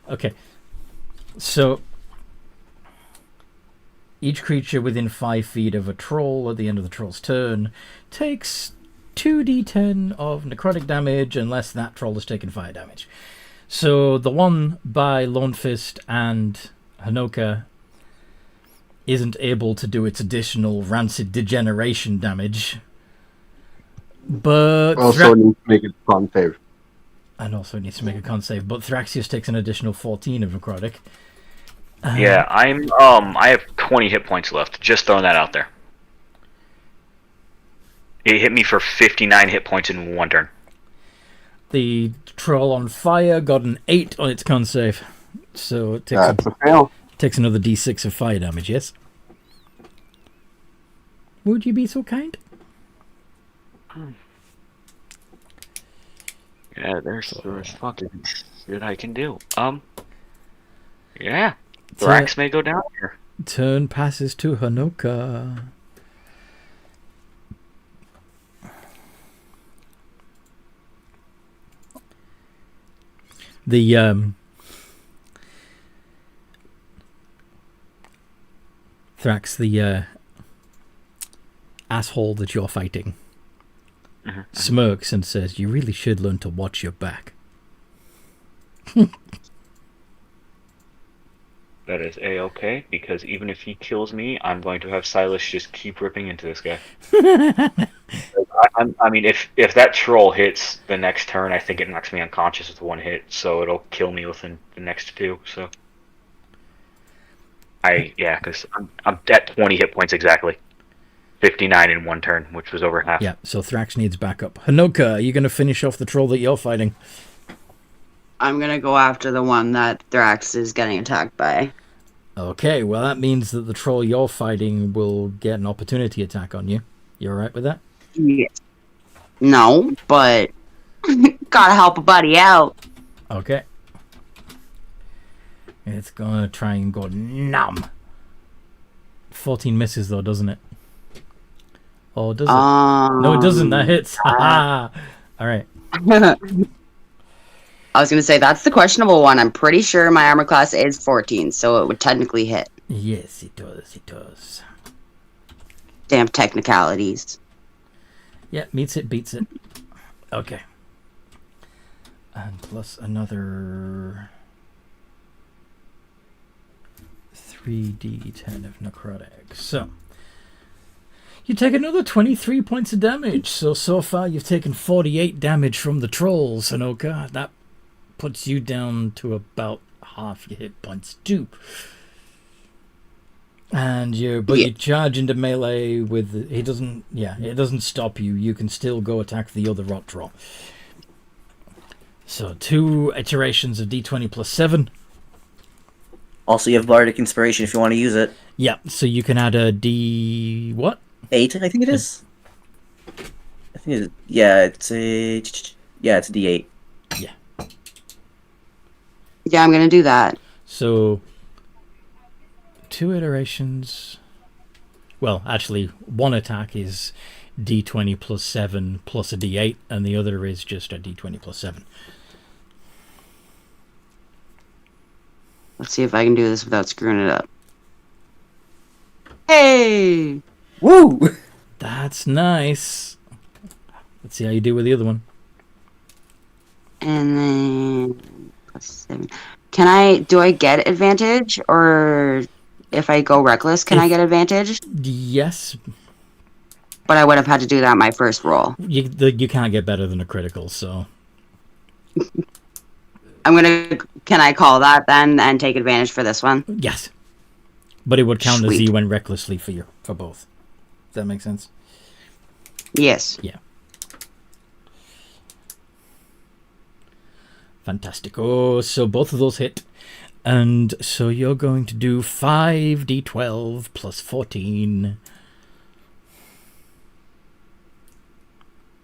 Okay. So, each creature within 5 feet of a troll at the end of the troll's turn takes 2d10 of necrotic damage unless that troll has taken fire damage. So, the one by Lone Fist and Hanoka isn't able to do its additional rancid degeneration damage. But Also need to make it con save. and also needs to make a con save. But Thraxius takes an additional 14 of necrotic. Yeah, I have 20 hit points left. Just throwing that out there. It hit me for 59 hit points in one turn. The troll on fire got an 8 on its con save, so it That's a fail. takes another d6 of fire damage. Yes. Would you be so kind? Yeah, there's fucking shit I can do. Yeah. Thrax may go down here. Turn passes to Hanoka. The Thrax, the asshole that you're fighting, smirks and says, "You really should learn to watch your back." That is A-okay, because even if he kills me, I'm going to have Silas just keep ripping into this guy. I mean, if that troll hits the next turn, I think it knocks me unconscious with one hit, so it'll kill me within the next two, so... because I'm at 20 hit points exactly. 59 in one turn, which was over half. Yeah, so Thrax needs backup. Hanoka, are you going to finish off the troll that you're fighting? I'm gonna go after the one that Thrax is getting attacked by. Okay, well that means that the troll you're fighting will get an opportunity attack on you. You alright with that? Yes. No, but gotta help a buddy out. Okay. It's gonna try and go numb. 14 misses though, doesn't it? Or does it? No, it doesn't. That hits. Haha. Alright. I was gonna say that's the questionable one. I'm pretty sure my armor class is 14, so it would technically hit. Yes, it does. It does. Damn technicalities. Yeah, meets it, beats it. Okay. And plus another 3d10 of necrotic. So, you take another 23 points of damage. So far you've taken 48 damage from the trolls, Hanoka. That puts you down to about half your hit points too. And you charge into melee with it doesn't stop you. You can still go attack the other rot troll. So 2 iterations of d20 plus 7. Also, you have Bardic Inspiration if you want to use it. Yeah, so you can add a d what? 8, I think it is. I think it's it's a D8. Yeah. Yeah, I'm gonna do that. So 2 iterations. Well, actually, one attack is d20 plus 7 plus a d8, and the other is just a d20 plus 7. Let's see if I can do this without screwing it up. Hey! Woo! That's nice. Let's see how you do with the other one. And then plus 7. Do I get advantage, or if I go reckless, can I get advantage? Yes. But I would have had to do that my first roll. You can't get better than a critical, so. Can I call that then and take advantage for this one? Yes. But it would count as Sweet. you went recklessly for both. Does that make sense? Yes. Yeah. Fantastic. Oh, so both of those hit. And so you're going to do 5d12 plus 14.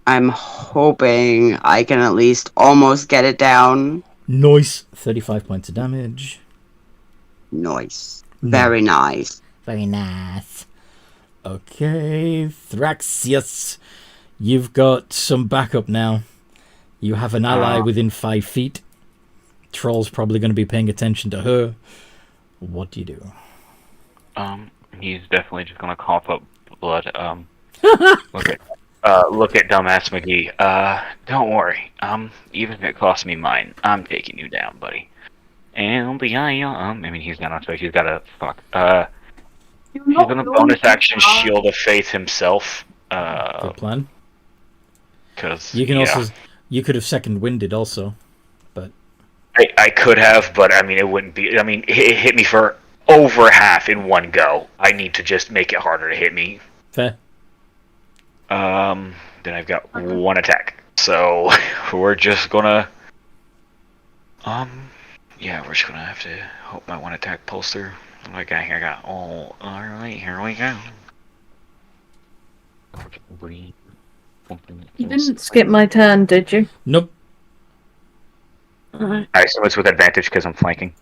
I'm hoping I can at least almost get it down. Nice. 35 points of damage. Nice. Very nice. Very nice. Okay, Thraxius. You've got some backup now. You have an ally within 5 feet. Troll's probably going to be paying attention to her. What do you do? He's definitely just gonna cough up blood. Look at dumbass McGee. Don't worry. Even if it costs me mine, I'm taking you down, buddy. And I mean, he's not on space. He's got a fuck. He's gonna bonus action Shield of Faith himself. Good plan. Because You can also, you could have second winded also, but I could have, but I mean, it wouldn't be. I mean, it hit me for over half in one go. I need to just make it harder to hit me. fair. Then I've got one attack. So we're just gonna yeah, we're just gonna have to hope my one attack pulls through. Okay, here I got alright, here we go. You didn't skip my turn, did you? Nope. Alright. I assume it's with advantage because I'm flanking.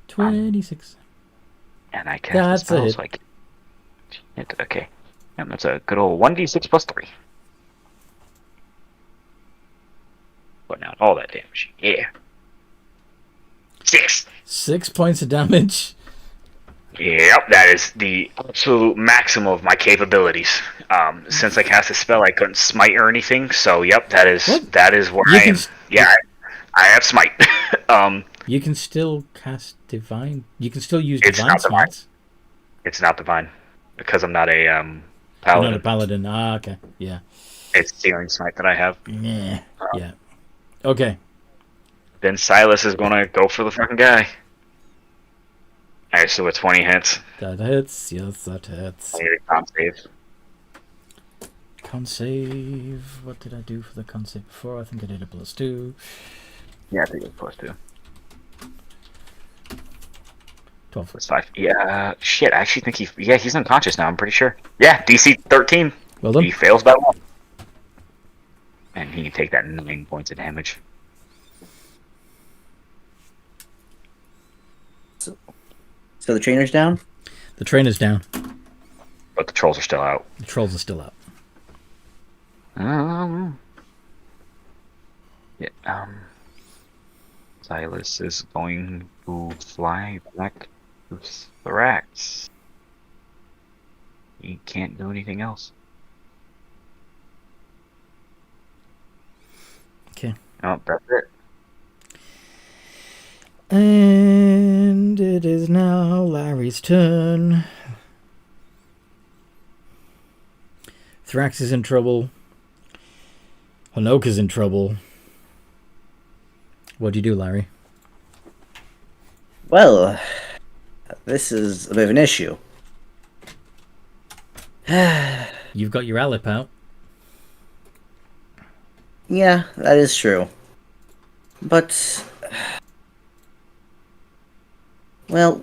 26. And I cast That's the spell, a hit. so I can hit. Okay. And that's a good old 1d6 plus 3. Putting out all that damage. Yeah. 6! 6 points of damage. Yep, that is the absolute maximum of my capabilities. Since I cast a spell, I couldn't smite or anything, so yep, that is What? where You I can am. Yeah, I have smite. You can still cast divine. You can still use It's divine not divine. smites. It's not divine because I'm not a You're not paladin. a paladin. Ah, okay. Yeah. It's sealing smite that I have. Yeah. Yeah. Okay. Then Silas is gonna go for the fucking guy. Alright, so with 20 hits, That hits. Yes, that hits. I need a con save. Con save. What did I do for the con save before? I think I did a +2. Yeah, I think it's plus 2. 12. Plus 5. Yeah, shit, I actually think he's unconscious now, I'm pretty sure. Yeah, DC 13. Well done. He fails by 1. And he can take that 9 points of damage. So the trainer's down? The trainer's down. But the trolls are still out. The trolls are still out. Yeah, Silas is going to fly back to Thorax. He can't do anything else. Okay. Oh, that's it. And it is now Larry's turn. Thrax is in trouble. Hanoka's in trouble. What'd you do, Larry? Well, this is a bit of an issue. You've got your Alip out. Yeah, that is true. But, well,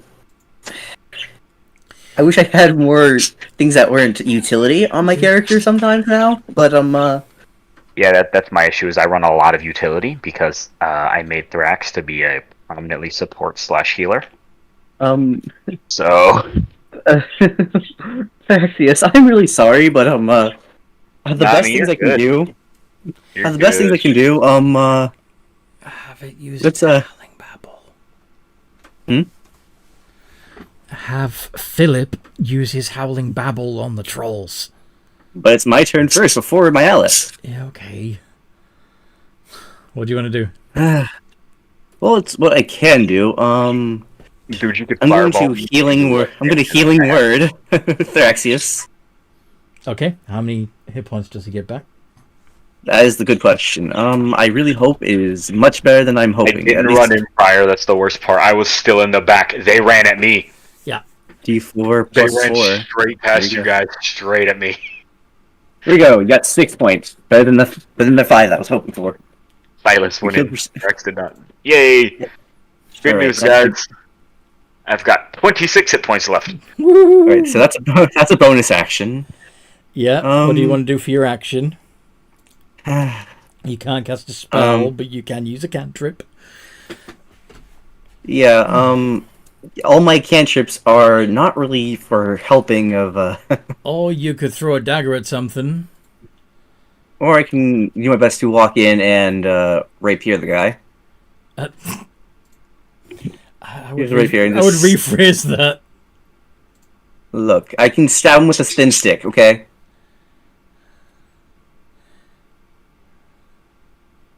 I wish I had more things that weren't utility on my character sometimes now, but Yeah, that's my issue. Is I run a lot of utility because I made Thrax to be a prominently support / healer. So, Yes, I'm really sorry, but the best you're things I can good. do. You're The best things I good. can do. Have it use Let's, howling babble. Hmm? Have Philip use his howling babble on the trolls. But it's my turn first before my Alice. Yeah, okay. What do you want to do? Well, it's what I can do. Dude, you could I'm going fireball to me. healing word. I'm going to healing word, Thraxius. Okay, how many hit points does he get back? That is the good question. I really hope it is much better than I'm I hoping. didn't At least run in prior, that's the worst part. I was still in the back. They ran at me. D4 They plus ran 4. straight past There you you guys, straight at me. Here we go. You got 6 points. Better than the 5 I was hoping for. Silas You winning. killed Rex did not. Yay! Good Alright, news, that guys. I've got 26 hit points left. Alright, so that's a bonus action. Yeah, what do you want to do for your action? Yeah, You can't cast a spell, but you can use a cantrip. all my cantrips are not really for helping of, Or you could throw a dagger at something. or I can do my best to walk in and rapier the guy. I Here's would, the rapier. And I would just- rephrase that. Look, I can stab him with a thin stick, okay?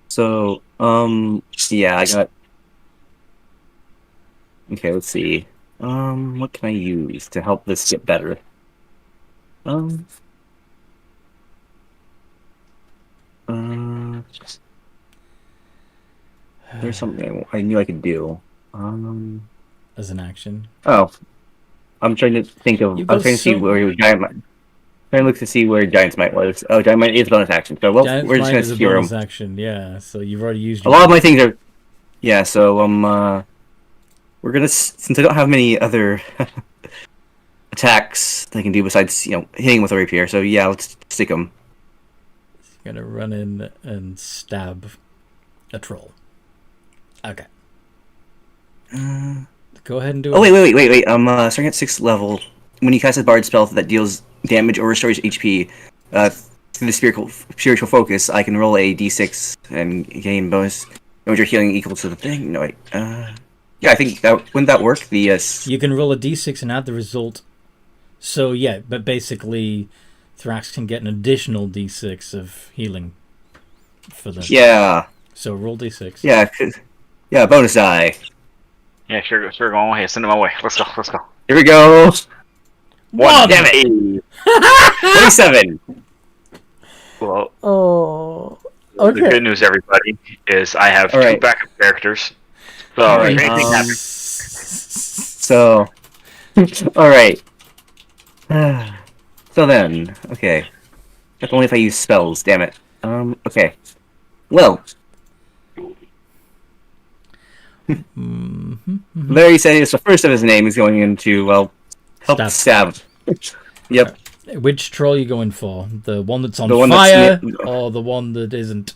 So, yeah, I got... Okay, let's see. What can I use to help this get better? There's something I knew I could do. As an action. Oh. I'm trying to think of... You've I was got trying to see so- where Giant Might... Trying to look to see where Giant's Might was. Oh, Giant Might is a bonus action. So, well, Giant's we're just Might going is to a secure him. bonus action, yeah. So you've already used A lot of my things are... Yeah, so, we're gonna... Since I don't have many other attacks that I can do besides, hitting with a rapier, so yeah, let's stick them. Gonna run in and stab a troll. Okay. Go ahead and do it. Oh, wait. Starting at 6th level, when you cast a bard spell that deals damage or restores HP, through the spiritual focus, I can roll a d6 and gain bonus damage or healing equal to the thing. No, wait. Yeah, I think wouldn't that work? You can roll a d6 and add the result. So, yeah, but basically, Thrax can get an additional d6 of healing for them. Yeah. So roll d6. Yeah, bonus die. Yeah, sure, go ahead. Send it my way. Let's go. Here we go. One! Damn it! 27! Well, Oh. the Okay. good news, everybody, is I have All right. 2 backup characters. So, All if right, anything happens, So, alright. So then, okay. That's only if I use spells, damn it. Okay. Well. Larry said it's the first of his name is going into, well, help stab. Yep. Which troll are you going for? The one that's on The one fire, that's or the one that isn't?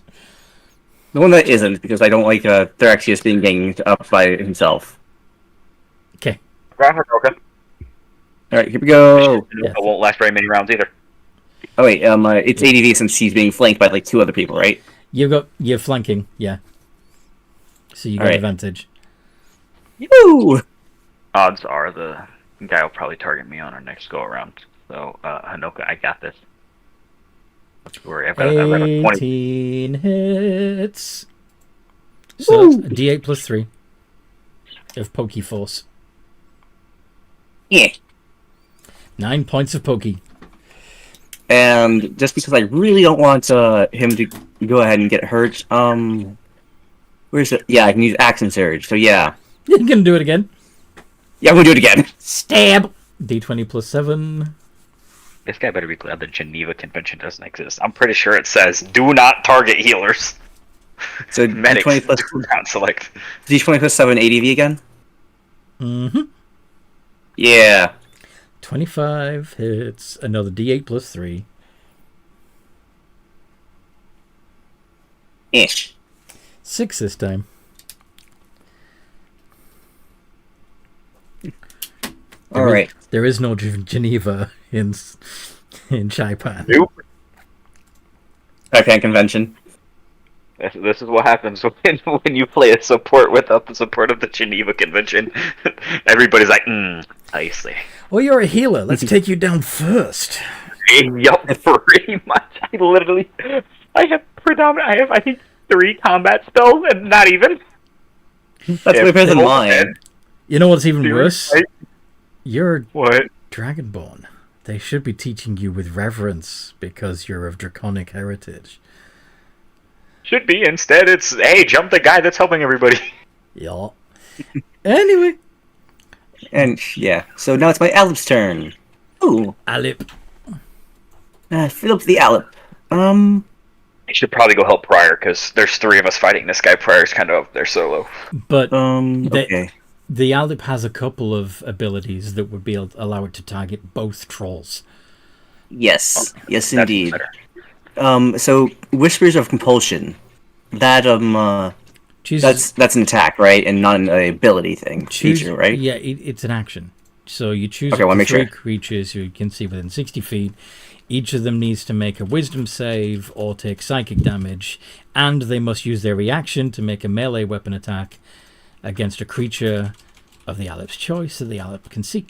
The one that isn't, because I don't like Thraxius being ganged up by himself. Okay. okay. Alright, here we go. It won't last very many rounds either. Oh wait, it's ADV since he's being flanked by like 2 other people, right? You're flanking, yeah. So you got Alright. advantage. Woo! Odds are the guy will probably target me on our next go around. So, Hanoka, I got this. Don't worry, I've got a 20. 18 hits. So that's a d8 plus 3 of Pokey Force. Yeah. 9 points of Pokey. And just because I really don't want him to go ahead and get hurt, where's it? Yeah, I can use Axe and Surge, so yeah. You're gonna do it again. Yeah, I'm gonna do it again. Stab! D20 plus 7. This guy better be glad the Geneva Convention doesn't exist. I'm pretty sure it says, do not target healers. So Medics D20 plus, do not select. D20 plus 7 ADV again? Mm-hmm. Yeah. 25 hits. Another d8 plus 3. Ish. 6 this time. All right. There is no Geneva in Chaipan. Nope. Chaipan Convention. This is what happens when you play a support without the support of the Geneva Convention. Everybody's like, I see. Oh, you're a healer. Let's take you down first. Yup, pretty much. I have I think 3 combat spells, and not even. That's way better than mine. You know what's even worse? Right? You're What? Dragonborn. They should be teaching you with reverence because you're of draconic heritage. Should be. Instead, it's, hey, jump the guy that's helping everybody. Yeah. Anyway. And yeah, so now it's my Alip's turn. Ooh. Alip. Fill up the Alip. You should probably go help Pryor, because there's 3 of us fighting this guy. Pryor's kind of up there solo. But okay. The Alip has a couple of abilities that would be able to allow it to target both trolls. Yes. Yes, That's indeed. better. So Whispers of Compulsion. That that's an attack, right? And not an ability thing. Feature, right? Yeah, it's an action. So you choose Okay, well, make 3 sure. creatures you can see within 60 feet. Each of them needs to make a wisdom save or take psychic damage, and they must use their reaction to make a melee weapon attack against a creature of the Alip's choice that the Alip can see.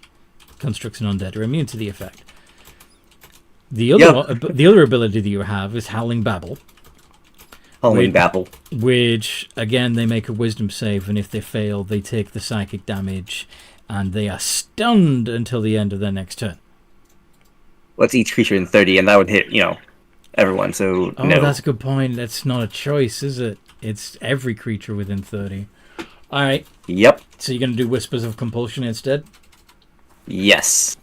Constructs and undead are immune to the effect. The other ability that you have is Howling Babble. Howling Babble. Which, again, they make a wisdom save, and if they fail, they take the psychic damage, and they are stunned until the end of their next turn. What's each creature in 30, and that would hit, everyone, so Oh, no. that's a good point. That's not a choice, is it? It's every creature within 30. Alright, Yep. so you're going to do Whispers of Compulsion instead? Yes.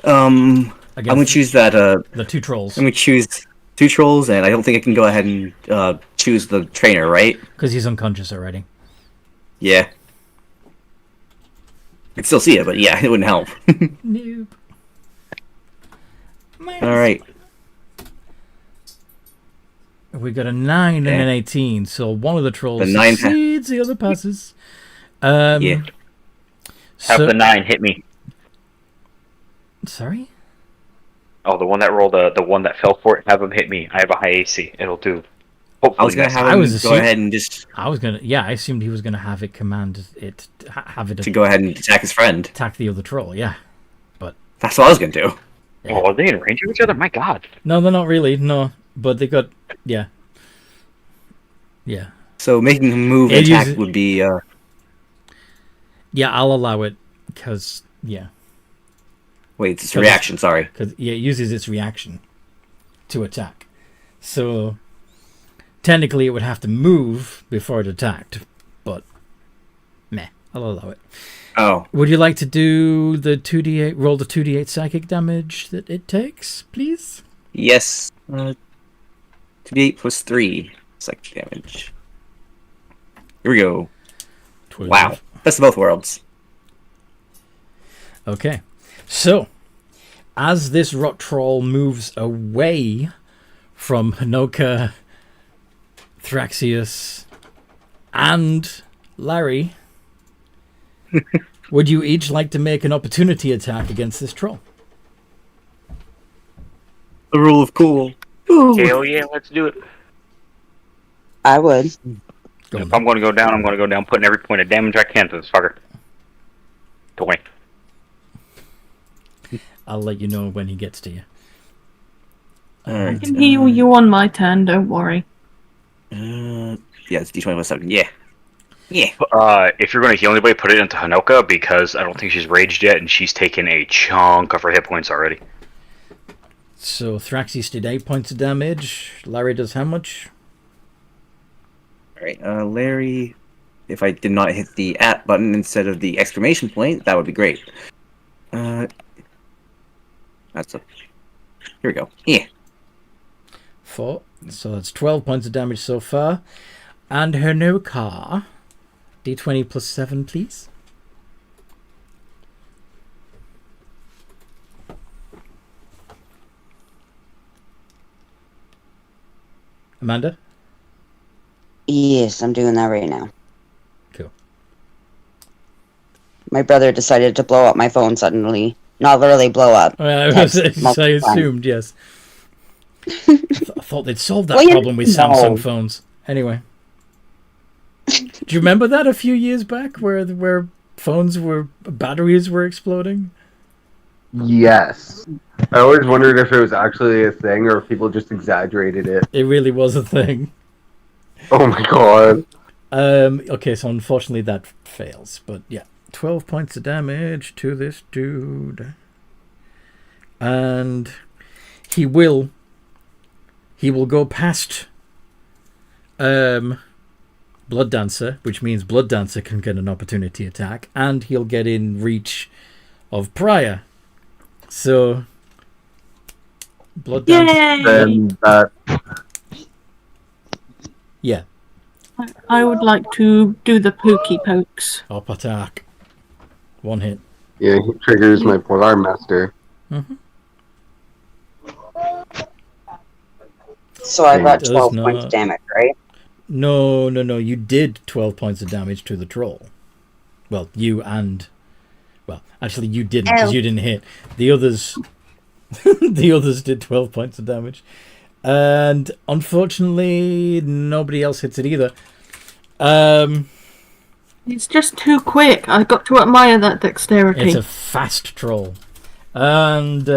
I'm going to choose that, The 2 trolls. I'm going to choose 2 trolls, and I don't think I can go ahead and choose the trainer, right? Because he's unconscious already. Yeah. I can still see it, but yeah, it wouldn't help. Nope. Alright. We got a 9 and an 18, so one of the trolls The 9 succeeds, the other passes. Yeah. Have the 9 hit me. Sorry? Oh, the one that rolled, the one that fell for it, have him hit me. I have a high AC. It'll do. Hopefully I was going to have him go ahead and just... I assumed he was going to have it command it, have it to go ahead and attack his friend. attack the other troll, yeah. But that's what I was going to do. Yeah. Oh, are they in range of each other? My god. No, they're not really, no. But they got, yeah. Yeah. So making him move and attack would be... Yeah, I'll allow it, because, yeah. Wait, it's a reaction, sorry. Because it uses its reaction to attack. So, technically it would have to move before it attacked, but meh, I'll allow it. Oh. Would you like to do the 2d8, roll the 2d8 psychic damage that it takes, please? Yes. 2d8 plus 3 psychic damage. Here we go. 12. Wow. Best of both worlds. Okay. So, as this rot troll moves away from Hanoka, Thraxius, and Larry, would you each like to make an opportunity attack against this troll? The rule of cool. Hell yeah, let's do it. I would. If I'm going to go down, I'm going to go down putting every point of damage I can to this fucker. 20. I'll let you know when he gets to you. I can heal you on my turn, don't worry. Yeah, it's d20 plus 7. Yeah. Yeah. If you're going to heal anybody, put it into Hanoka, because I don't think she's raged yet, and she's taken a chunk of her hit points already. So Thraxius did 8 points of damage. Larry does how much? Alright, Larry, if I did not hit the @ button instead of the exclamation point, that would be great. That's a... Here we go. Yeah. 4. So that's 12 points of damage so far. And Hanoka, d20 plus 7, please. Amanda? Yes, I'm doing that right now. Cool. my brother decided to blow up my phone suddenly. Not literally blow up. I Text multiple assumed, yes. I thought they'd solved that Well, you problem with know. Samsung phones. Anyway. Do you remember that a few years back where batteries were exploding? Yes. I always wondered if it was actually a thing or if people just exaggerated it. It really was a thing. Oh my god. Okay, so unfortunately that fails, but yeah. 12 points of damage to this dude. And he will go past Blood Dancer, which means Blood Dancer can get an opportunity attack, and he'll get in reach of Prior. So Blood Dancer. Then that Yeah. I would like to do the pokey pokes. Up attack. One hit. he triggers my Polar Master. Mm-hmm. So I got Does 12 not- points of damage, right? No. You did 12 points of damage to the troll. Well, you and... Well, actually, you didn't, because you didn't hit. The others... the others did 12 points of damage. And unfortunately, nobody else hits it either. It's just too quick. I got to admire that dexterity. It's a fast troll. And...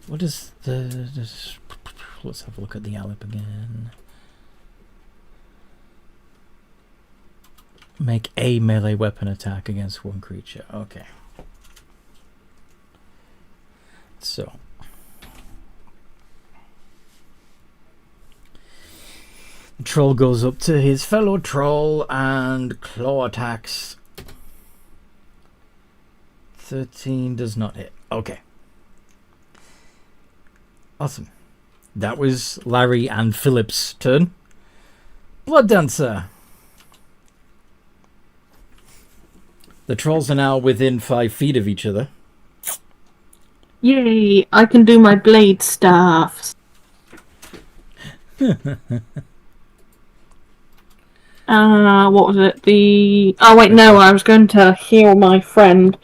what is this? Let's have a look at the Alip again. Make a melee weapon attack against one creature. Okay. So. The troll goes up to his fellow troll and claw attacks. 13 does not hit. Okay. Awesome. That was Larry and Philip's turn. Blood Dancer. The trolls are now within 5 feet of each other. Yay! I can do my blade staffs. What was it? Oh wait, no, I was going to heal my friend.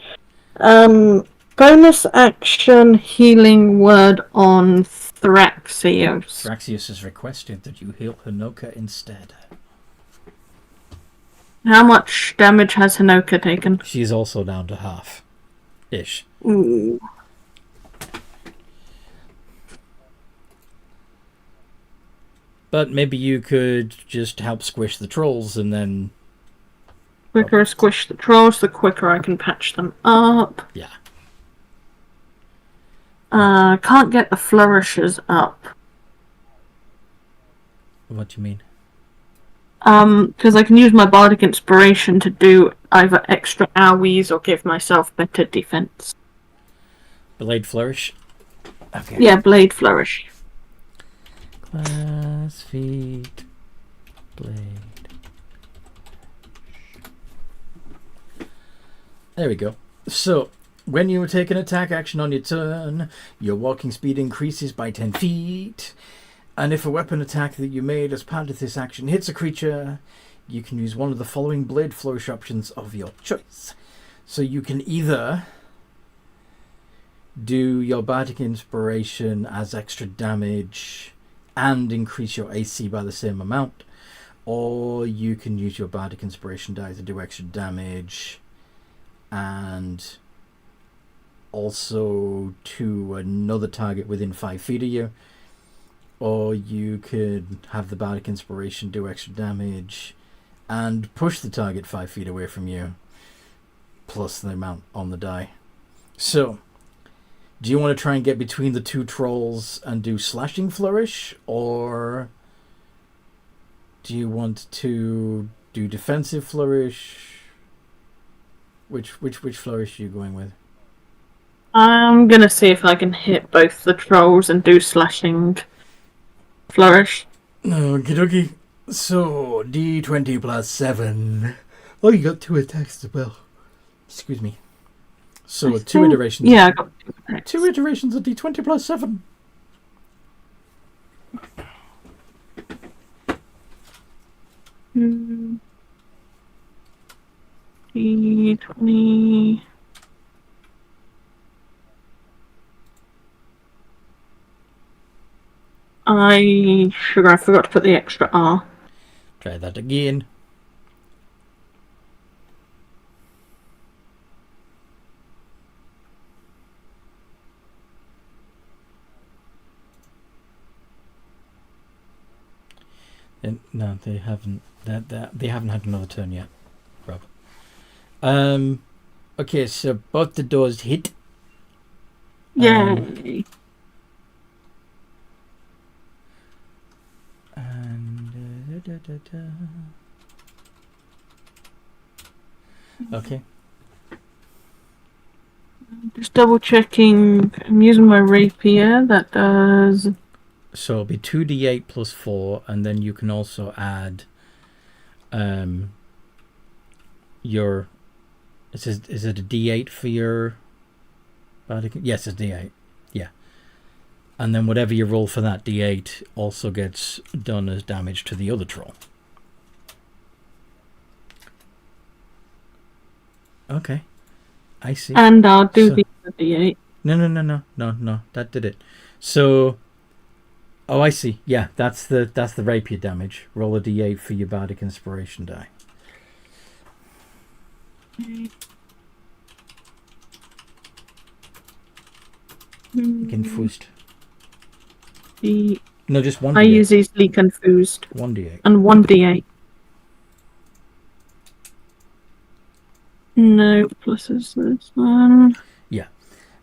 Bonus action healing word on Thraxios. Thraxios has requested that you heal Hanoka instead. How much damage has Hanoka taken? She's also down to half. Ish. Ooh. But maybe you could just help squish the trolls and then... Quicker I squish the trolls, the quicker I can patch them up. Yeah. Can't get the flourishes up. What do you mean? Because I can use my bardic inspiration to do either extra owies or give myself better defense. Blade Flourish? Okay. Yeah, blade flourish. Class, feet, blade. There we go. So, when you take an attack action on your turn, your walking speed increases by 10 feet. And if a weapon attack that you made as part of this action hits a creature, you can use one of the following blade flourish options of your choice. So you can either do your bardic inspiration as extra damage and increase your AC by the same amount, or you can use your bardic inspiration die to do extra damage and also to another target within 5 feet of you, or you could have the bardic inspiration do extra damage and push the target 5 feet away from you plus the amount on the die. So do you want to try and get between the two trolls and do slashing flourish, or do you want to do defensive flourish? Which flourish are you going with? I'm gonna see if I can hit both the trolls and do slashing flourish. Okie dokie. So, D20 plus 7. Oh, you got 2 attacks as well. Excuse me. So, 2 iterations. Yeah, I got 2 attacks. 2 iterations of D20 plus 7. D20. I forgot to put the extra R. Try that again. No, they haven't. They haven't had another turn yet, Rob. Okay, so both the doors hit. Yay! Okay. Just double checking. I'm using my rapier. That does. So it'll be 2d8 plus 4, and then you can also add your. Is it a d8 for your? Yes, it's d8. Yeah. And then whatever you roll for that d8 also gets done as damage to the other troll. Okay. I see. And I'll do the D8. No. That did it. So. Oh, I see. Yeah, that's the rapier damage. Roll a d8 for your bardic inspiration die. Confused. No, just one. I use easily confused. 1d8. And 1d8. No pluses this one. Yeah.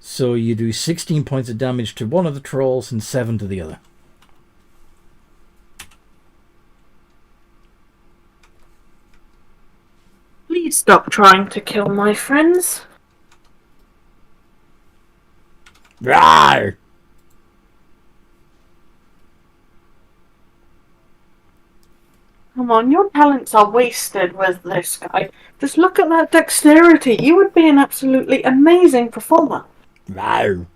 So you do 16 points of damage to one of the trolls and 7 to the other. Please stop trying to kill my friends. Rawr! Come on, your talents are wasted with this guy. Just look at that dexterity. You would be an absolutely amazing performer. Rawr!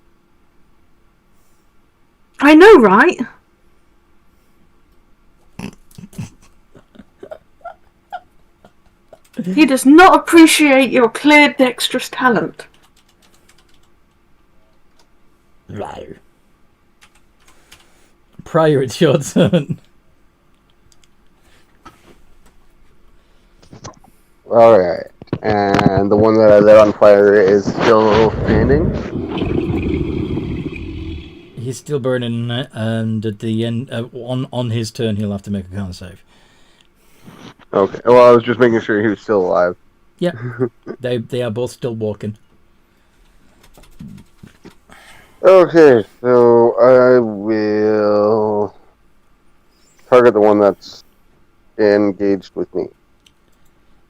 I know, right? He does not appreciate your clear dexterous talent. Rawr. Prior, it's your turn. Alright. And the one that I lit on fire is still standing? He's still burning, and at the end, on his turn, he'll have to make a con save. Okay. Well, I was just making sure he was still alive. Yeah, they are both still walking. Okay, so I will target the one that's engaged with me.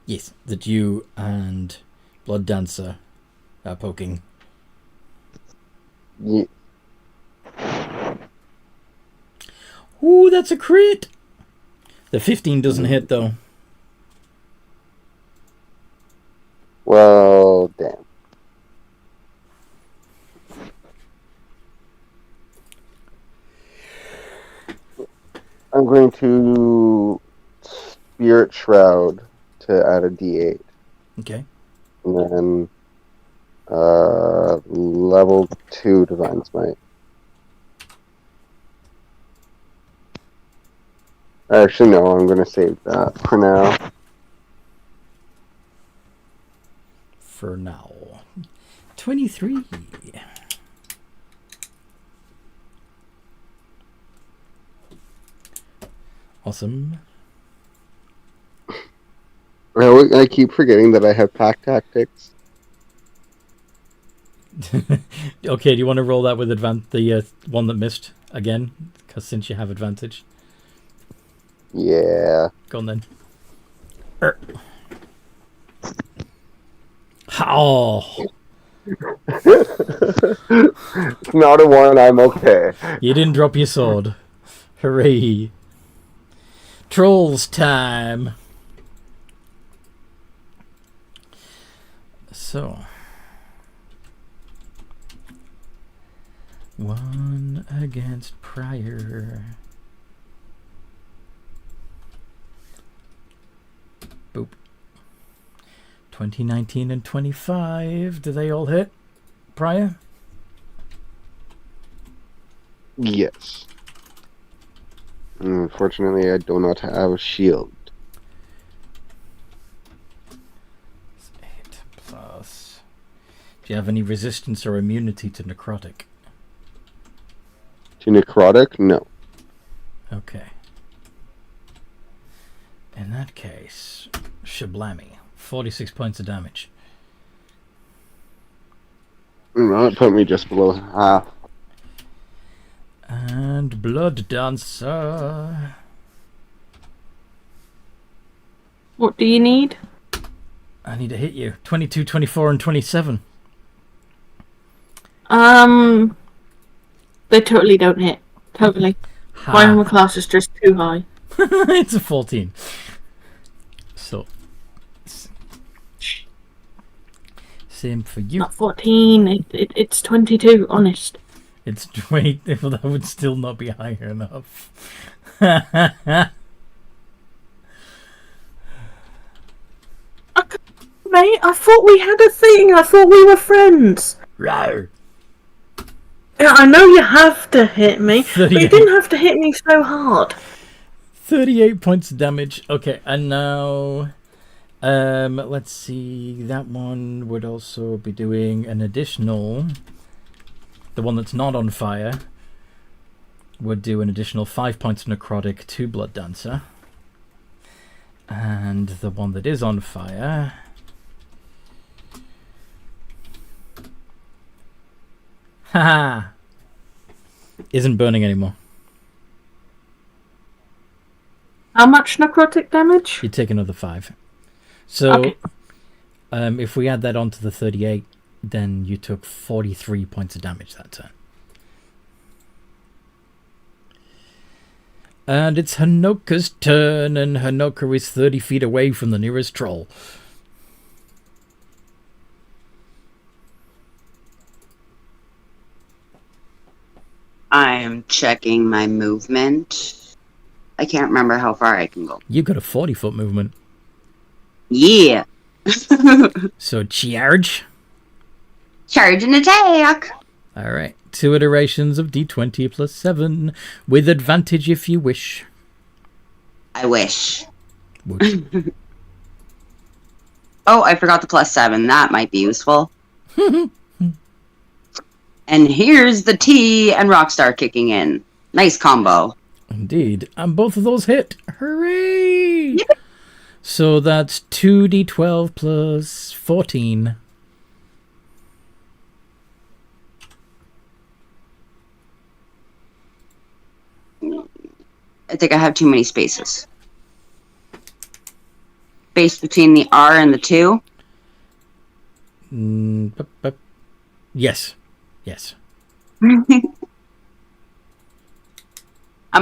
Yes, that you and Blood Dancer are poking. Yeah. Ooh, that's a crit! The 15 doesn't hit, though. Well, damn. I'm going to Spirit Shroud to add a D8. Okay. And then level 2 Divine Smite. Actually, no, I'm going to save that for now. For now. 23. Awesome. I keep forgetting that I have pack tactics. Okay, do you want to roll that with the one that missed again? Because since you have advantage. Yeah. Go on then. Oh. It's not a 1, I'm okay. You didn't drop your sword. Hooray. Trolls time. So. 1 against Prior. Boop. 20, 19, and 25. Do they all hit? Prior? Yes. Unfortunately, I do not have a shield. 8 plus. Do you have any resistance or immunity to necrotic? To necrotic? No. Okay. In that case, shablammy. 46 points of damage. That put me just below half. And Blood Dancer. What do you need? I need to hit you. 22, 24, and 27. They totally don't hit. Totally. My armor class is just too high. It's a 14. So. Same for you. Not 14. It's 22, honest. It's 20. Well, that would still not be high enough. Mate, I thought we had a thing. I thought we were friends. Rawr. Yeah, I know you have to hit me, but you 38. didn't have to hit me so hard. 38 points of damage. Okay, and now, let's see. That one would also be doing an additional. The one that's not on fire would do an additional 5 points of necrotic to Blood Dancer, and the one that is on fire. Haha! Isn't burning anymore. How much necrotic damage? You take another 5. So, Okay. If we add that onto the 38, then you took 43 points of damage that turn. And it's Hanoka's turn, and Hanoka is 30 feet away from the nearest troll. I'm checking my movement. I can't remember how far I can go. You've got a 40-foot movement. Yeah. So charge. Charge and attack. All right. 2 iterations of D20 plus 7, with advantage if you wish. I wish. Would. Oh, I forgot the +7. That might be useful. And here's the T and Rockstar kicking in. Nice combo. Indeed. And both of those hit. Hooray! Yep. So that's 2d12 plus 14. I think I have too many spaces. Space between the R and the 2. Yes. Yes. I'm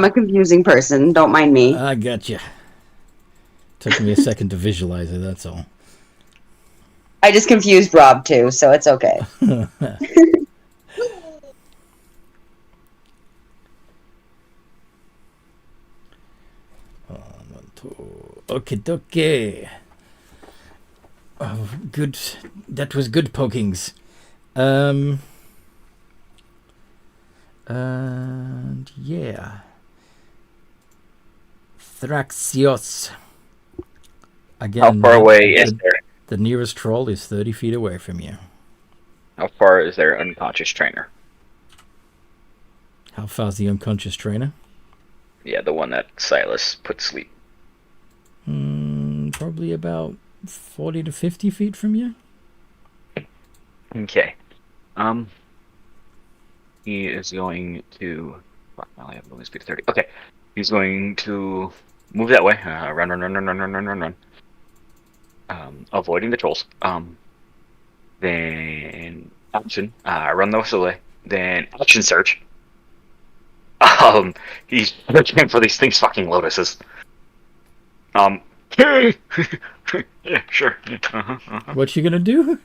a confusing person. Don't mind me. I gotcha. Took me a second to visualize it, that's all. I just confused Rob too, so it's okay. Okay, okay. Oh, good. That was good pokings. And yeah. Thraxios. Again, How far away is there? The nearest troll is 30 feet away from you. How far is their unconscious trainer? How far is the unconscious trainer? Yeah, the one that Silas put to sleep. Probably about 40 to 50 feet from you. Okay. He is going to. Fuck, I only have movement speed of 30. Okay. He's going to move that way. Run. Avoiding the trolls. Then action. Run the way. Then action search. He's looking for these things fucking lotuses. Yeah, sure. What you gonna do?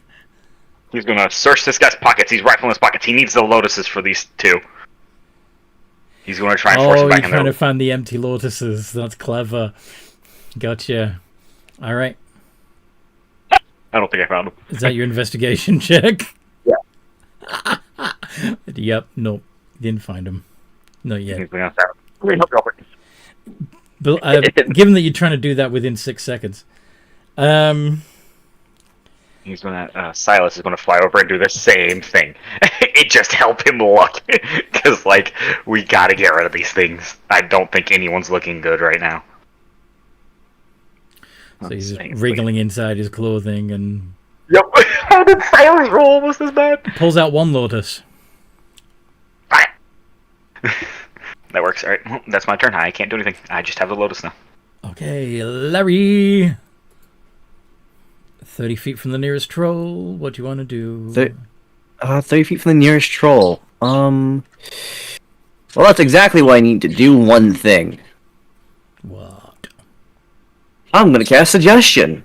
He's gonna search this guy's pockets. He's rifling his pockets. He needs the lotuses for these two. He's gonna try and force them back in you're there. trying to find the empty lotuses. That's clever. Gotcha. All right. I don't think I found him. Is that your investigation check? Yeah. Yep. Nope. Didn't find him. Not yet. He's going outside. Let me help you real quick. But given that you're trying to do that within 6 seconds, He's gonna. Silas is gonna fly over and do the same thing. It just helped him look, because like we gotta get rid of these things. I don't think anyone's looking good right now. so he's just wriggling inside his clothing and Yep. How did Silas roll almost as bad? pulls out one lotus. That works. All right. Well, that's my turn. I can't do anything. I just have the lotus now. Okay, Larry. 30 feet from the nearest troll. What do you want to do? 30 feet from the nearest troll. Well, that's exactly why I need to do one thing. What? I'm gonna cast Suggestion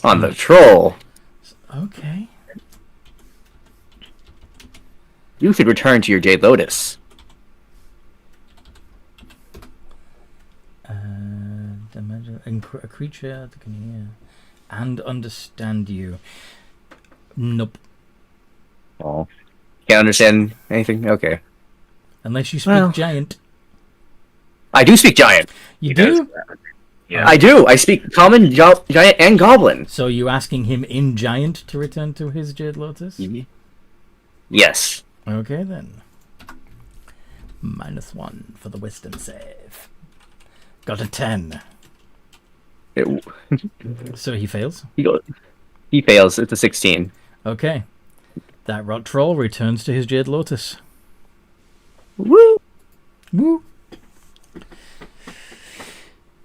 on the troll. Okay. You should return to your Jade Lotus. Imagine a creature that can hear and understand you. Nope. Oh. Can't understand anything? Okay. Unless you speak giant. I do speak giant. You do? Yeah. I do. I speak common, giant, and goblin. So you asking him in giant to return to his Jade Lotus? Yes. Okay then. -1 for the wisdom save. Got a 10. So he fails? He fails. It's a 16. Okay. That rot troll returns to his Jade Lotus. Woo! Woo!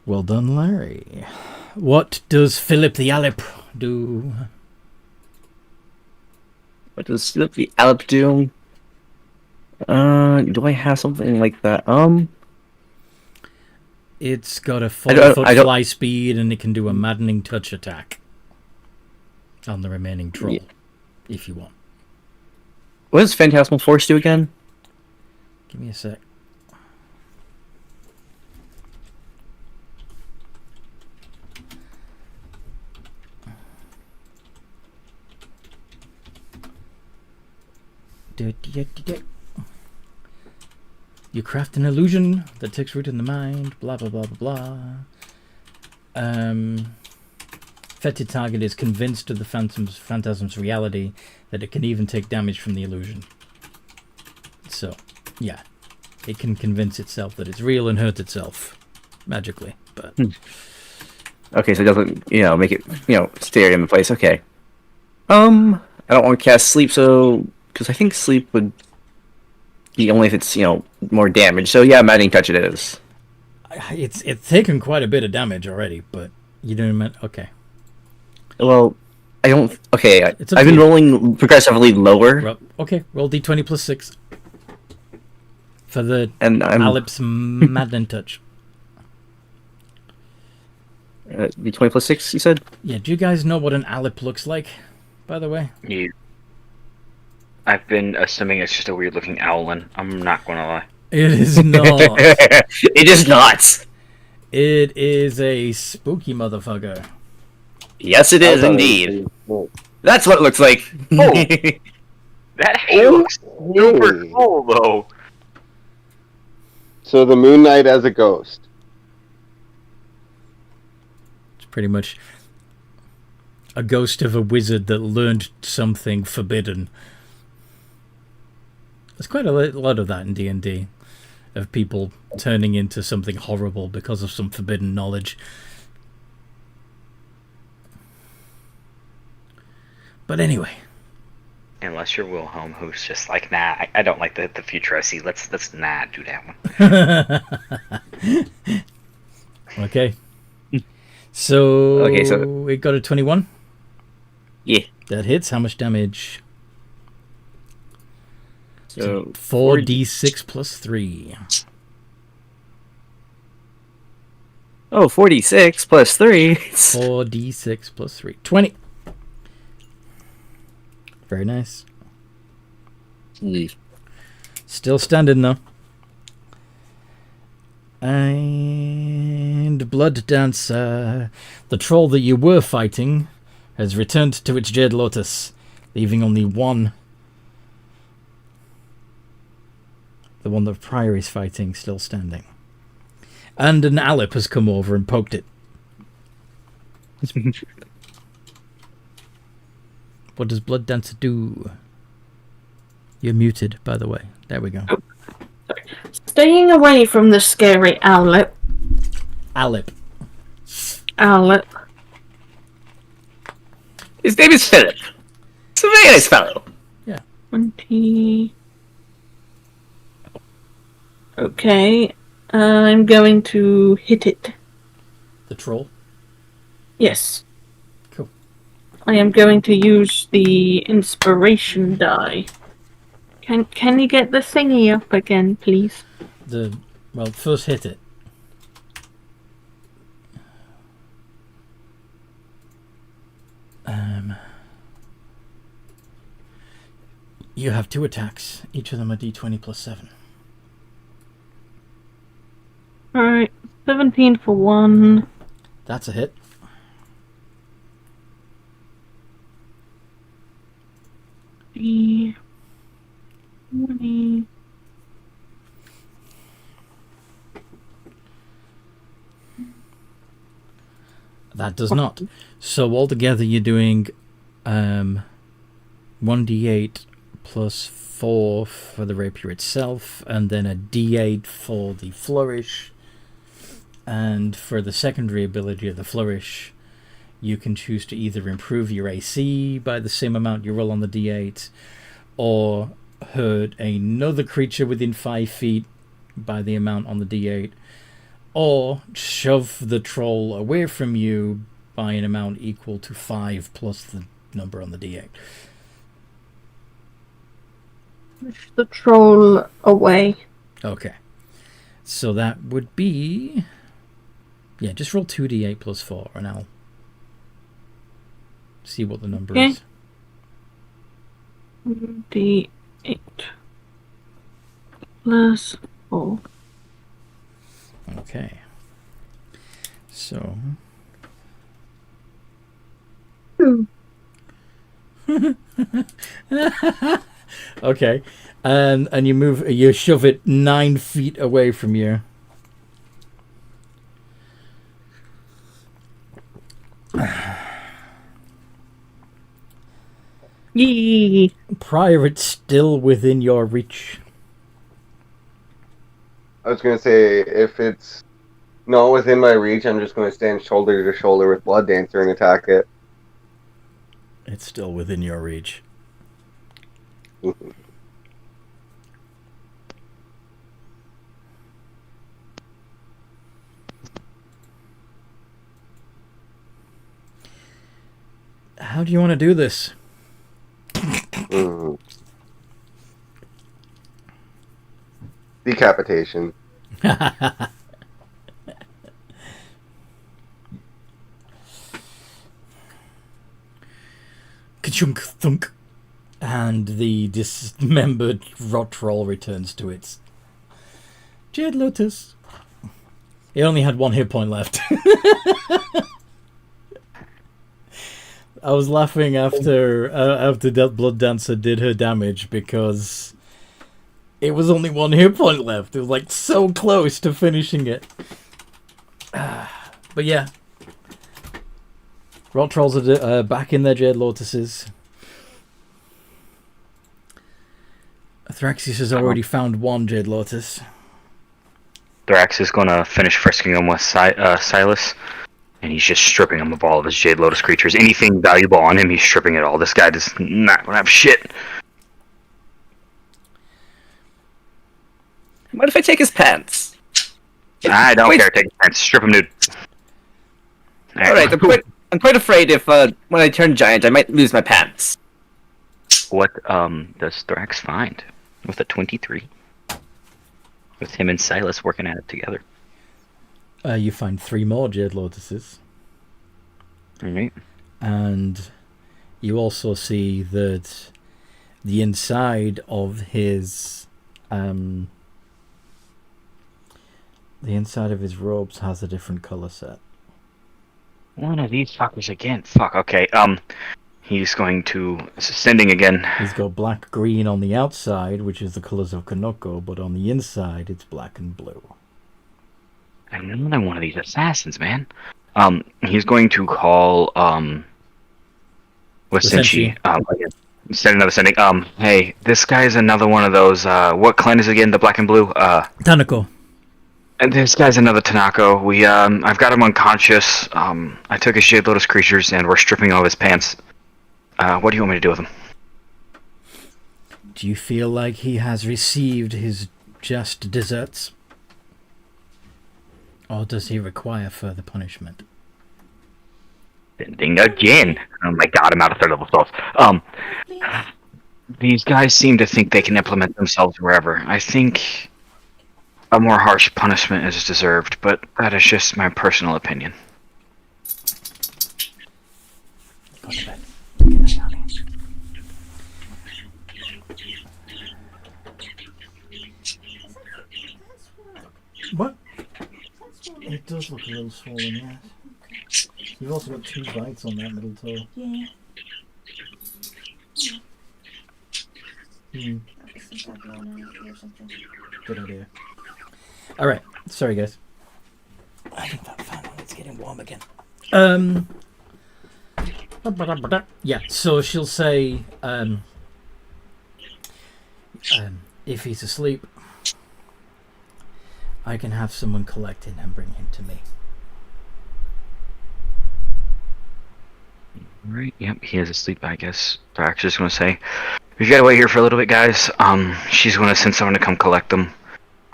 Well done, Larry. What does Philip the Alip do? What does the Alp do? Do I have something like that? It's got a 40-foot I don't- fly speed, and it can do a maddening touch attack on the remaining troll, if you want. What does Phantasmal Force do again? Give me a sec. You craft an illusion that takes root in the mind, blah blah blah blah blah. Affected target is convinced of the phantasm's reality, that it can even take damage from the illusion. So, yeah. It can convince itself that it's real and hurt itself magically, but Okay, so it doesn't, make it, stay in place. Okay. I don't want to cast Sleep, so because I think Sleep would be only if it's, more damage. So yeah, Maddening Touch it is. it's taken quite a bit of damage already, but you don't even... Okay. Well, I don't... Okay, I've It's up to been you. rolling progressively lower. Roll d20 plus 6 for the And I'm... Alip's Maddening Touch. D20 plus 6, you said? Yeah, do you guys know what an Alip looks like, by the way? Yeah. I've been assuming it's just a weird looking owlin. I'm not gonna lie. It is not. It is not! It is a spooky motherfucker. Yes, it is indeed. That's what it looks like. Oh. That looks super cool though. So the Moon Knight as a ghost. It's pretty much a ghost of a wizard that learned something forbidden. There's quite a lot of that in D&D, of people turning into something horrible because of some forbidden knowledge. But anyway. Unless you're Wilhelm, who's just like, nah, I don't like the future I see. Let's not do that one. Okay. So, Okay, so- it got a 21. Yeah. That hits. How much damage? So 4d6 plus 3. Oh, 46 plus 3. 4d6 plus 3. 20. Very nice. Still standing though. And Blood Dancer, the troll that you were fighting, has returned to its Jade Lotus, leaving only one. The one that Prior is fighting still standing. And an Alip has come over and poked it. What does Blood Dancer do? You're muted, by the way. There we go. Staying away from the scary owlet. Alip. Owlet. His name is Philip. It's a very nice fellow. 20. Okay. I'm going to hit it. The troll? Yes. Cool. I am going to use the inspiration die. Can you get the thingy up again, please? Well, first hit it. You have 2 attacks. Each of them are d20 plus 7. Alright. 17 for 1. That's a hit. D20. That does not. So altogether you're doing 1d8 plus 4 for the rapier itself, and then a d8 for the flourish. And for the secondary ability of the flourish, you can choose to either improve your AC by the same amount you roll on the d8, or hurt another creature within 5 feet by the amount on the d8, or shove the troll away from you by an amount equal to 5 plus the number on the d8. Push the troll away. Okay. So that would be... Yeah, just roll 2d8 plus 4 and I'll see what the number is. D8 plus 4. Okay. So... Okay. And you shove it 9 feet away from you. Yee. Prior, it's still within your reach. I was going to say, if it's not within my reach, I'm just going to stand shoulder to shoulder with Blood Dancer and attack it. It's still within your reach. How do you want to do this? Decapitation. Ka-chunk thunk. And the dismembered rot troll returns to its Jade Lotus. It only had 1 hit point left. I was laughing after Blood Dancer did her damage because it was only 1 hit point left. It was like so close to finishing it. But yeah, rot trolls are back in their Jade Lotuses. Thraxis has already found 1 Jade Lotus. Thrax is going to finish frisking him with Silas, and he's just stripping him of all of his Jade Lotus creatures. Anything valuable on him, he's stripping it all. This guy does not have shit. What if I take his pants? I don't care. Take his pants. Strip him, dude. Alright, I'm quite afraid if when I turn giant, I might lose my pants. What does Thrax find with a 23? With him and Silas working at it together. You find 3 more Jade Lotuses. Alright. And you also see that the inside of his robes has a different color set. One of these fuckers again. Fuck, okay. He's going to... Sending again. He's got black-green on the outside, which is the colours of Kanoko, but on the inside, it's black and blue. I'm another one of these assassins, man. He's going to call, what's Senshi? Send another sending. Hey, this guy's another one of those, what clan is it again, the black and blue? Tanako. And this guy's another Tanako. I've got him unconscious. I took his Jade Lotus creatures and we're stripping all of his pants. What do you want me to do with him? Do you feel like he has received his just deserts? Or does he require further punishment? Sending again. Oh my god, I'm out of third level spells. These guys seem to think they can implement themselves wherever. I think a more harsh punishment is deserved, but that is just my personal opinion. Go to bed. Get out of here. What? It does look a little swollen, yes. You've also got 2 bites on that middle toe. Yeah. Hmm. Since I've gone out or something. Good idea. Alright, sorry guys. I think that fan is getting warm again. Yeah, so she'll say, if he's asleep, I can have someone collect him and bring him to me. Right, yep, he is asleep, I guess. Brax just gonna say, we've gotta wait here for a little bit, guys. She's gonna send someone to come collect them.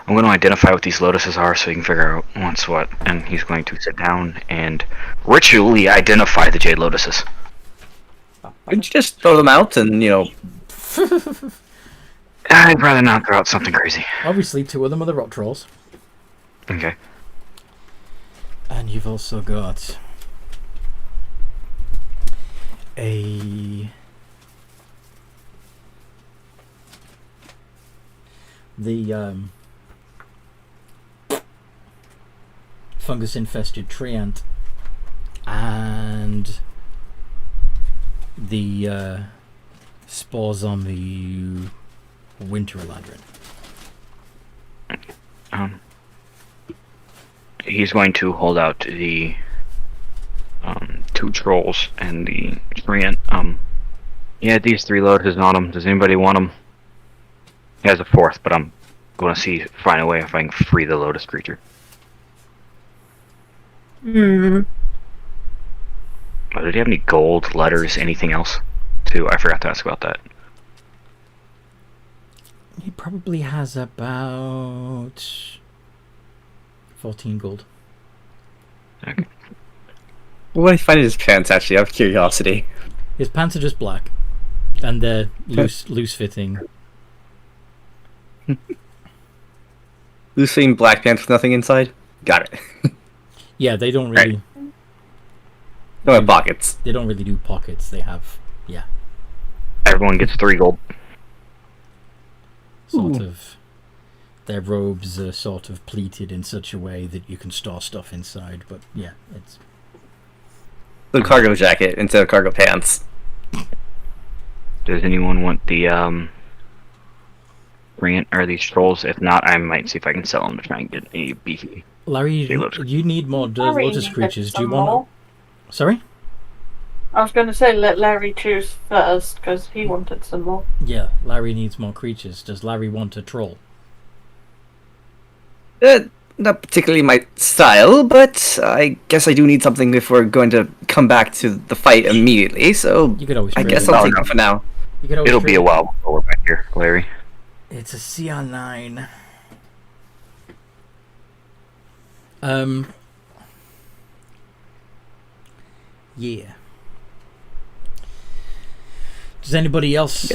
I'm gonna identify what these lotuses are so you can figure out what's what. And he's going to sit down and ritually identify the Jade Lotuses. Could you just throw them out and, I'd rather not throw out something crazy. Obviously, 2 of them are the rock trolls. Okay. And you've also got the fungus-infested tree ant and the spore zombie winter eladrin. He's going to hold out the 2 trolls and the tree ant. Yeah, these 3 lotuses on them. Does anybody want them? He has a 4th, but I'm going to find a way if I can free the lotus creature. Did he have any gold, letters, anything else? Too, I forgot to ask about that. He probably has about 14 gold. Okay. what do I find in his pants, actually, out of curiosity? His pants are just black, and they're loose fitting. Loose-fitting black pants with nothing inside? Got it. Yeah, they don't really. Right. No have pockets. They don't really do pockets. They have, Everyone gets 3 gold. sort of. Their robes are sort of pleated in such a way that you can store stuff inside. But yeah, it's The cargo jacket instead of cargo pants. Does anyone want the Grant or these trolls? If not, I might see if I can sell them to try and get a beefy. Larry, you need more Larry lotus needs creatures. Do you some want? more. Sorry? I was going to say let Larry choose first because he wanted some more. Yeah, Larry needs more creatures. Does Larry want a troll? Not particularly my style, but I guess I do need something if we're going to come back to the fight immediately, so You could always I trade guess it. I'll take it for now. You could always It'll be trade a it. while before we're back here, Larry. It's a CR9. Yeah. Does anybody else?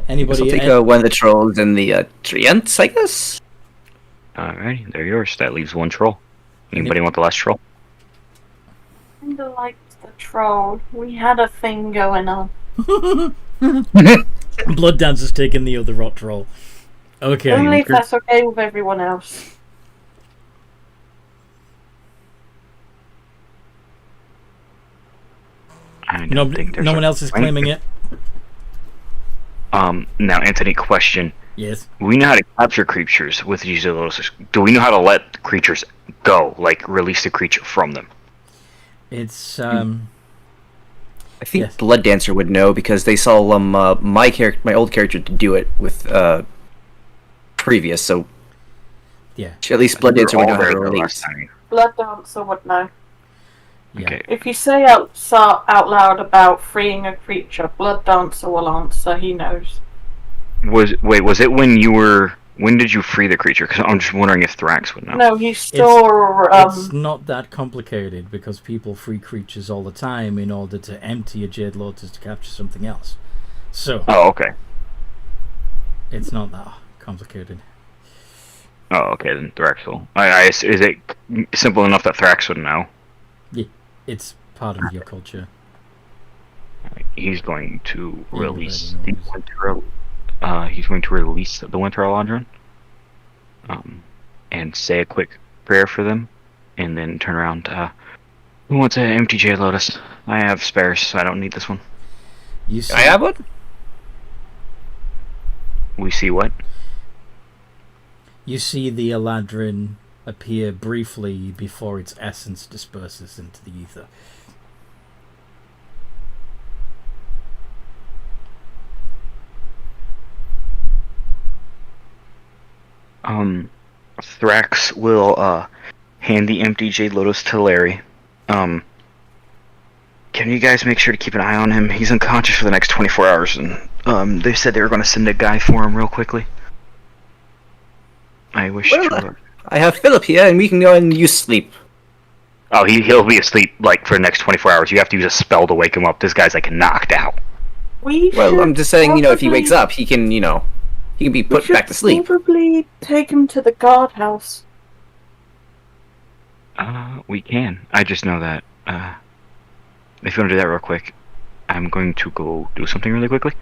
Anybody? I'll take one of the trolls and the treants, I guess. Alrighty, they're yours. That leaves 1 troll. Anybody want the last troll? Kinda liked the troll. We had a thing going on. Blood Dance has taken the other rot troll. Okay. Only if that's okay with everyone else. don't think there's no one else is claiming it. Now, Anthony, question. Yes. We know how to capture creatures with these lotuses. Do we know how to let creatures go? Like, release the creature from them? It's, I think yes. Blood Dancer would know because they saw my old character to do it with previous, so Yeah. at least Blood We were Dancer would know all how there to the release. last time. Blood Dancer would know. Yeah. Okay. If you say out loud about freeing a creature, Blood Dancer will answer. He knows. Was it when did you free the creature? Because I'm just wondering if Thrax would know. No, he saw. It's not that complicated because people free creatures all the time in order to empty a Jade Lotus to capture something else. So. Oh, okay. It's not that complicated. Oh, okay, then Thrax will. Is it simple enough that Thrax would know? Yeah, it's part of your culture. He's going to release Everybody the knows. winter. He's going to release the Winter Alondron. And say a quick prayer for them, and then turn around. Who wants an empty Jade Lotus? I have spares, so I don't need this one. You see, I have one? We see what? You see the Eladrin appear briefly before its essence disperses into the ether. Thrax will hand the empty Jade Lotus to Larry. Can you guys make sure to keep an eye on him? He's unconscious for the next 24 hours, and they said they were going to send a guy for him real quickly. I wish to... I have Philip here, and we can go and use sleep. Oh, he'll be asleep, like, for the next 24 hours. You have to use a spell to wake him up. This guy's, like, knocked out. Well, I'm just saying, if he wakes up, he can, he can be put back to sleep. Probably take him to the guardhouse. We can. I just know that, if you want to do that real quick, I'm going to go do something really quickly.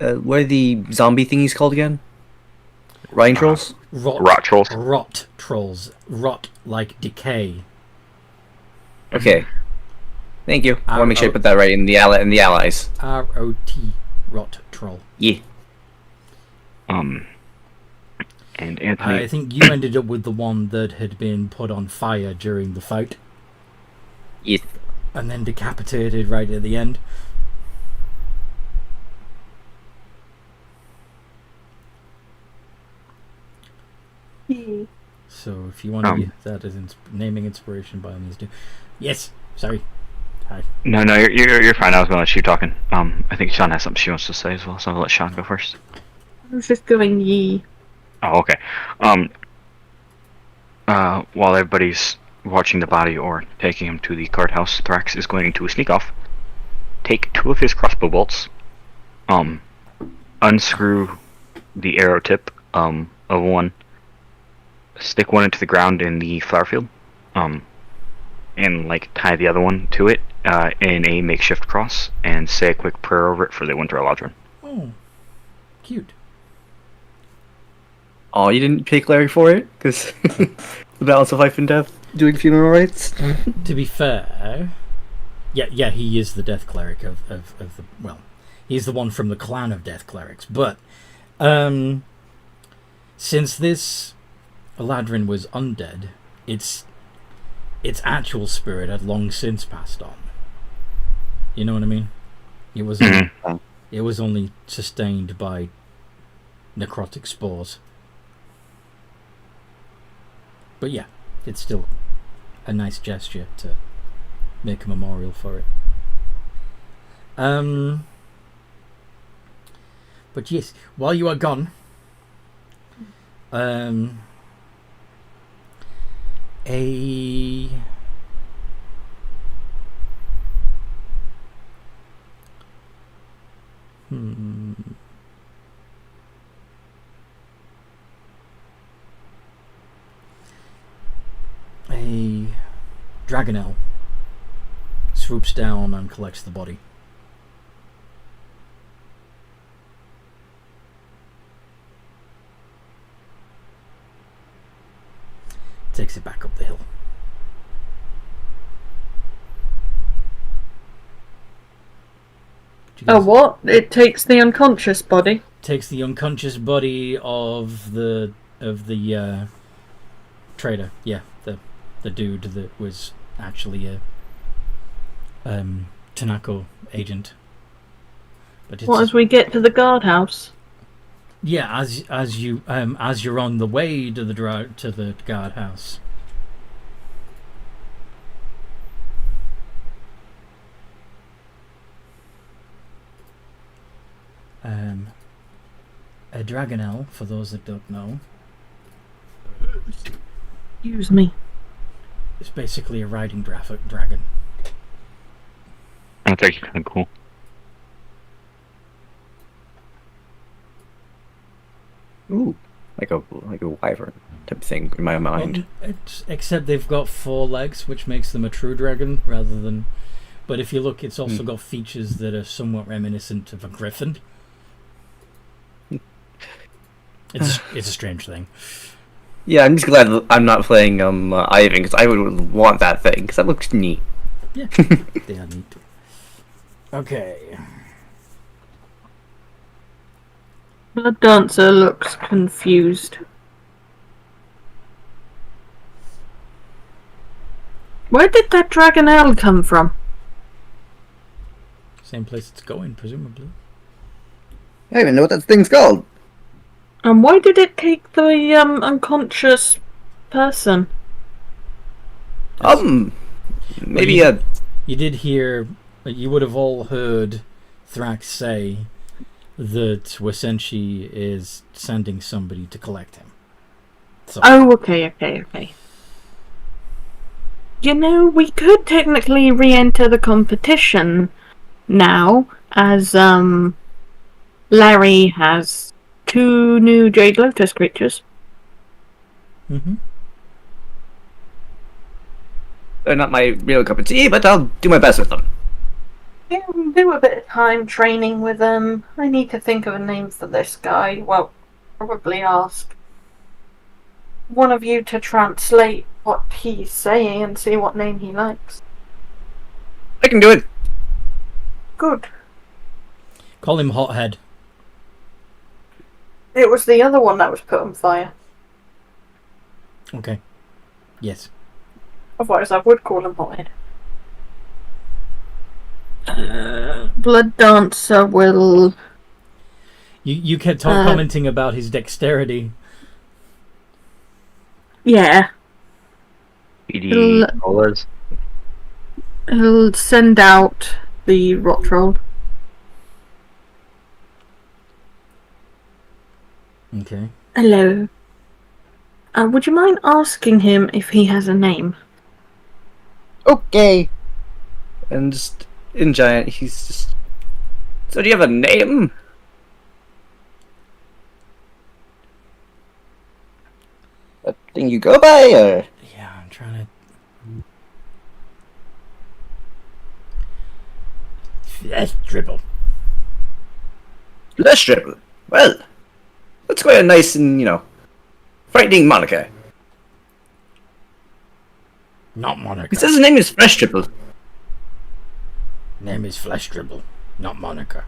What are the zombie thingies called again? Rhine trolls? Rot trolls. Rot trolls. Rot like decay. Okay. Thank you. I want to make sure I put that right in the allies. R-O-T. Rot troll. Yeah. And Anthony... I think you ended up with the one that had been put on fire during the fight. Yes. And then decapitated right at the end. So if you want to use that as naming inspiration, by all means do. Yes. Sorry. Hi. No, you're fine. I was going to let you talking. I think Sean has something she wants to say as well, so I'll let Sean go first. I was just going yee. Oh, okay. While everybody's watching the body or taking him to the guardhouse, Thrax is going to sneak off, take 2 of his crossbow bolts, unscrew the arrow tip of one, stick one into the ground in the flower field, and tie the other one to it in a makeshift cross, and say a quick prayer over it for the Winter Alondron. Oh, cute. Oh, you didn't pick Larry for it? Because the balance of life and death, doing funeral rites? To be fair, yeah, he is the Death Cleric of the... Well, he's the one from the clan of Death Clerics. But, since this Eladrin was undead, its actual spirit had long since passed on. You know what I mean? It was only sustained by necrotic spores. But yeah, it's still a nice gesture to make a memorial for it. But yes, while you are gone, a dragonel swoops down and collects the body. Takes it back up the hill. Oh, what? It takes the unconscious body. Takes the unconscious body of the trader. Yeah, the dude that was actually a Tanako agent. But it's What, as we get to the guardhouse? yeah, as you're on the way to the guardhouse. A dragonel, for those that don't know, Excuse me. is basically a riding dragon. That's actually kind of cool. Ooh, like a wyvern type thing in my mind. Except they've got 4 legs, which makes them a true dragon rather than. But if you look, it's also got features that are somewhat reminiscent of a griffin. It's a strange thing. Yeah, I'm just glad that I'm not playing Ivan, because I would want that thing, because that looks neat. Yeah, they are neat. Okay. Blood Dancer looks confused. Where did that dragonelle come from? Same place it's going, presumably. I don't even know what that thing's called. And why did it take the unconscious person? Maybe You did hear, you would have all heard Thrax say that Wasenshi is sending somebody to collect him. So, Oh, okay. You know, we could technically re-enter the competition now, as Larry has 2 new Jade Lotus creatures. mm-hmm. they're not my real cup of tea, but I'll do my best with them. Yeah, we'll do a bit of time training with them. I need to think of a name for this guy. Well, probably ask one of you to translate what he's saying and see what name he likes. I can do it. Good. Call him Hothead. It was the other one that was put on fire. Okay. Yes. Otherwise, I would call him Hothead. Blood Dancer will... You kept commenting about his dexterity. Yeah. PD rollers. He'll send out the rot roll. Okay. Hello. Would you mind asking him if he has a name? Okay. And just in giant, he's just. So do you have a name? A thing you go by, or? Yeah, I'm trying to. Flesh dribble. Flesh dribble. Well, let's go a nice and frightening moniker. Not Monica. He says his name is Flesh Dribble. Name is Flesh Dribble, not Monica.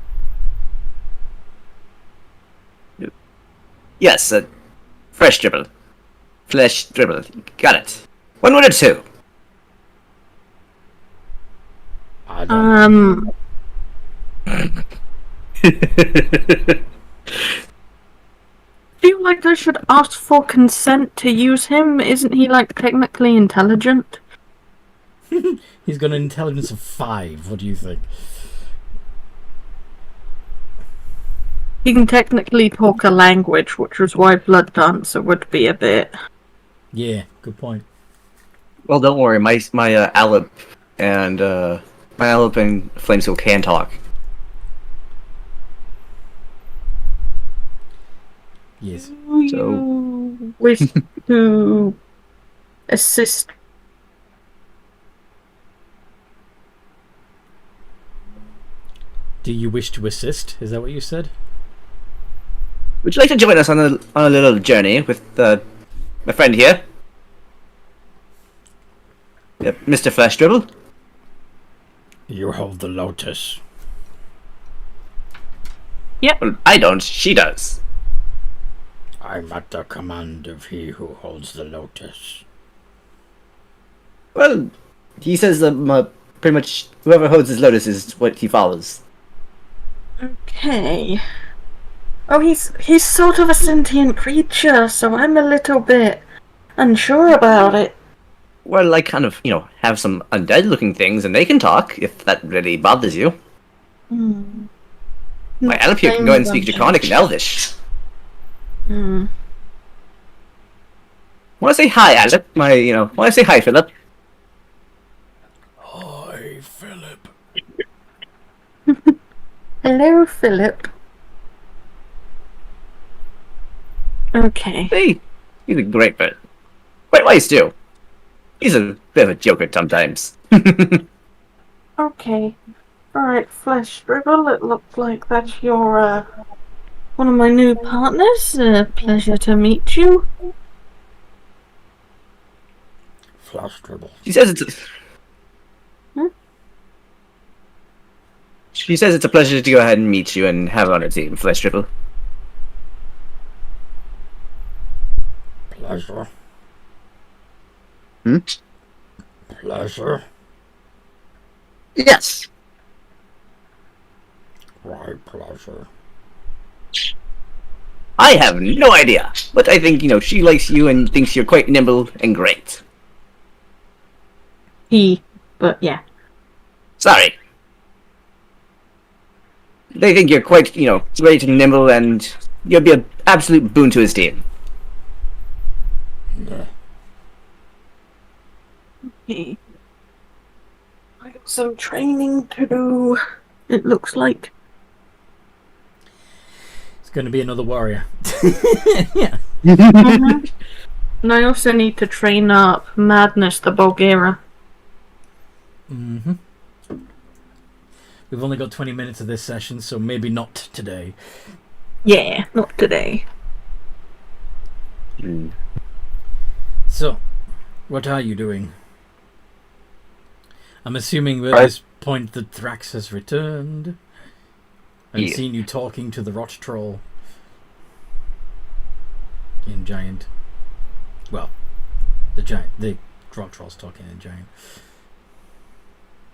Yes, Fresh Dribble. Flesh Dribble. Got it. 1 word or 2? I don't Feel like I should ask for consent to use him. Isn't he technically intelligent? He's got an intelligence of 5. What do you think? He can technically talk a language, which is why Blood Dancer would be a bit... Yeah, good point. Well, don't worry. My Alep and Flameswheel can talk. Yes. Do So- you wish to assist? Do you wish to assist? Is that what you said? Would you like to join us on a little journey with my friend here? Mr. Flesh Dribble? You hold the lotus. Yep. Well, I don't. She does. I'm at the command of he who holds the lotus. Well, he says pretty much whoever holds his lotus is what he follows. Okay. Oh, he's sort of a sentient creature, so I'm a little bit unsure about it. Well, I kind of, have some undead-looking things, and they can talk, if that really bothers you. My elf here can go ahead and speak Draconic and Elvish. Hmm. Want to say hi, Alec? Want to say hi, Philip? Hi, Philip. Hello, Philip. Okay. Hey, he's a great bird. Quite wise, too. He's a bit of a joker sometimes. Okay. Alright, Flesh Dribble, it looks like that's your, one of my new partners. Pleasure to meet you. Flash dribble. She says it's She says it's a pleasure to go ahead and meet you and have her on her team, Flesh Triple. Pleasure. Hmm? Pleasure. Yes. Why pleasure? I have no idea, but I think, she likes you and thinks you're quite nimble and great. But yeah. Sorry. They think you're quite, great and nimble, and you'll be an absolute boon to his team. Yeah. Okay. I got some training to do, it looks like. It's going to be another warrior. Yeah. And I also need to train up Madness the Bulgara. Mm-hmm. We've only got 20 minutes of this session, so maybe not today. Yeah, not today. So, what are you doing? I'm assuming at this point that Thrax has returned and seen you talking to the rot troll in Giant. Well, the rot troll's talking in Giant.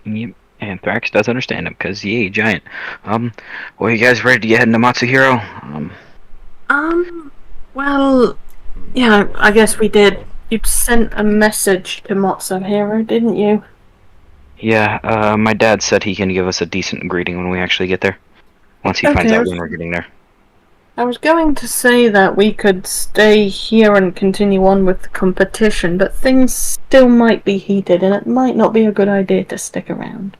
Yep. And Thrax does understand him, because, yay, giant. Well, you guys ready to get heading to Matsuhiro? Well, yeah, I guess we did. You sent a message to Matsuhiro, didn't you? Yeah, my dad said he can give us a decent greeting when we actually get there. Once he finds out when we're getting there. I was going to say that we could stay here and continue on with the competition, but things still might be heated, and it might not be a good idea to stick around.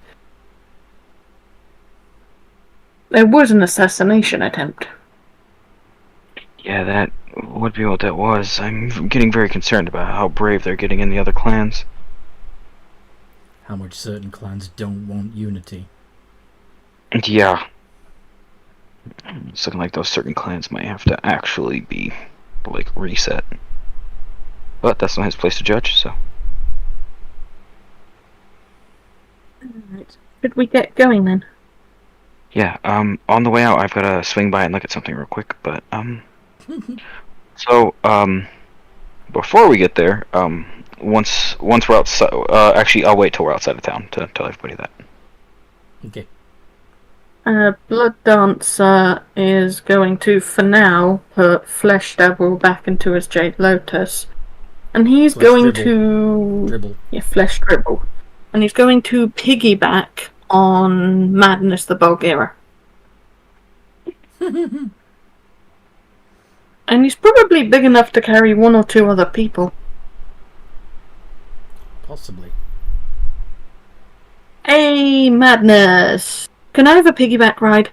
There was an assassination attempt. Yeah, that would be what that was. I'm getting very concerned about how brave they're getting in the other clans. How much certain clans don't want unity. Yeah. It's looking like those certain clans might have to actually be, reset. But that's not his place to judge, so. Alright. Should we get going then? Yeah, on the way out, I've got to swing by and look at something real quick, but, so, before we get there, once we're outside, actually, I'll wait till we're outside of town to tell everybody that. Okay. Blood Dancer is going to, for now, put Flesh Devil back into his Jade Lotus. And he's Flesh going Dribble. to... Dribble. Yeah, Flesh Dribble. And he's going to piggyback on Madness the Bulgara. And he's probably big enough to carry one or two other people. Possibly. Hey, Madness! Can I have a piggyback ride?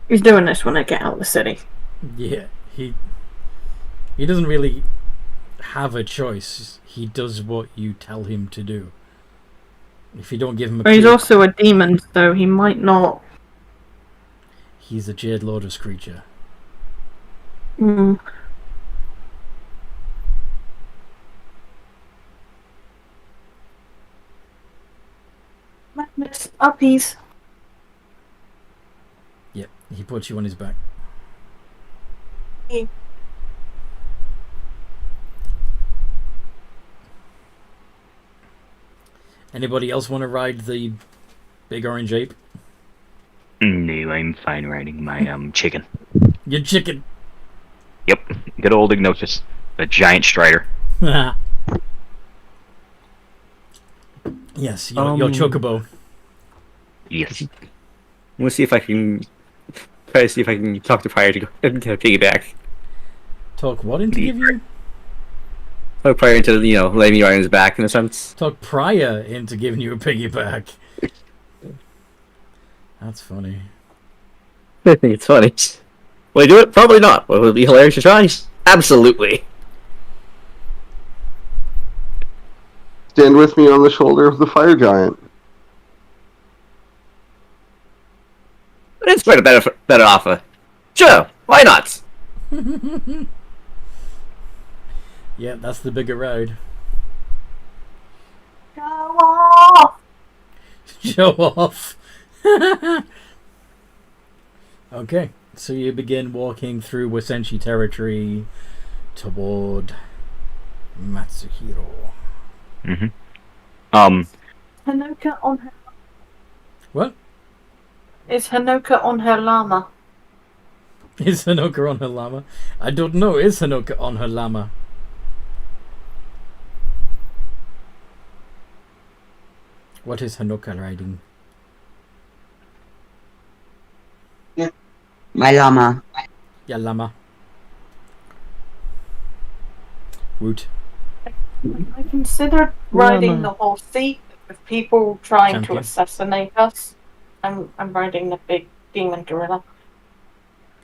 He's doing this when I get out of the city. Yeah, he doesn't really have a choice. He does what you tell him to do. If you don't give him a He's clue, also a demon, so he might not... he's a Jade Lotus creature. Uppies. Yep, he puts you on his back. Yeah. Anybody else want to ride the big orange ape? No, I'm fine riding my chicken. Your chicken. Yep, good old Ignotus, the giant strider. Yes, your chocobo. Yes. I'm gonna see if I can talk to Prior to go and get a piggyback. Talk what into give you? Talk Prior into letting me ride on his back in a sense. Talk Prior into giving you a piggyback. That's funny. I think it's funny. Will I do it? Probably not. But it would be hilarious to try. Absolutely. Stand with me on the shoulder of the fire giant. It's quite a better offer. Sure, why not? Yeah, that's the bigger ride. Go off! Show off. Okay, so you begin walking through Wasenshi territory toward Matsuhiro. Hanoka on her. What? Is Hanoka on her llama? Is Hanoka on her llama? I don't know. Is Hanoka on her llama? What is Hanoka riding? My llama. Yeah, llama. Woot. I considered riding the horsey with people trying Champion. to assassinate us. I'm riding the big demon gorilla.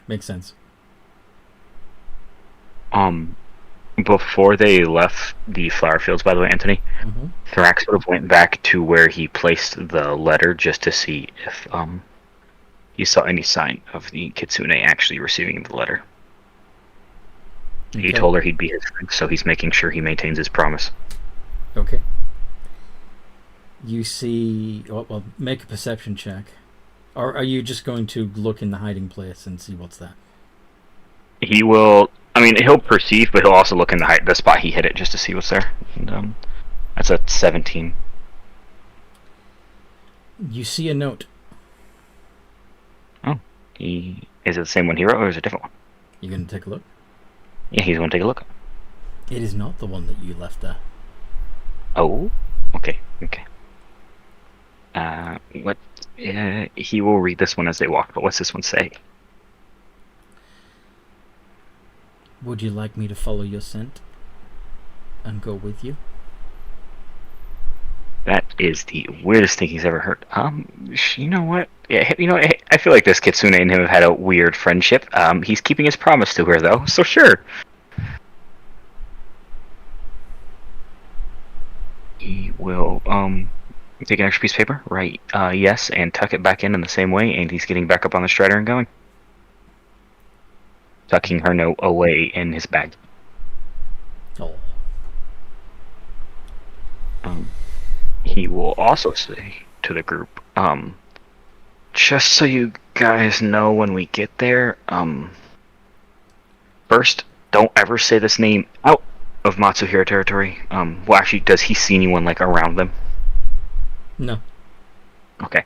Makes sense. Before they left the flower fields, by the way, Anthony, Mm-hmm. Thrax would have went back to where he placed the letter just to see if he saw any sign of the Kitsune actually receiving the letter. He Okay. told her he'd be his friend, so he's making sure he maintains his promise. Okay. You see... Well, make a perception check. Or are you just going to look in the hiding place and see what's there? He will... I mean, he'll perceive, but he'll also look in the spot he hit it just to see what's there. And, that's a 17. You see a note. Oh. Is it the same one he wrote, or is it a different one? You going to take a look? Yeah, he's going to take a look. It is not the one that you left there. Oh? Okay. What... he will read this one as they walk, but what's this one say? Would you like me to follow your scent and go with you? That is the weirdest thing he's ever heard. You know what? Yeah, I feel like this Kitsune and him have had a weird friendship. He's keeping his promise to her, though, so sure. He will, take an extra piece of paper, write, yes, and tuck it back in the same way, and he's getting back up on the strider and going. Tucking her note away in his bag. Oh. He will also say to the group, just so you guys know when we get there, first, don't ever say this name out of Matsuhiro territory. Well, actually, does he see anyone, around them? No. Okay.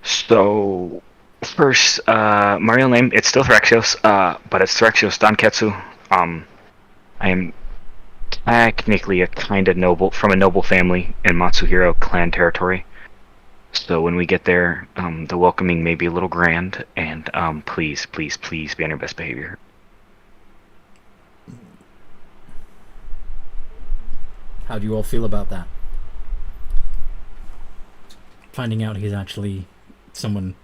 So, first, my real name, it's still Thraxios, but it's Thraxios Danketsu. I am technically a kind of noble, from a noble family in Matsuhiro clan territory. So when we get there, the welcoming may be a little grand, and please be on your best behavior. How do you all feel about that? Finding out he's actually someone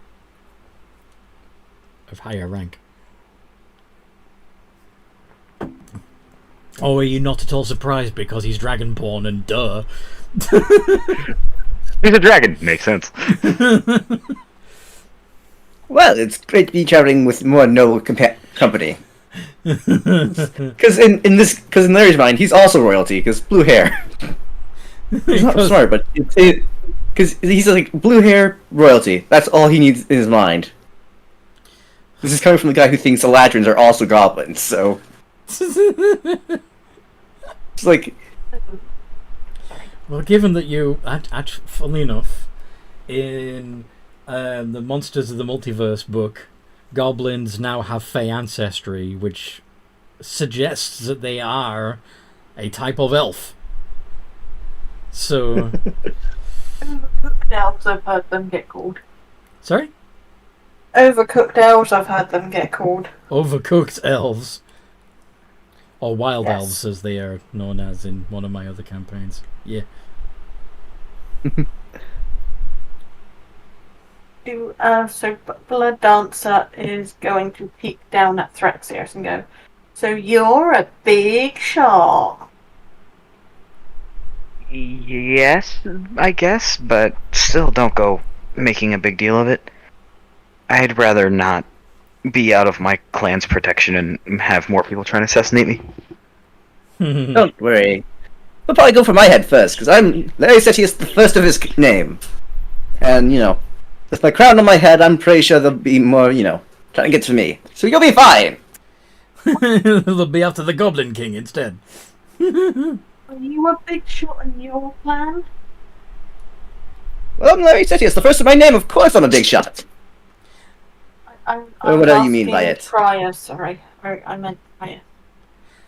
of higher rank. Or are you not at all surprised because he's dragonborn and duh? He's a dragon. Makes sense. Well, it's great to be traveling with more noble company. Because in Larry's mind, he's also royalty, because blue hair. He's not smart, but Because he's like, blue hair, royalty. That's all he needs in his mind. This is coming from the guy who thinks Eladrins are also goblins, so... It's like... Well, given that you, funnily enough, in the Monsters of the Multiverse book, goblins now have Fey ancestry, which suggests that they are a type of elf. So... Overcooked elves, I've heard them get called. Sorry? Overcooked elves, I've heard them get called. Overcooked elves. Or wild Yes. elves, as they are known as in one of my other campaigns. Yeah. So Blood Dancer is going to peek down at Thraxios and go, so you're a big shot. Yes, I guess, but still don't go making a big deal of it. I'd rather not be out of my clan's protection and have more people trying to assassinate me. Don't worry. He'll probably go for my head first, because Larry said he is the first of his name. And, with my crown on my head, I'm pretty sure there'll be more, trying to get to me. So you'll be fine! They'll be after the Goblin King instead. Are you a big shot in your plan? Well, Larry said he is the first of my name, of course I'm a big shot! I'm What do you mean by asking it? Prior, sorry. I meant Prior.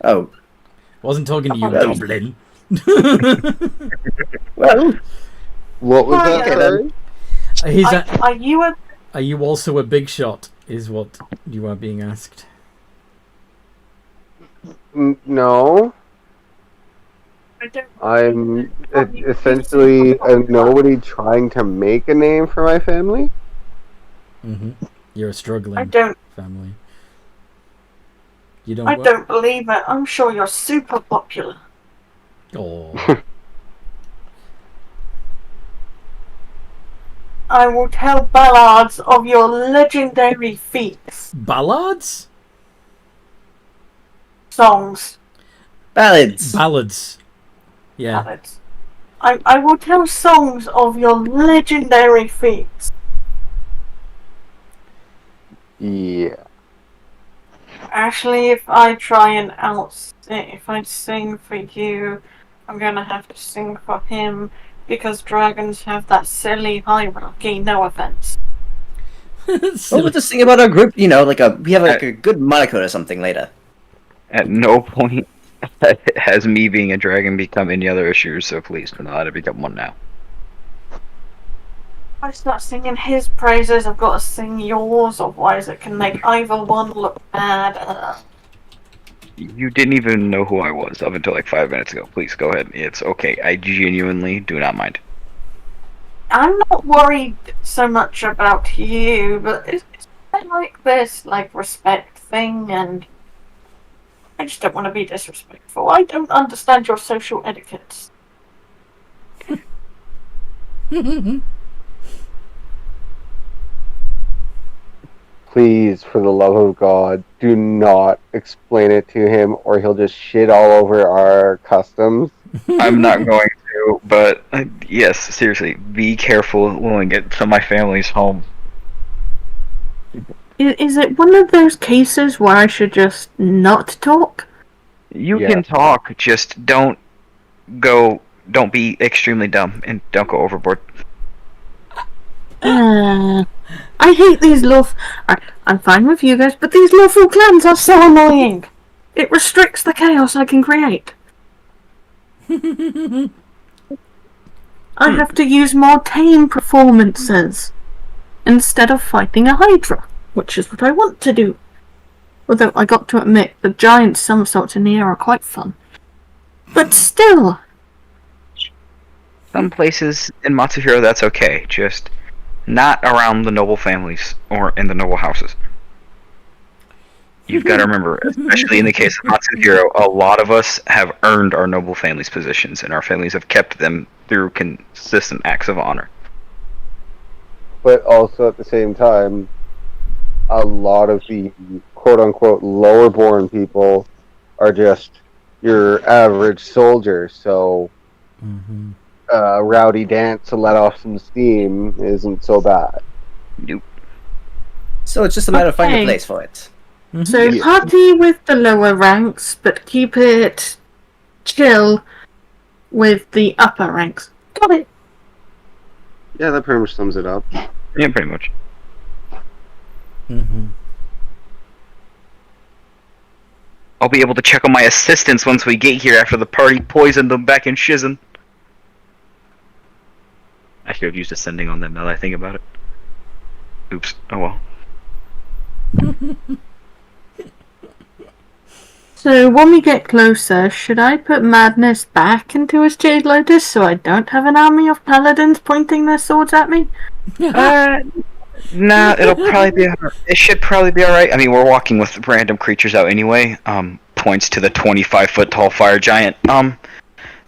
Oh, Wasn't talking to you, Well- Goblin. well, What was Right, that? okay, Sorry? Are you also a big shot, is what you are being asked. No. I don't. I'm essentially a nobody trying to make a name for my family. Mm-hmm. You're a struggling I don't. family. You don't. I don't believe it. I'm sure you're super popular. Oh. I will tell ballads of your legendary feats. Ballads? Songs. ballads. Ballads. Yeah. Ballads. I will tell songs of your legendary feats. Yeah. Actually, if I try and if I sing for you, I'm gonna have to sing for him because dragons have that silly hierarchy. No offense. Well, we'll just sing about our group, we have a good moniker or something later. At no point has me being a dragon become any other issue, so please do not let it become one now. If I start singing his praises, I've got to sing yours, otherwise it can make either one look bad. You didn't even know who I was up until like 5 minutes ago. Please go ahead. It's okay. I genuinely do not mind. I'm not worried so much about you, but it's like this, respect thing, and I just don't want to be disrespectful. I don't understand your social etiquettes. Please, for the love of God, do not explain it to him, or he'll just shit all over our customs. I'm not going to, but yes, seriously, be careful when we get to my family's home. Is it one of those cases where I should just not talk? You Yeah. can talk, just don't be extremely dumb, and don't go overboard. I hate these I'm fine with you guys, but these lawful clans are so annoying. It restricts the chaos I can create. I have to use more tame performances instead of fighting a hydra, which is what I want to do. Although I got to admit, the giant somersaults in the air are quite fun. But still. Some places in Matsuhiro that's okay, just not around the noble families or in the noble houses. You've got to remember, especially in the case of Matsuhiro, a lot of us have earned our noble families' positions, and our families have kept them through consistent acts of honor. But also at the same time, a lot of the quote-unquote lower-born people are just your average soldier, so Mm-hmm. rowdy dance to let off some steam isn't so bad. Nope. So it's just a matter of finding a Okay. place for it. So Yeah. party with the lower ranks, but keep it chill with the upper ranks. Got it. Yeah, that pretty much sums it up. Yeah, pretty much. Mm-hmm. I'll be able to check on my assistants once we get here after the party poisoned them back in Shizen. I should have used ascending on them now that I think about it. Oops. Oh well. So when we get closer, should I put Madness back into his Jade Lotus so I don't have an army of paladins pointing their swords at me? Nah, it'll probably be. It should probably be all right. I mean, we're walking with random creatures out anyway. Points to the 25-foot tall fire giant.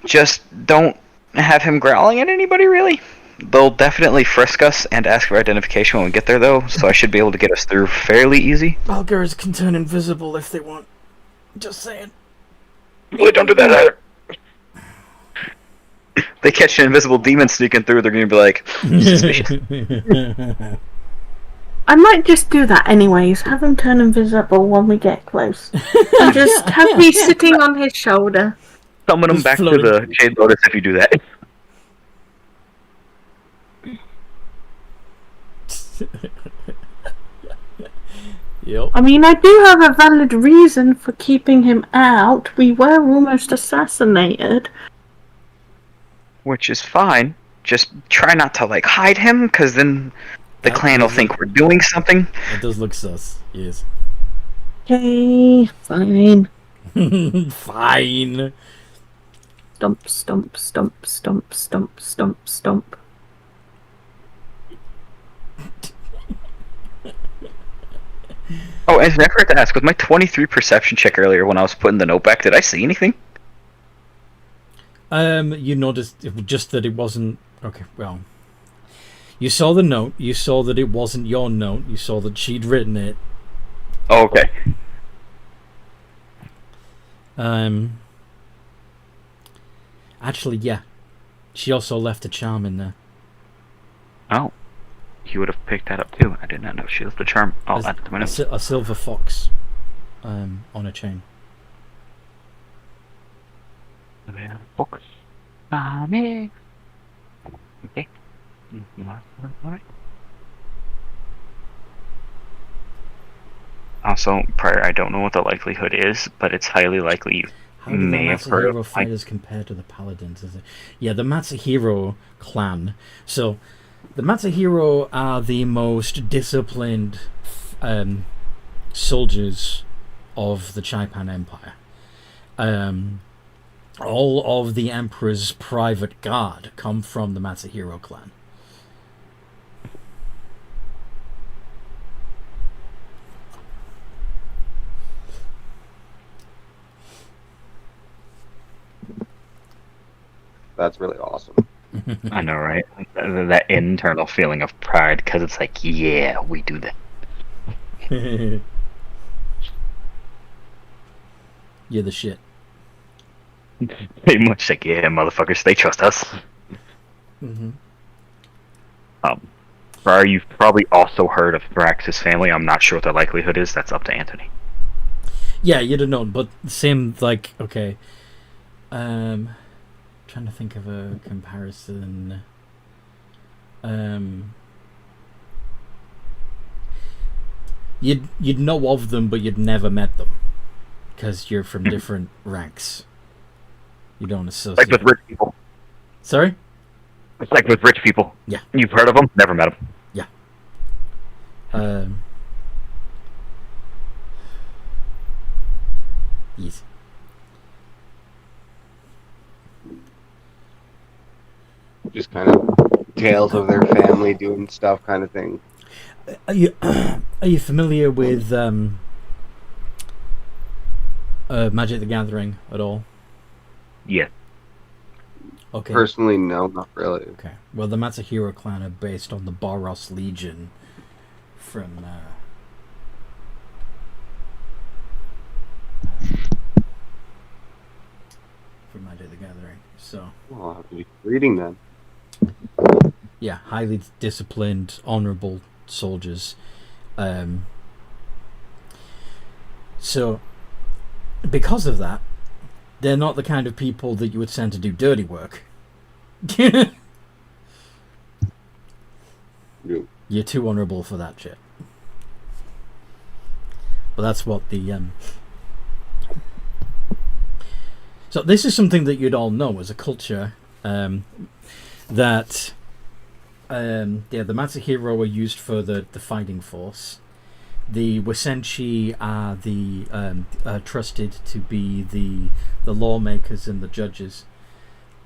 Just don't have him growling at anybody really. They'll definitely frisk us and ask for identification when we get there, though. So I should be able to get us through fairly easy. Bulgars can turn invisible if they want. Just saying. Really, don't do that either. They catch an invisible demon sneaking through, they're gonna be like, suspicious. I might just do that anyways. Have him turn invisible when we get close. And just have me sitting on his shoulder. Summon them Just back floating. to the Jade Lotus if you do that. Yep. I mean, I do have a valid reason for keeping him out. We were almost assassinated. Which is fine. Just try not to, like, hide him, because then the That clan will doesn't- think we're doing something. It does look sus. Yes. Okay, fine. Fine. Stomp, stomp, stomp, stomp, stomp, stomp, stomp. Oh, and I forgot to ask, with my 23 perception check earlier when I was putting the note back, did I see anything? You noticed just that it wasn't. Okay, well. You saw the note. You saw that it wasn't your note. You saw that she'd written it. Oh, okay. Actually, yeah. She also left a charm in there. Oh. He would have picked that up too. I did not know she left a charm. I'll add it to my notes. A silver fox. On a chain. Focus. Okay. Alright. Also, prior, I don't know what the likelihood is, but it's highly likely you How do the may have heard Matsuhiro of. fighters compare to the paladins? Is it? Yeah, the Matsuhiro clan. So, the Matsuhiro are the most disciplined soldiers of the Chaipan Empire. All of the Emperor's private guard come from the Matsuhiro clan. That's really awesome. I know, right? That internal feeling of pride, because it's like, yeah, we do that. You're the shit. Pretty much like, yeah, motherfuckers, they trust us. Mm-hmm. Prior, you've probably also heard of Thrax's family. I'm not sure what the likelihood is. That's up to Anthony. Yeah, you'd have known, but same, like, okay. Trying to think of a comparison. You'd know of them, but you'd never met them, because you're from different ranks. You don't associate. Like with rich people. Sorry? It's like with rich people. Yeah. You've heard of them, never met them. Yes. Just kind of tales of their family doing stuff kind of thing. Are you familiar with Magic the Gathering at all? Yeah. Okay. Personally, no, not really. Okay. Well, the Matsuhiro clan are based on the Boros Legion from my Magic the Gathering. So I'll have to be reading them. yeah, highly disciplined, honourable soldiers. So because of that, they're not the kind of people that you would send to do dirty work. No. You're too honourable for that shit. But that's what the so this is something that you'd all know as a culture, that the Matsuhiro were used for the fighting force. The Wasenshi are the trusted to be the lawmakers and the judges.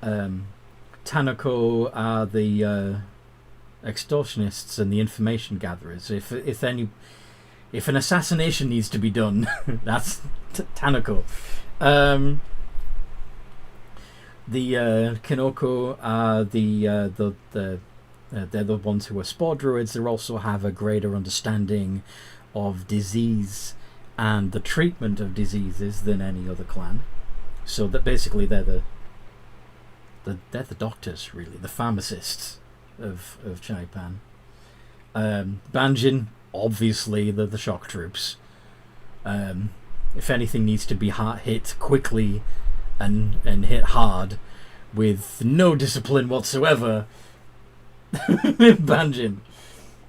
Tanako are the extortionists and the information gatherers. If an assassination needs to be done, that's Tanako. The Kinoko are they're the ones who are spore druids. They also have a greater understanding of disease and the treatment of diseases than any other clan. So that basically they're the doctors, really, the pharmacists of Chaipan. Banjin, obviously, they're the shock troops. If anything needs to be hit quickly and hit hard with no discipline whatsoever, Banjin.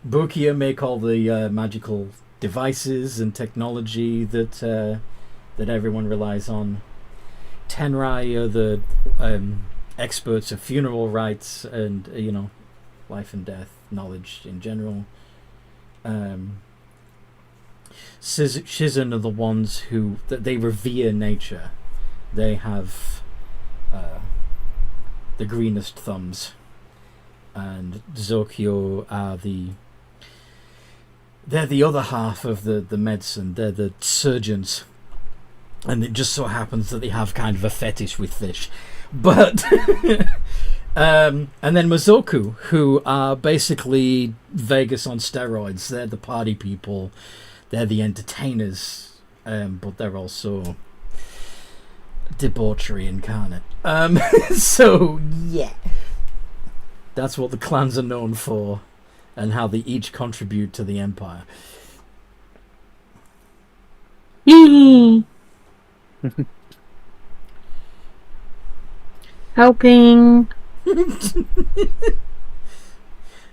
Bukia make all the magical devices and technology that everyone relies on. Tenrai are the experts of funeral rites and life and death knowledge in general. Shizen are the ones who they revere nature. They have the greenest thumbs, and Zokyo are they're the other half of the medicine. They're the surgeons, and it just so happens that they have kind of a fetish with fish. But and then Mazoku, who are basically Vegas on steroids. They're the party people. They're the entertainers, but they're also debauchery incarnate. So yeah, that's what the clans are known for, and how they each contribute to the empire. Helping.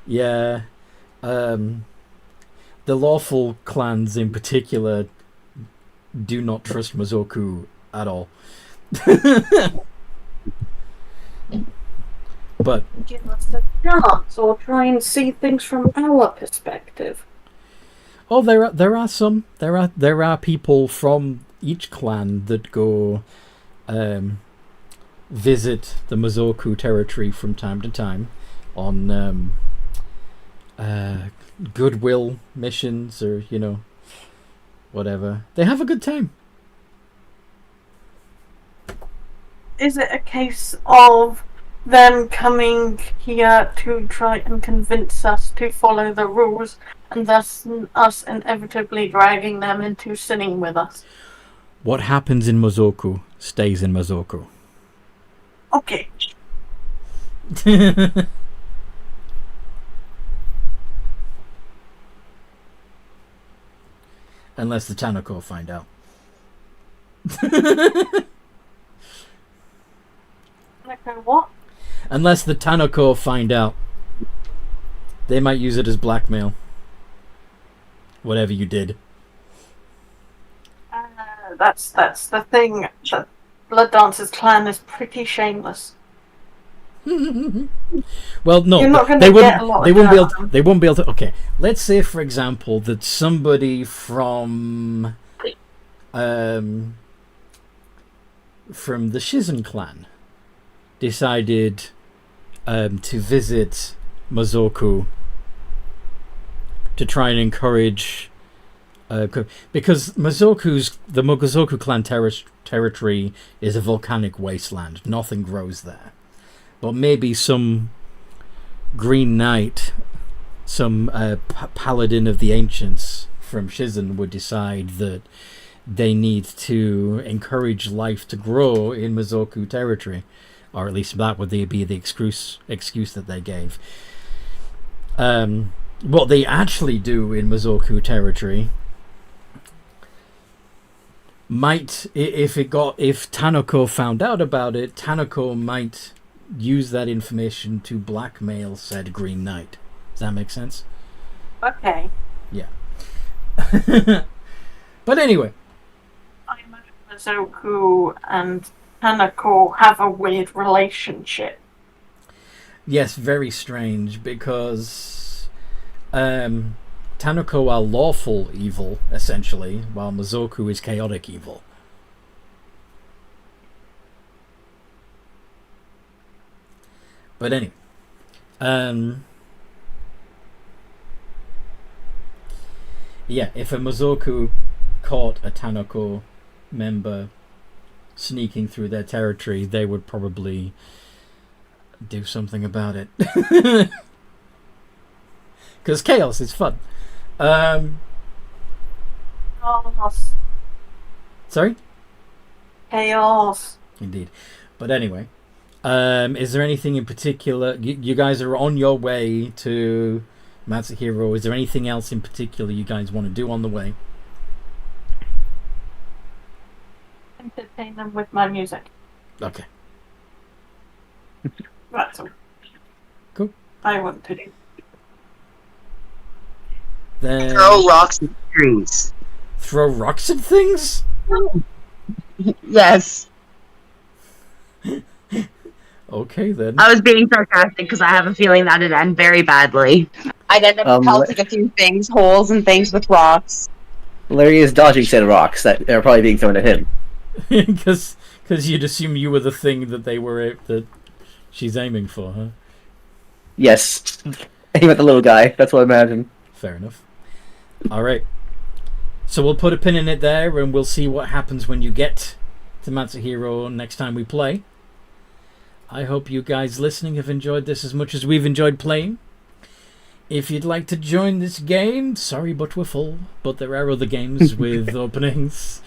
Yeah. The lawful clans in particular do not trust Mazoku at all. But Give us a chance, or try and see things from our perspective. oh, there are some. There are people from each clan that go visit the Mazoku territory from time to time on goodwill missions, or whatever. They have a good time. Is it a case of them coming here to try and convince us to follow the rules, and thus us inevitably dragging them into sinning with us? What happens in Mazoku stays in Mazoku. Okay. Unless the Tanako find out. Okay, what? Unless the Tanako find out. They might use it as blackmail. Whatever you did. That's the thing. That Blood Dancer's clan is pretty shameless. Well, no, You're not gonna they get a wouldn't. lot They of wouldn't be able. that. They wouldn't be able to. Okay, let's say, for example, that somebody from the Shizen clan decided to visit Mazoku to try and encourage, because the Mazoku clan territory is a volcanic wasteland. Nothing grows there. But maybe some Green Knight, some paladin of the ancients from Shizen would decide that they need to encourage life to grow in Mizoku territory, or at least that would be the excuse that they gave. What they actually do in Mizoku territory might, if Tanako found out about it, Tanako might use that information to blackmail said Green Knight. Does that make sense? Okay. Yeah. But anyway. I imagine Mizoku and Hanako have a weird relationship. Yes, very strange, because Tanako are lawful evil, essentially, while Mizoku is chaotic evil. But anyway. Yeah, if a Mizoku caught a Tanako member sneaking through their territory, they would probably do something about it. Because chaos is fun. Chaos. Sorry? Chaos. Indeed. But anyway, is there anything in particular? You guys are on your way to Matsuhiro. Is there anything else in particular you guys want to do on the way? Entertain them with my music. Okay. That's all. Cool. I want to do. Then Throw rocks at trees. throw rocks at things? Yes. Okay then. I was being sarcastic because I have a feeling that it'd end very badly. I'd end up pelting a few things, holes and things with rocks. Larry is dodging said rocks that are probably being thrown at him. Because you'd assume you were the thing that she's aiming for, huh? Yes. Aim at the little guy. That's what I imagine. Fair enough. Alright. So we'll put a pin in it there, and we'll see what happens when you get to Matsuhiro next time we play. I hope you guys listening have enjoyed this as much as we've enjoyed playing. If you'd like to join this game, sorry but we're full, but there are other games with openings.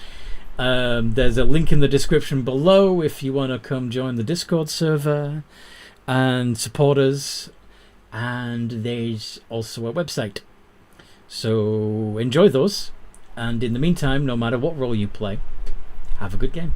There's a link in the description below if you want to come join the Discord server and support us, and there's also a website. So enjoy those, and in the meantime, no matter what role you play, have a good game.